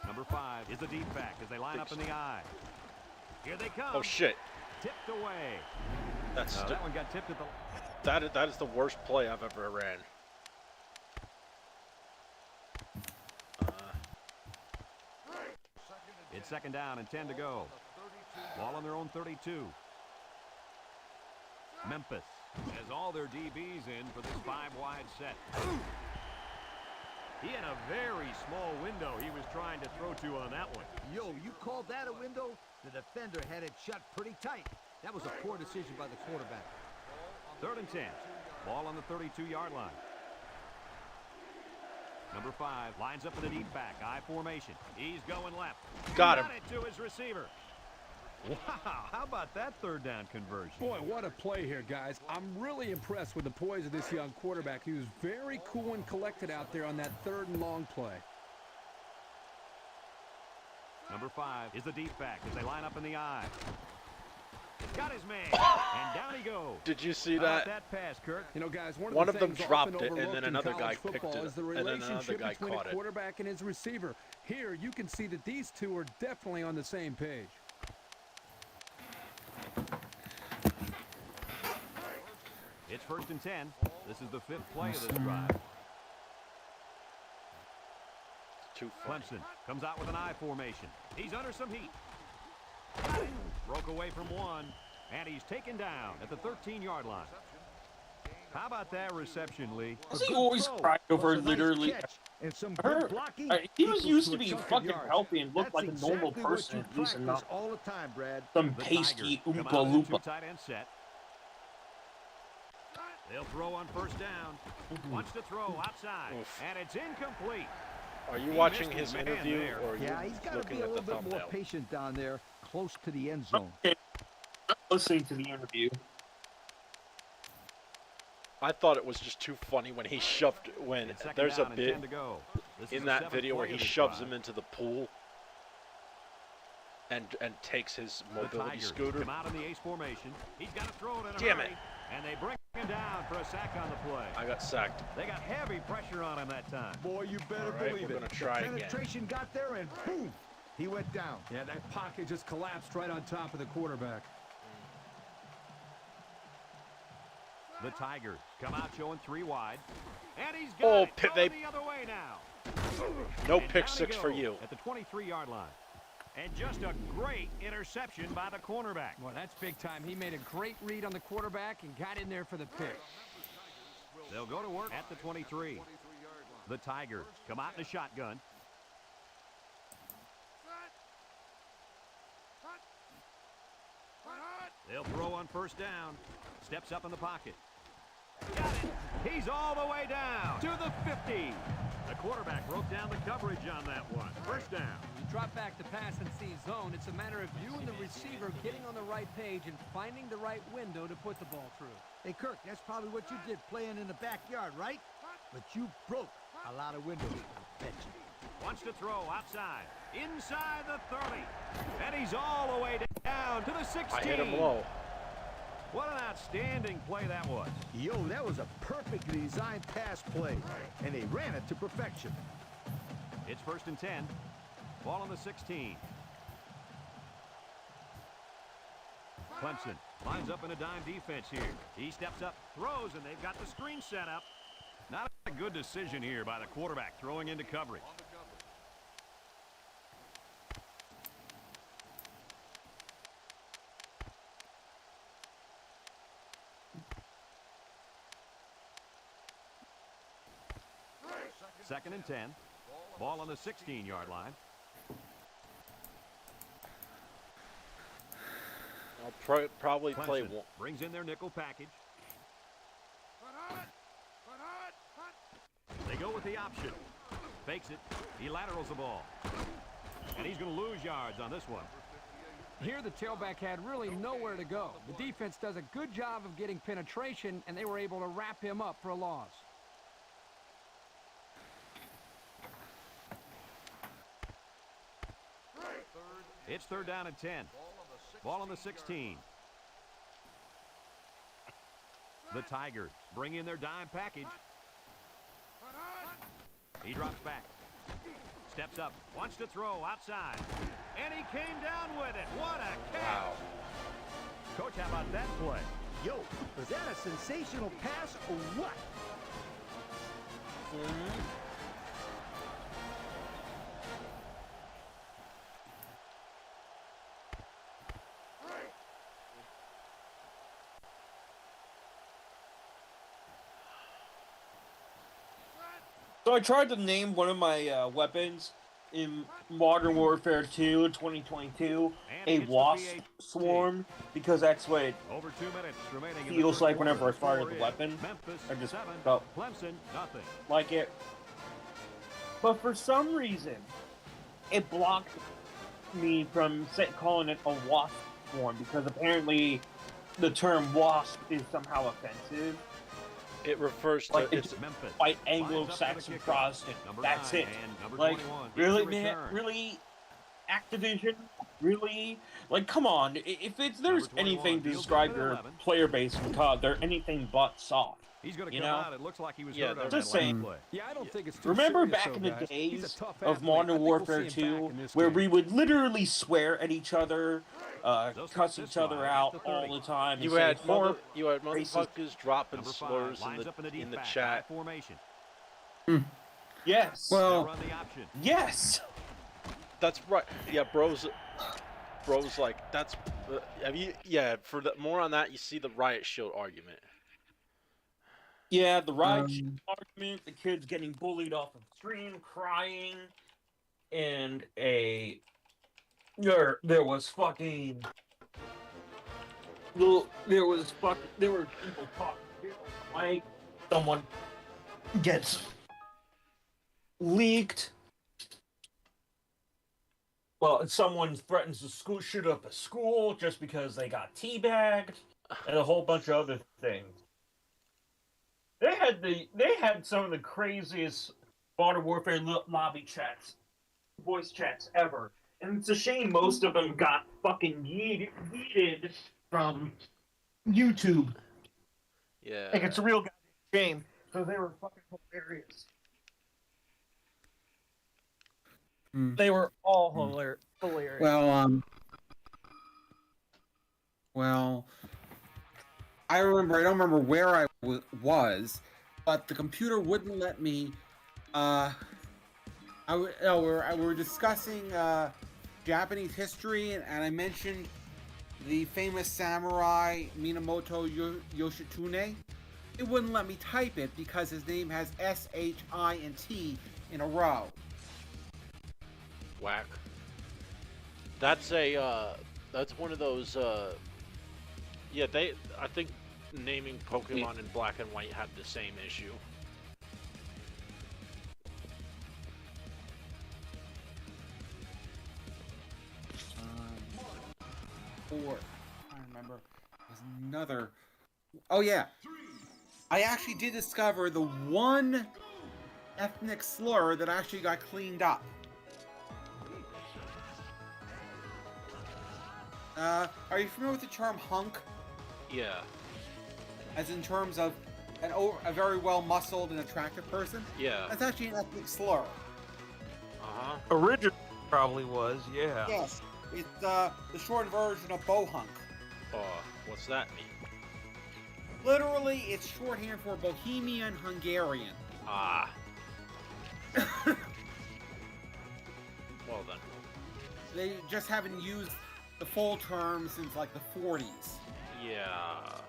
Number 5 is the deep back as they line up in the I. Here they come. Oh shit! Tipped away. That's that one got tipped at the. That is the worst play I've ever ran. It's second down and 10 to go. Ball on their own 32. Memphis has all their DBs in for this 5-wide set. He had a very small window he was trying to throw to on that one. Yo, you called that a window? The defender had it shut pretty tight. That was a poor decision by the quarterback. 3rd and 10. Ball on the 32-yard line. Number 5 lines up in the deep back. I formation. He's going left. Got him. It to his receiver. Wow, how about that 3rd down conversion? Boy, what a play here, guys. I'm really impressed with the poise of this young quarterback. He was very cool and collected out there on that 3rd and long play. Number 5 is the deep back as they line up in the I. Got his man, and down he goes. Did you see How about that? Pass, Kirk? You know, guys, One of them things dropped often it, and then overlooked in another guy college picked football it is the up, and then another relationship guy between caught a it. quarterback and his receiver. Here, you can see that these two are definitely on the same page. It's 1st and 10. This is the 5th play of this drive. Clemson comes out with an I formation. He's under some heat. Broke away from one, and he's taken down at the 13-yard line. How about that reception, Lee? Does he always cry over literally? And some Her- good blocking. he was used to equals be a chunk of fucking yards. healthy and looked That's like a normal exactly what person. you He's practice not all the time, Brad. some The pasty Tigers come Oompa out in a Loompa. 2 tight end set. They'll throw on 1st down. Wants to throw outside, and it's incomplete. Are you He watching missed his man interview, there. or are you Yeah, he's got to looking be a at the little bit more thumbnail? patient down there, close to the end zone. I'm listening to the interview. I thought it was just too funny when he shoved, when It's 2nd there's a down and bit 10 to go. This is in the that 7th video where play he of this shoves drive. him into the pool and takes his The mobility Tigers scooter. come out in the ace formation. He's got to throw it in a Damn hurry, it. and they bring him down for a sack on the play. I got sacked. They got heavy pressure on him that time. Boy, you better All right, believe we're it. gonna try the again. penetration got there, and boom, he went down. Yeah, that pocket just collapsed right on top of the quarterback. The Tigers come out showing 3 wide, and he's got it going the other way now. No And pick down he six for goes you. at the 23-yard line. And just a great interception by the cornerback. Well, that's big time. He made a great read on the quarterback and got in there for the pick. They'll go to work at the 23. The Tigers come out in a shotgun. They'll throw on 1st down. Steps up in the pocket. Got it. He's all the way down to the 50. The quarterback broke down the coverage on that one. 1st down. You drop back to pass and see zone. It's a matter of you and the receiver getting on the right page and finding the right window to put the ball through. Hey, Kirk, that's probably what you did playing in the backyard, right? But you broke a lot of windows, I bet you. Wants to throw outside. Inside the 30. And he's all the way down to the 16. I hit him low. What an outstanding play that was. Yo, that was a perfectly designed pass play, and they ran it to perfection. It's 1st and 10. Ball on the 16. Clemson lines up in a dime defense here. He steps up, throws, and they've got the screen set up. Not a good decision here by the quarterback throwing into coverage. Second and 10. Ball on the 16-yard line. I'll probably play Clemson one. brings in their nickel package. They go with the option. Fakes it. He laterals the ball. And he's going to lose yards on this one. Here the tailback had really nowhere to go. The defense does a good job of getting penetration, and they were able to wrap him up for a loss. It's 3rd down and 10. Ball on the 16. The Tigers bring in their dime package. He drops back. Steps up. Wants to throw outside. And he came down with it. What a catch. Wow. Coach, how about that play? Yo, was that a sensational pass or what? So I tried to name one of my weapons in Modern Warfare 2 2022 a wasp swarm, because that's what it Over 2 minutes remaining in the feels first like quarter. whenever I fire Score the is weapon. Memphis I just 7, felt Clemson nothing. like it. But for some reason, it blocked me from calling it a wasp swarm, because apparently the term wasp is somehow offensive. It refers to Like it's Memphis. White Anglo-Saxon Protestant. That's it. Like, 21, really, kick to man? return. Really? Activision? Really? Like, come on. If there's anything to describe your player base in COD, they're anything but soft. He's going to You come know? out. It looks like he was Yeah, hurt on just that last saying. play. Yeah, I don't think it's too Remember serious, back though, in the guys. He's a days tough of athlete. Modern I think we'll Warfare see him back 2, in this where game. we would literally swear at each other, cuss this each other drive out at the all 30. the time, and you say had horrible racist. motherfuckers dropping Number 5 slurs lines up in the in deep the back, chat. high formation. Yes. They'll Well, run the option. Yes. That's right. Yeah, bros like that's. Have you? Yeah, for the more on that, you see the riot shield argument. Yeah, the riot shield argument, the kids getting bullied off of stream, crying, and there was fucking. There were people talking like someone gets leaked. Well, someone threatens to shoot up a school just because they got teabagged, and a whole bunch of other things. They had some of the craziest Modern Warfare lobby chats, voice chats ever, and it's a shame most of them got fucking yeeted from YouTube. Yeah. Like, it's a real goddamn shame, because they were fucking hilarious. They were all hilarious. Well, I don't remember where I was, but the computer wouldn't let me. We were discussing Japanese history, and I mentioned the famous samurai Minamoto Yoshitsune. It wouldn't let me type it because his name has S, H, I, and T in a row. Whack. That's one of those. Yeah, I think naming Pokemon in black and white had the same issue. I remember. There's another. Oh yeah, I actually did discover the one ethnic slur that actually got cleaned up. Are you familiar with the term hunk? Yeah. As in terms of a very well-muscled and attractive person? Yeah. That's actually an ethnic slur. Uh-huh. Originally probably was, yeah. Yes. It's the short version of bohunk. What's that mean? Literally, it's shorthand for Bohemian Hungarian. Ah. Well then. They just haven't used the full term since like the 40s. Yeah.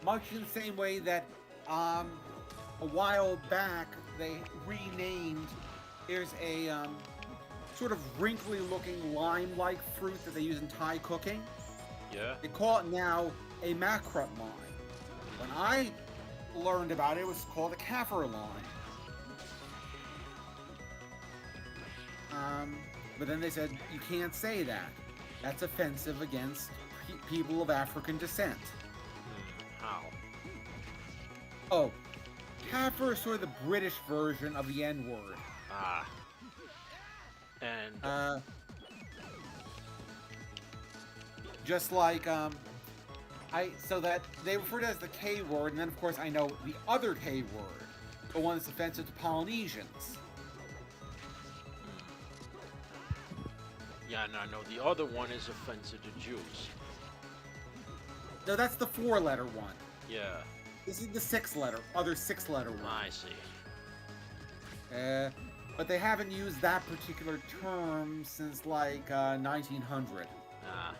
Much in the same way that a while back they renamed. There's a sort of wrinkly looking lime-like fruit that they use in Thai cooking. Yeah. They call it now a macrut lime. When I learned about it, it was called a kaffir lime. But then they said, you can't say that. That's offensive against people of African descent. How? Oh, kaffir is sort of the British version of the N-word. Ah. And... just like, so that they refer to it as the K word, and then of course I know the other K word, the one that's offensive to Polynesians. Yeah, no, the other one is offensive to Jews. No, that's the 4-letter one. Yeah. This is the 6-letter, other 6-letter one. I see. But they haven't used that particular term since like 1900. Ah.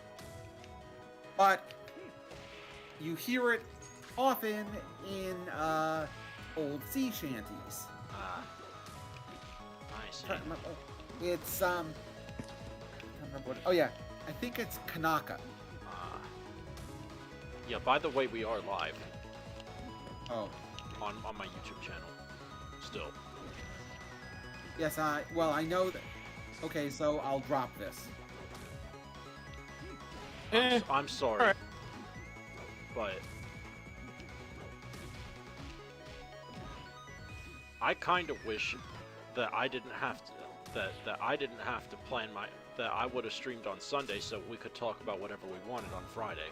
But you hear it often in old sea shanties. Nice. It's I can't remember what. Oh yeah, I think it's Kanaka. Yeah. By the way, we are live. Oh. On my YouTube channel. Still. Yes. Well, I know that. Okay, so I'll drop this. I'm sorry, but I kind of wish that I didn't have to that I didn't have to plan that I would have streamed on Sunday so we could talk about whatever we wanted on Friday.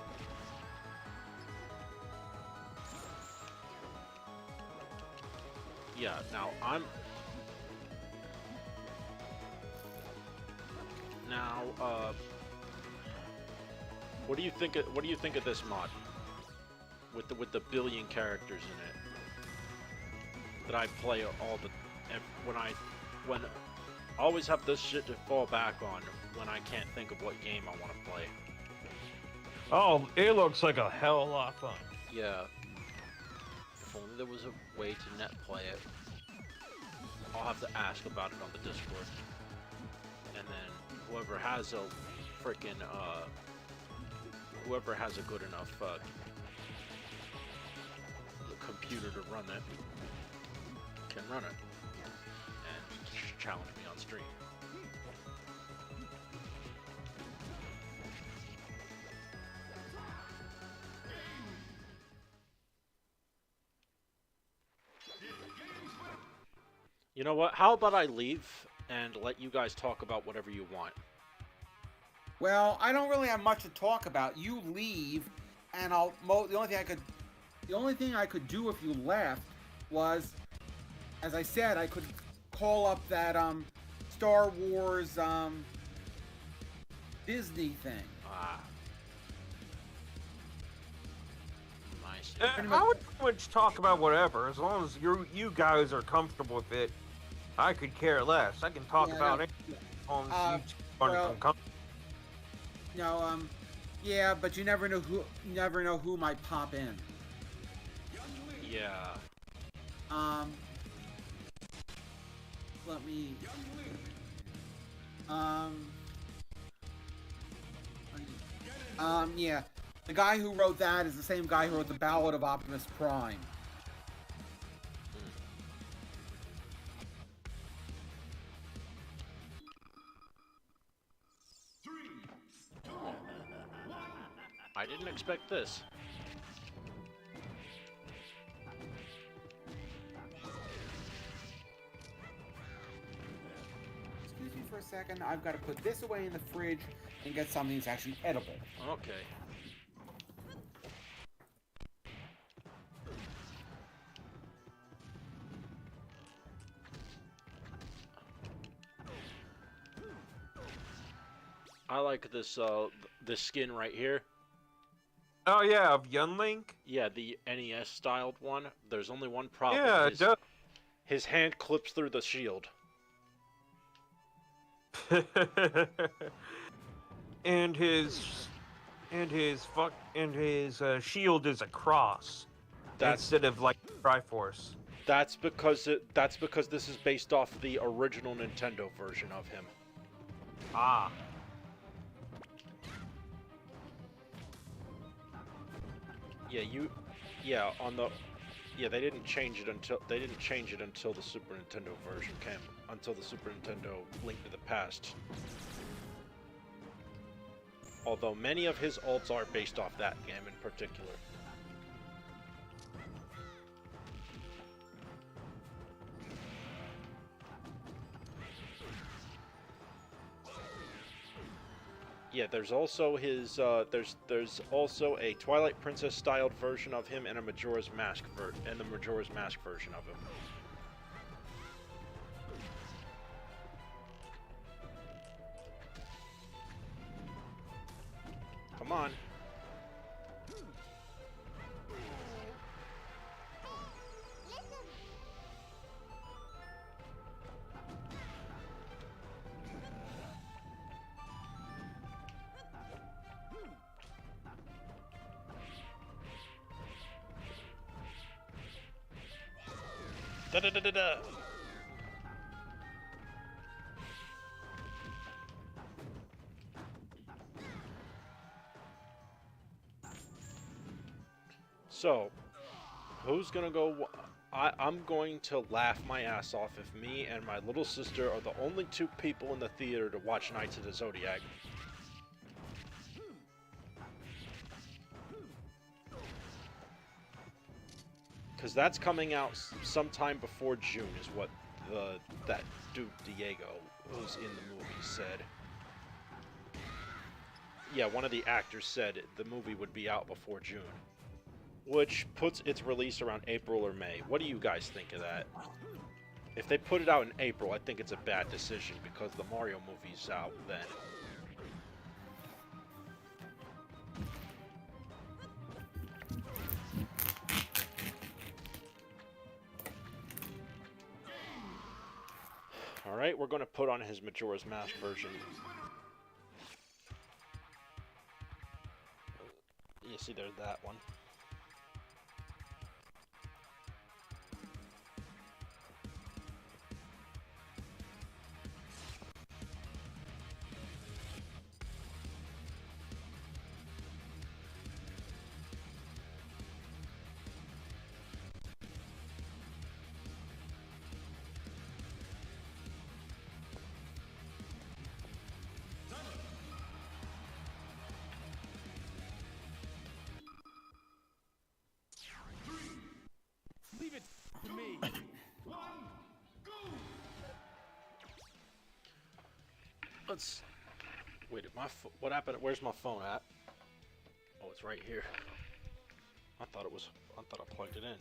Yeah. Now what do you think of this mod with the billion characters in it that I play all the when I always have this shit to fall back on when I can't think of what game I want to play. Oh, it looks like a hell of a lot of fun. Yeah. If only there was a way to net play it. I'll have to ask about it on the Discord. And then whoever has a freaking whoever has a good enough computer to run it can run it and challenge me on stream. You know what? How about I leave and let you guys talk about whatever you want? Well, I don't really have much to talk about. You leave, and the only thing I could do if you left was, as I said, I could call up that Star Wars Disney thing. Nice. I would pretty much talk about whatever, as long as you guys are comfortable with it. I could care less. I can talk about anything on YouTube. Yeah, but you never know who might pop in. Yeah. Let me. Yeah. The guy who wrote that is the same guy who wrote the Ballad of Optimus Prime. I didn't expect this. Excuse me for a second. I've got to put this away in the fridge and get something that's actually edible. Okay. I like this this skin right here. Oh yeah, of Yunlink? Yeah, the NES styled one. There's only one problem. Yeah, it does. His hand clips through the shield. and his shield is a cross instead of like Triforce. That's because this is based off the original Nintendo version of him. Ah. They didn't change it until the Super Nintendo version came, until the Super Nintendo Link to the Past. Although many of his ults are based off that game in particular. Yeah, there's also his there's also a Twilight Princess styled version of him and a Majora's Mask version of him. Come on. Da da da da da. So, who's gonna go? I'm going to laugh my ass off if me and my little sister are the only two people in the theater to watch Knights of the Zodiac. Because that's coming out sometime before June, is what that dude Diego, who's in the movie, said. Yeah, one of the actors said the movie would be out before June. Which puts its release around April or May. What do you guys think of that? If they put it out in April, I think it's a bad decision because the Mario movie's out then. Alright, we're going to put on his Majora's Mask version. You see, there's that one. Leave it to me. Let's... Wait, what happened? Where's my phone at? Oh, it's right here. I thought I plugged it in.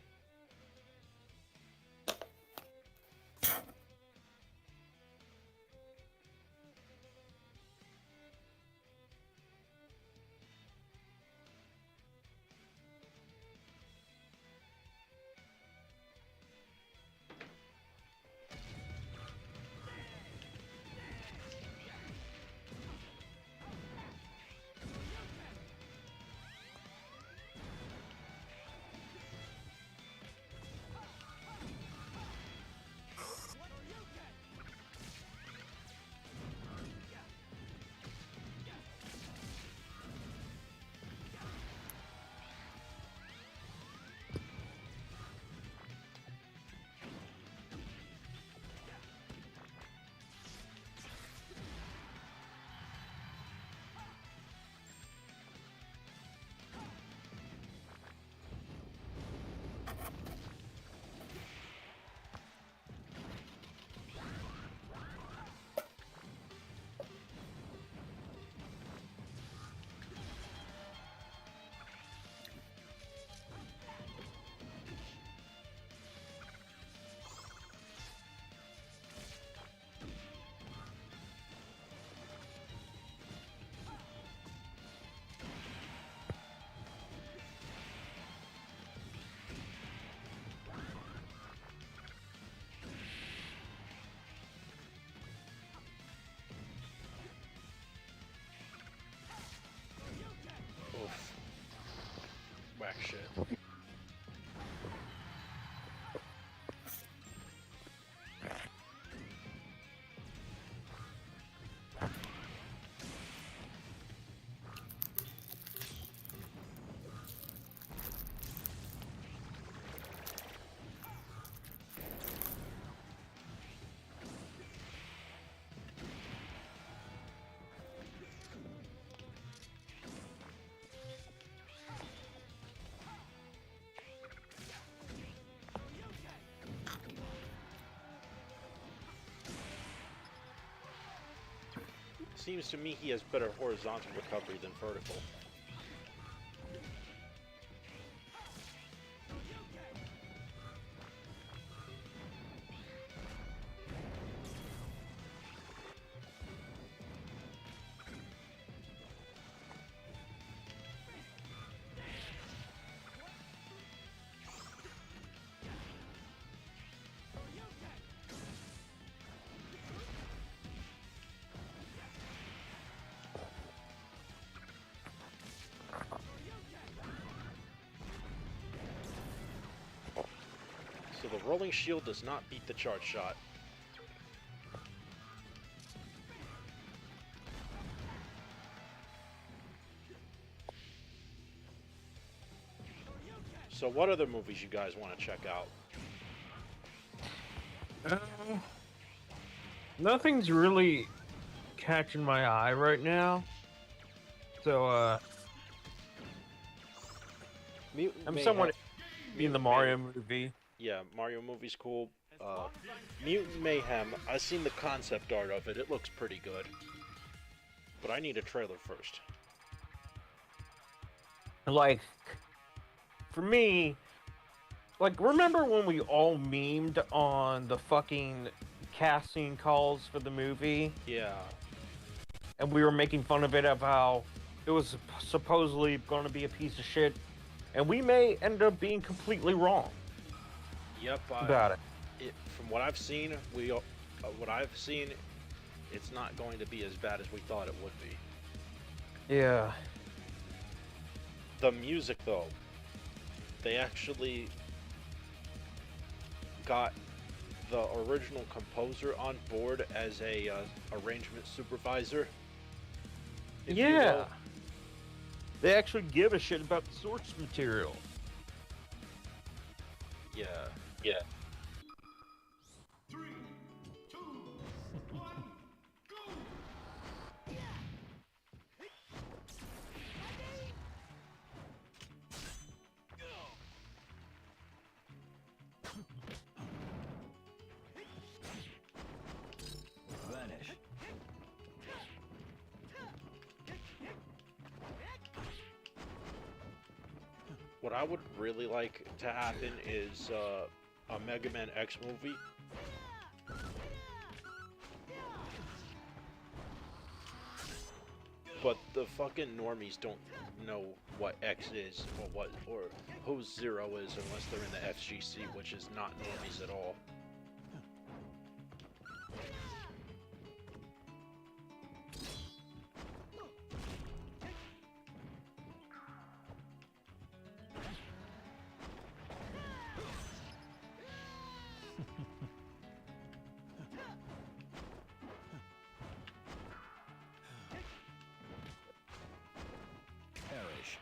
Whack shit. Seems to me he has better horizontal recovery than vertical. the rolling shield does not beat the charge shot. So what other movies you guys want to check out? Nothing's really catching my eye right now. So, I'm somewhat in the Mario movie. Yeah, Mario movie's cool. Mutant Mayhem, I've seen the concept art of it. It looks pretty good. But I need a trailer first. Like, for me, like, remember when we all memed on the fucking casting calls for the movie? Yeah. And we were making fun of it, of how it was supposedly going to be a piece of shit. And we may end up being completely wrong. Yep. About it. From what I've seen, it's not going to be as bad as we thought it would be. Yeah. The music, though, they actually got the original composer on board as a arrangement supervisor. Yeah. They actually give a shit about the source material. Yeah. Yeah. Vanish. What I would really like to happen is a Mega Man X movie. But the fucking normies don't know what X is or who Zero is unless they're in the FGC, which is not normies at all. Perish.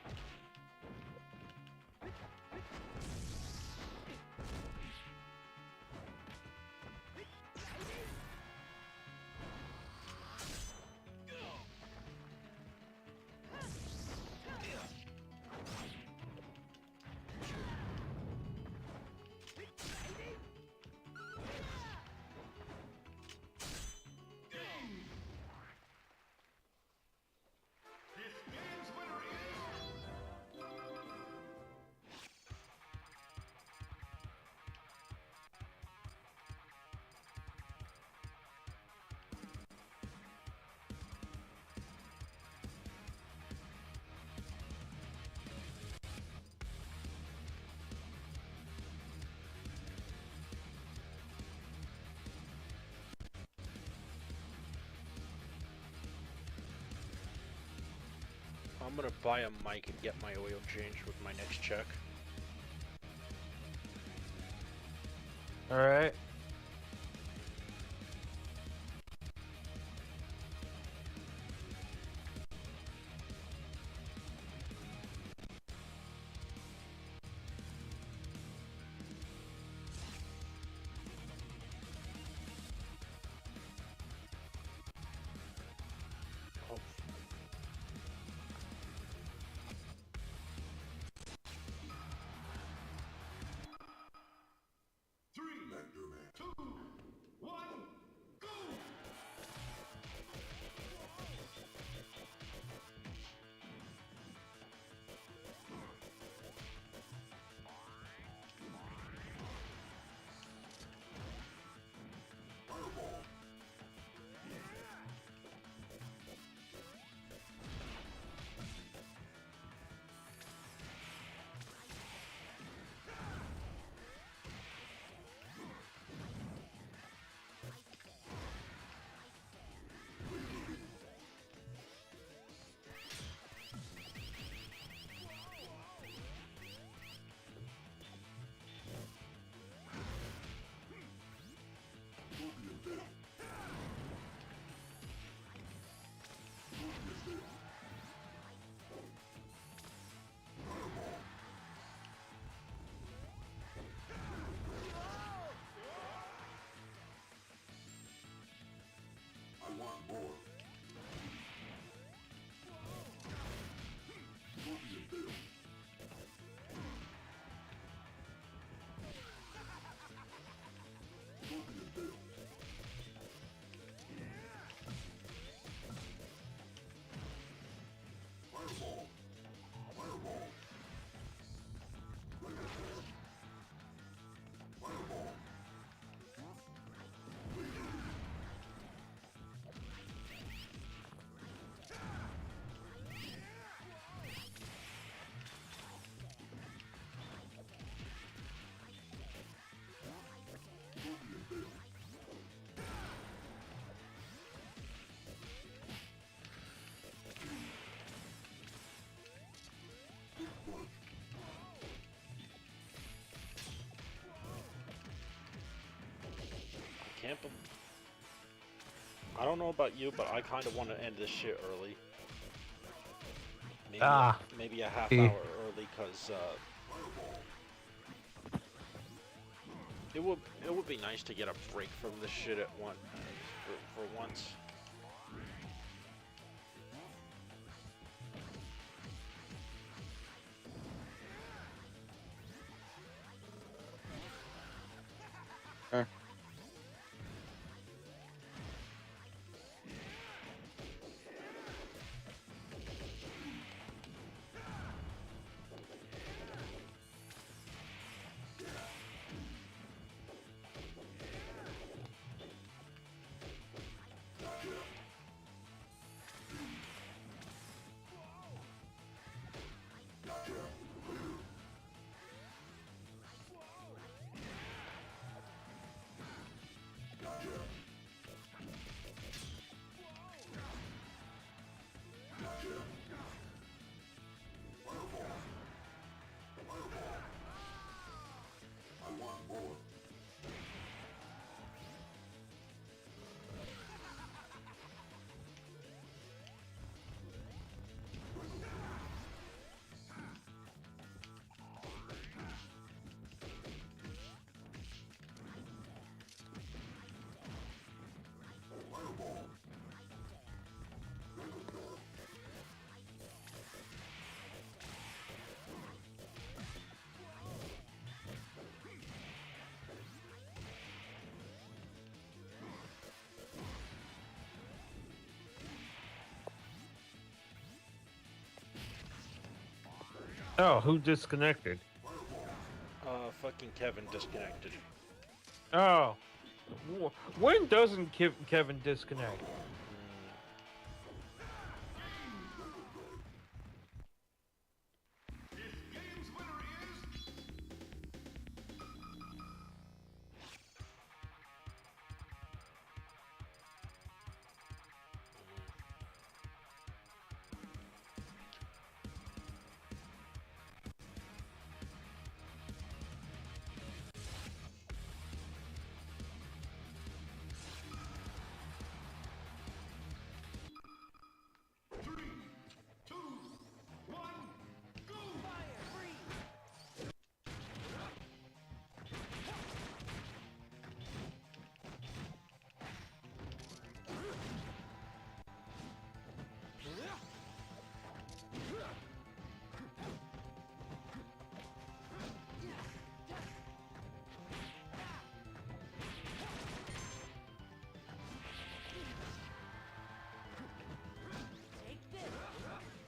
I'm gonna buy a mic and get my oil changed with my next check. Alright. Mega Man. Tampa. I don't know about you, but I kind of want to end this shit early. Maybe, maybe a half hour early, cause it would be nice to get a break from this shit at one for once. Oh, who disconnected? Fucking Kevin disconnected. Oh. When doesn't Kevin disconnect?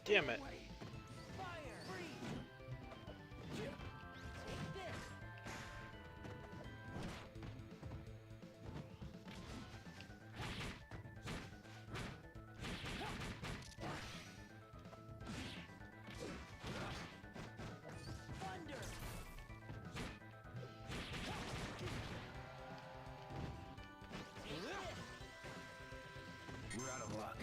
Damn it. We're out of luck.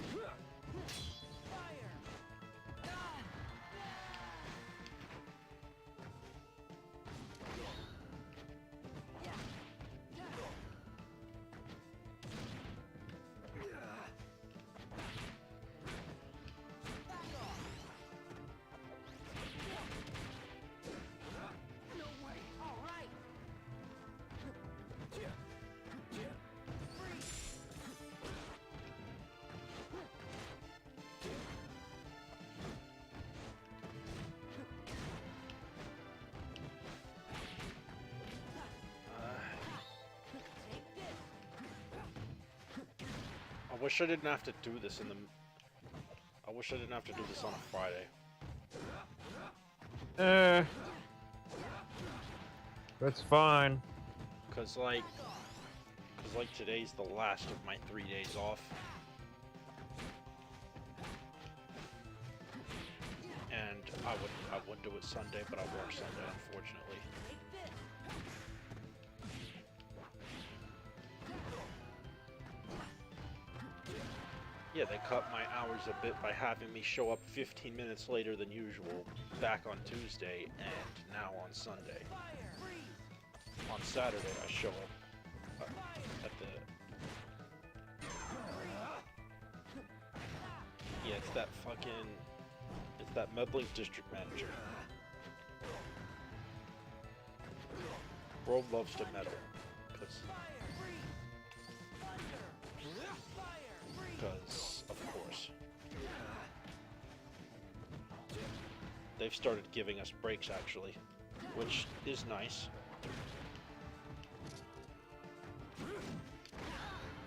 I wish I didn't have to do this in the... I wish I didn't have to do this on a Friday. That's fine. Cause like today's the last of my 3 days off. And I would do it Sunday, but I work Sunday, unfortunately. Yeah, they cut my hours a bit by having me show up 15 minutes later than usual back on Tuesday and now on Sunday. On Saturday I show up at the. Yeah, it's that fucking. It's that meddling district manager. World loves to meddle. Because, of course. They've started giving us breaks, actually, which is nice.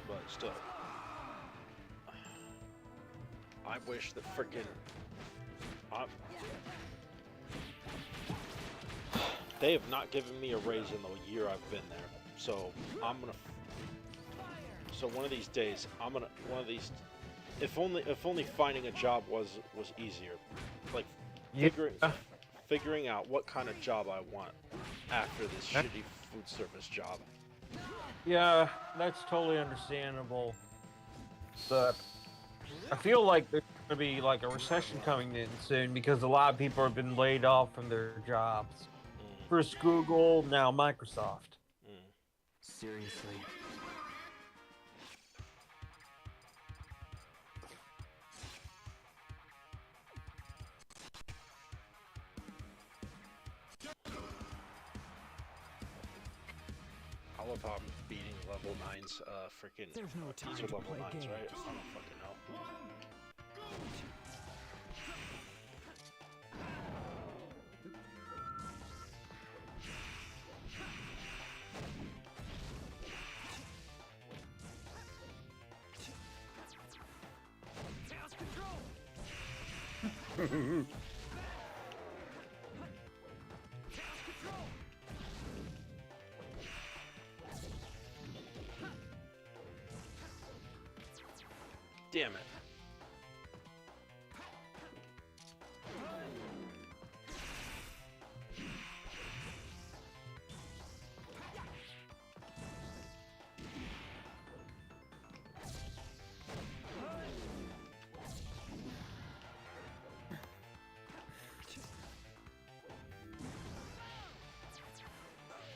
But still. I wish that frickin' they have not given me a raise in the year I've been there. So I'm gonna. So one of these days, if only finding a job was easier, like figuring out what kind of job I want after this shitty food service job. Yeah, that's totally understandable. But I feel like there's going to be like a recession coming in soon because a lot of people have been laid off from their jobs. First Google, now Microsoft. Seriously. I love how I'm beating level 9's freaking. There's no time these are to level play 9s, games. right? I don't fucking know. Damn it.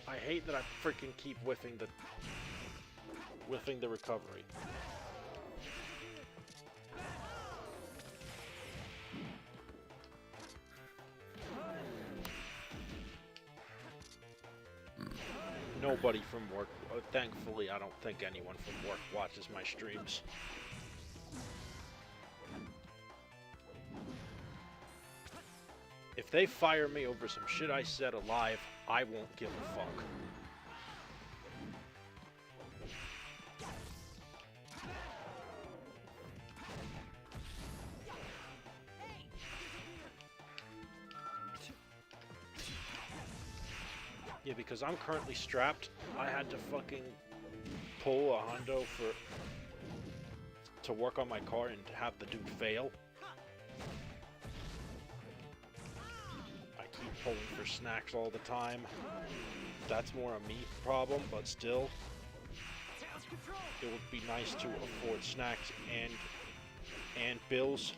I hate that I freaking keep whiffing the recovery. Nobody from work, thankfully I don't think anyone from work watches my streams. If they fire me over some shit I said alive, I won't give a fuck. Yeah, because I'm currently strapped. I had to fucking pull a Hondo to work on my car and to have the dude fail. I keep pulling for snacks all the time. That's more a me problem, but still. It would be nice to afford snacks and bills.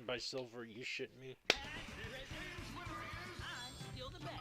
By Silver, you shitting me? I'm still the best.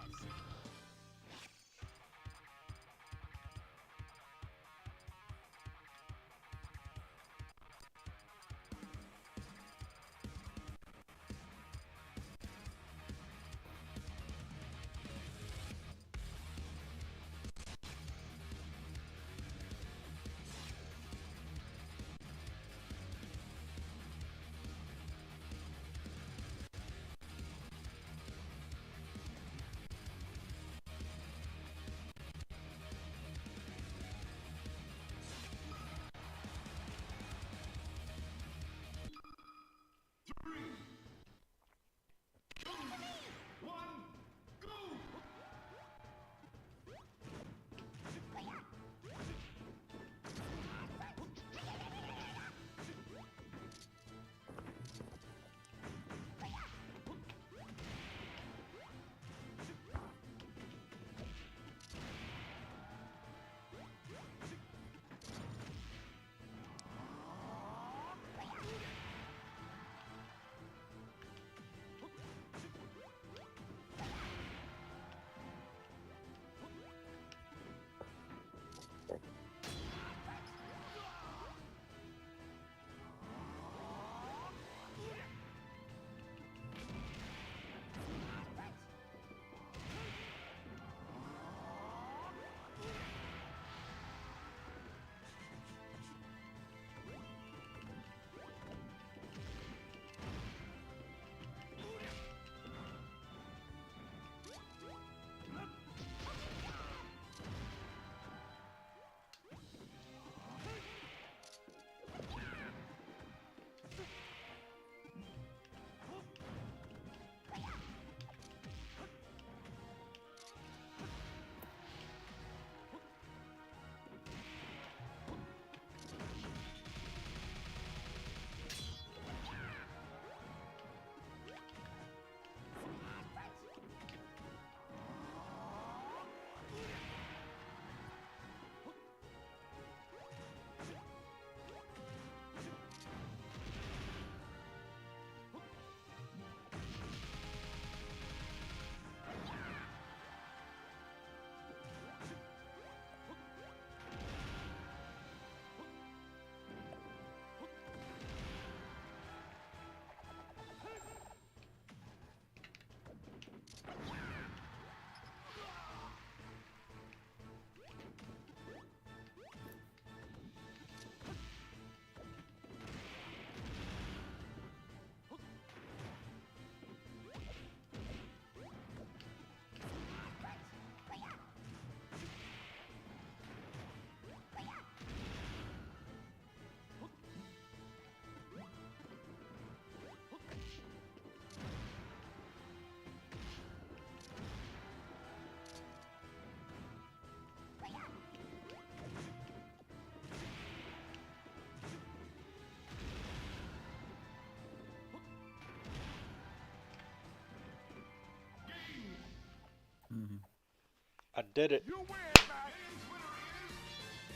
I did it.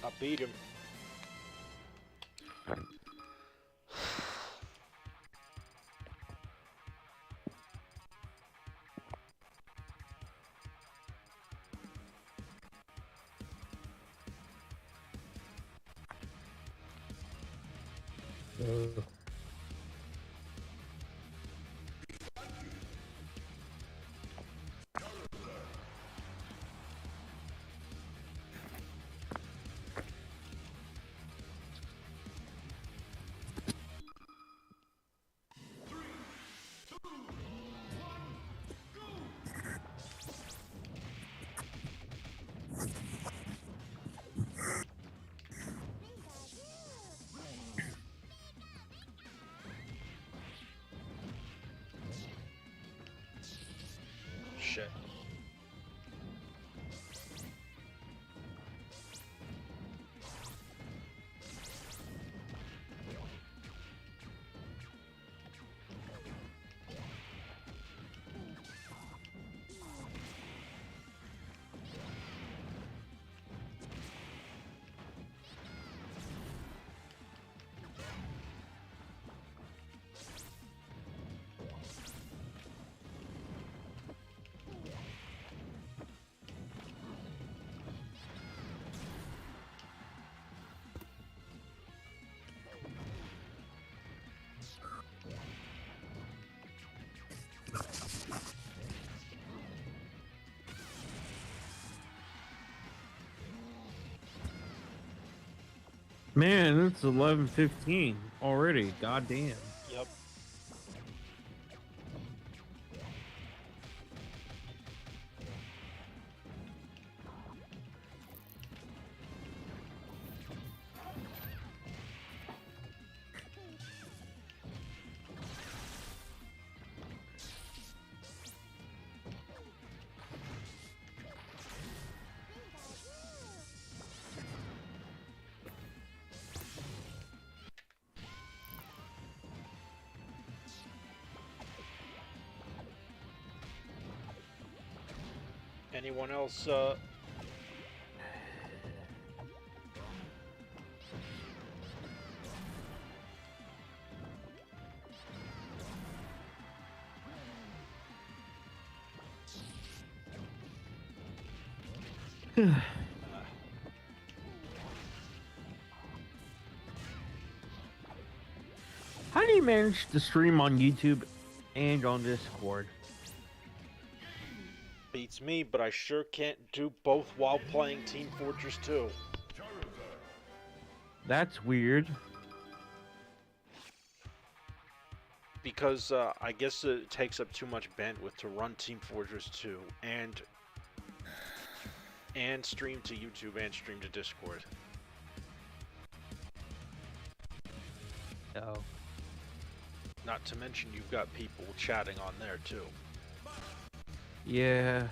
I beat him. Shit. Man, it's 11:15 already. Goddamn. Yep. Anyone else? How do you manage to stream on YouTube and on Discord? Beats me, but I sure can't do both while playing Team Fortress 2. That's weird. Because I guess it takes up too much bandwidth to run Team Fortress 2 and stream to YouTube and stream to Discord. Oh. Not to mention you've got people chatting on there too. Yeah.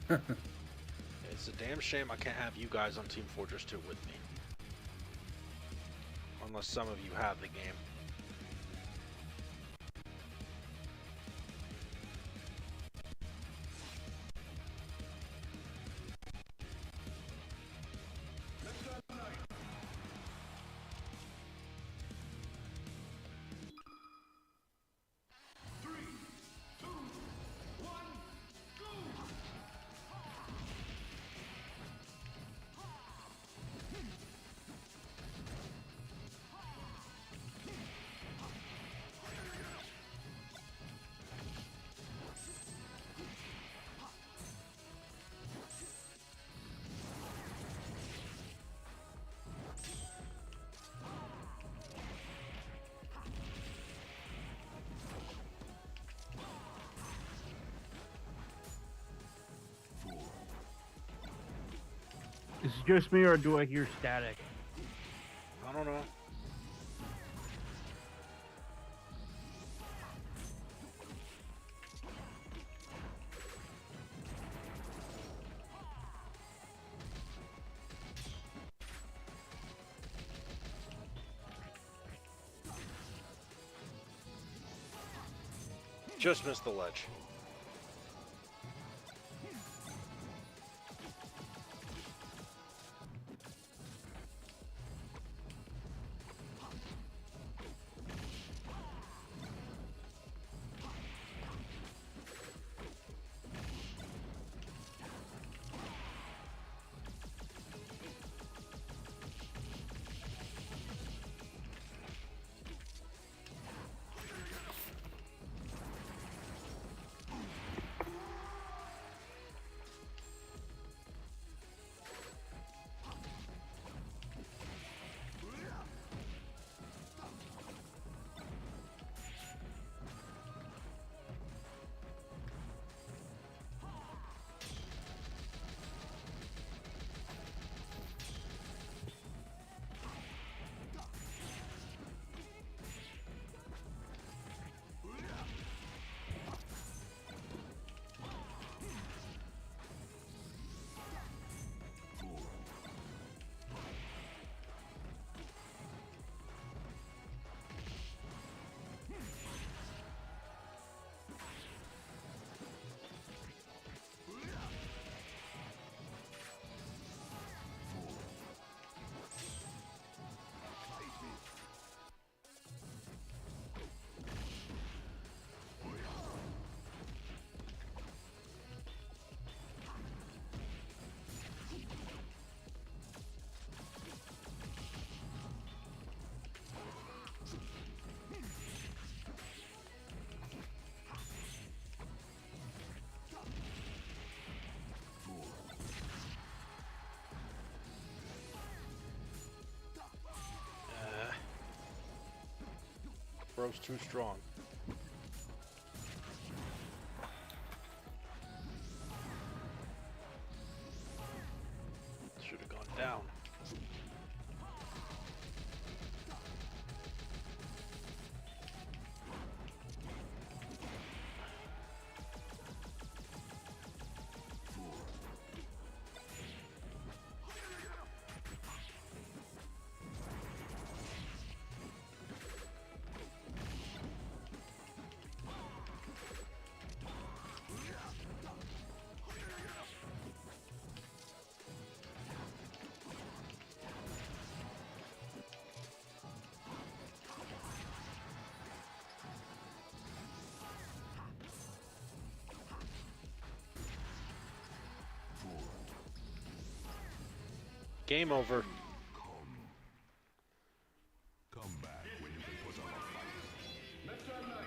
It's a damn shame I can't have you guys on Team Fortress 2 with me. Unless some of you have the game. Is it just me or do I hear static? I don't know. Just missed the ledge. bro's too strong. Should have gone down. Game over. Come back when you can put up a fight. Left turn right.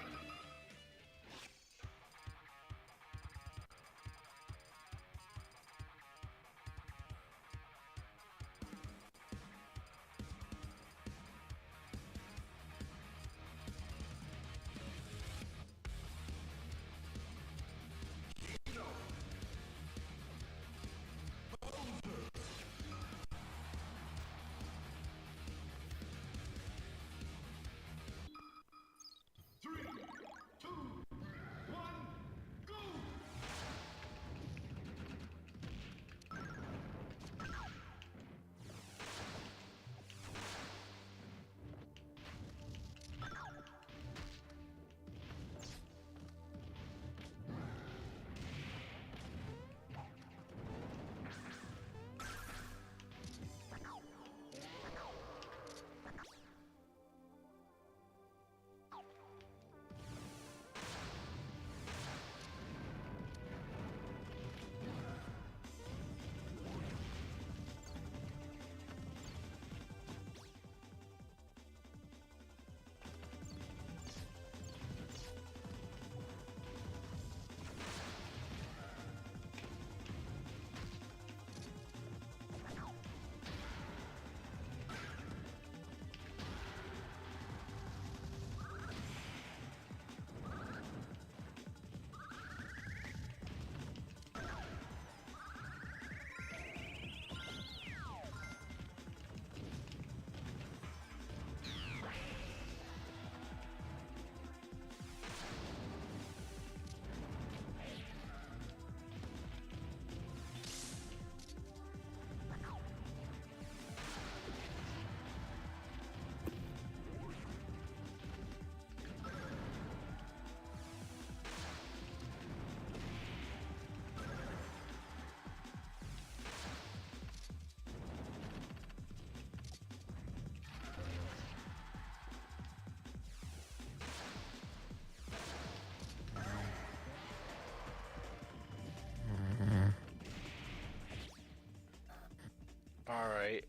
Alright.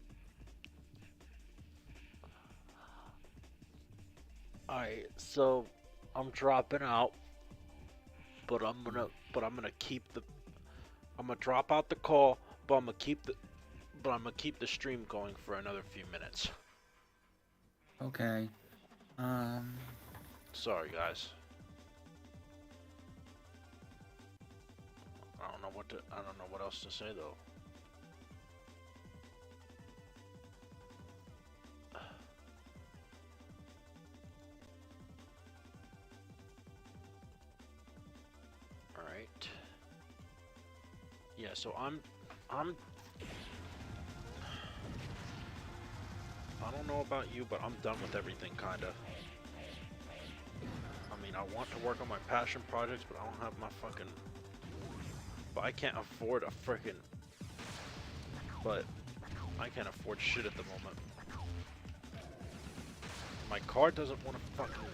Alright, so I'm dropping out, but I'm gonna keep the I'm gonna drop out the call, but I'm gonna keep the stream going for another few minutes. Okay. Sorry guys. I don't know what else to say though. Alright. Yeah, so I'm I don't know about you, but I'm done with everything kinda. I mean, I want to work on my passion projects, but I don't have my fucking But I can't afford a frickin' But I can't afford shit at the moment. My car doesn't want to fucking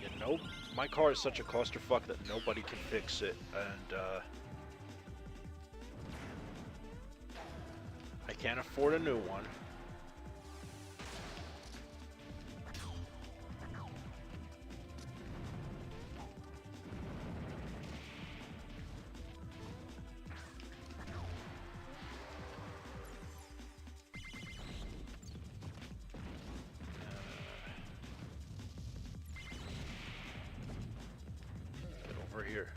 You know, my car is such a clusterfuck that nobody can fix it, and I can't afford a new one. here.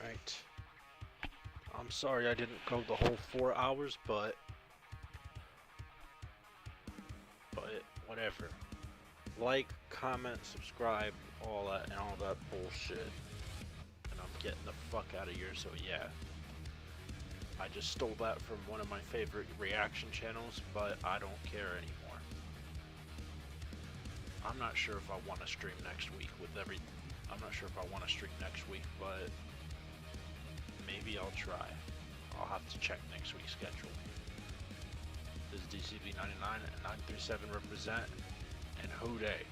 Right. I'm sorry I didn't go the whole 4 hours, but whatever. Like, comment, subscribe, all that bullshit. And I'm getting the fuck out of here, so yeah. I just stole that from one of my favorite reaction channels, but I don't care anymore. I'm not sure if I want to stream next week I'm not sure if I want to stream next week, but maybe I'll try. I'll have to check next week's schedule. This is dcb99 and 937 represent, and Hooday.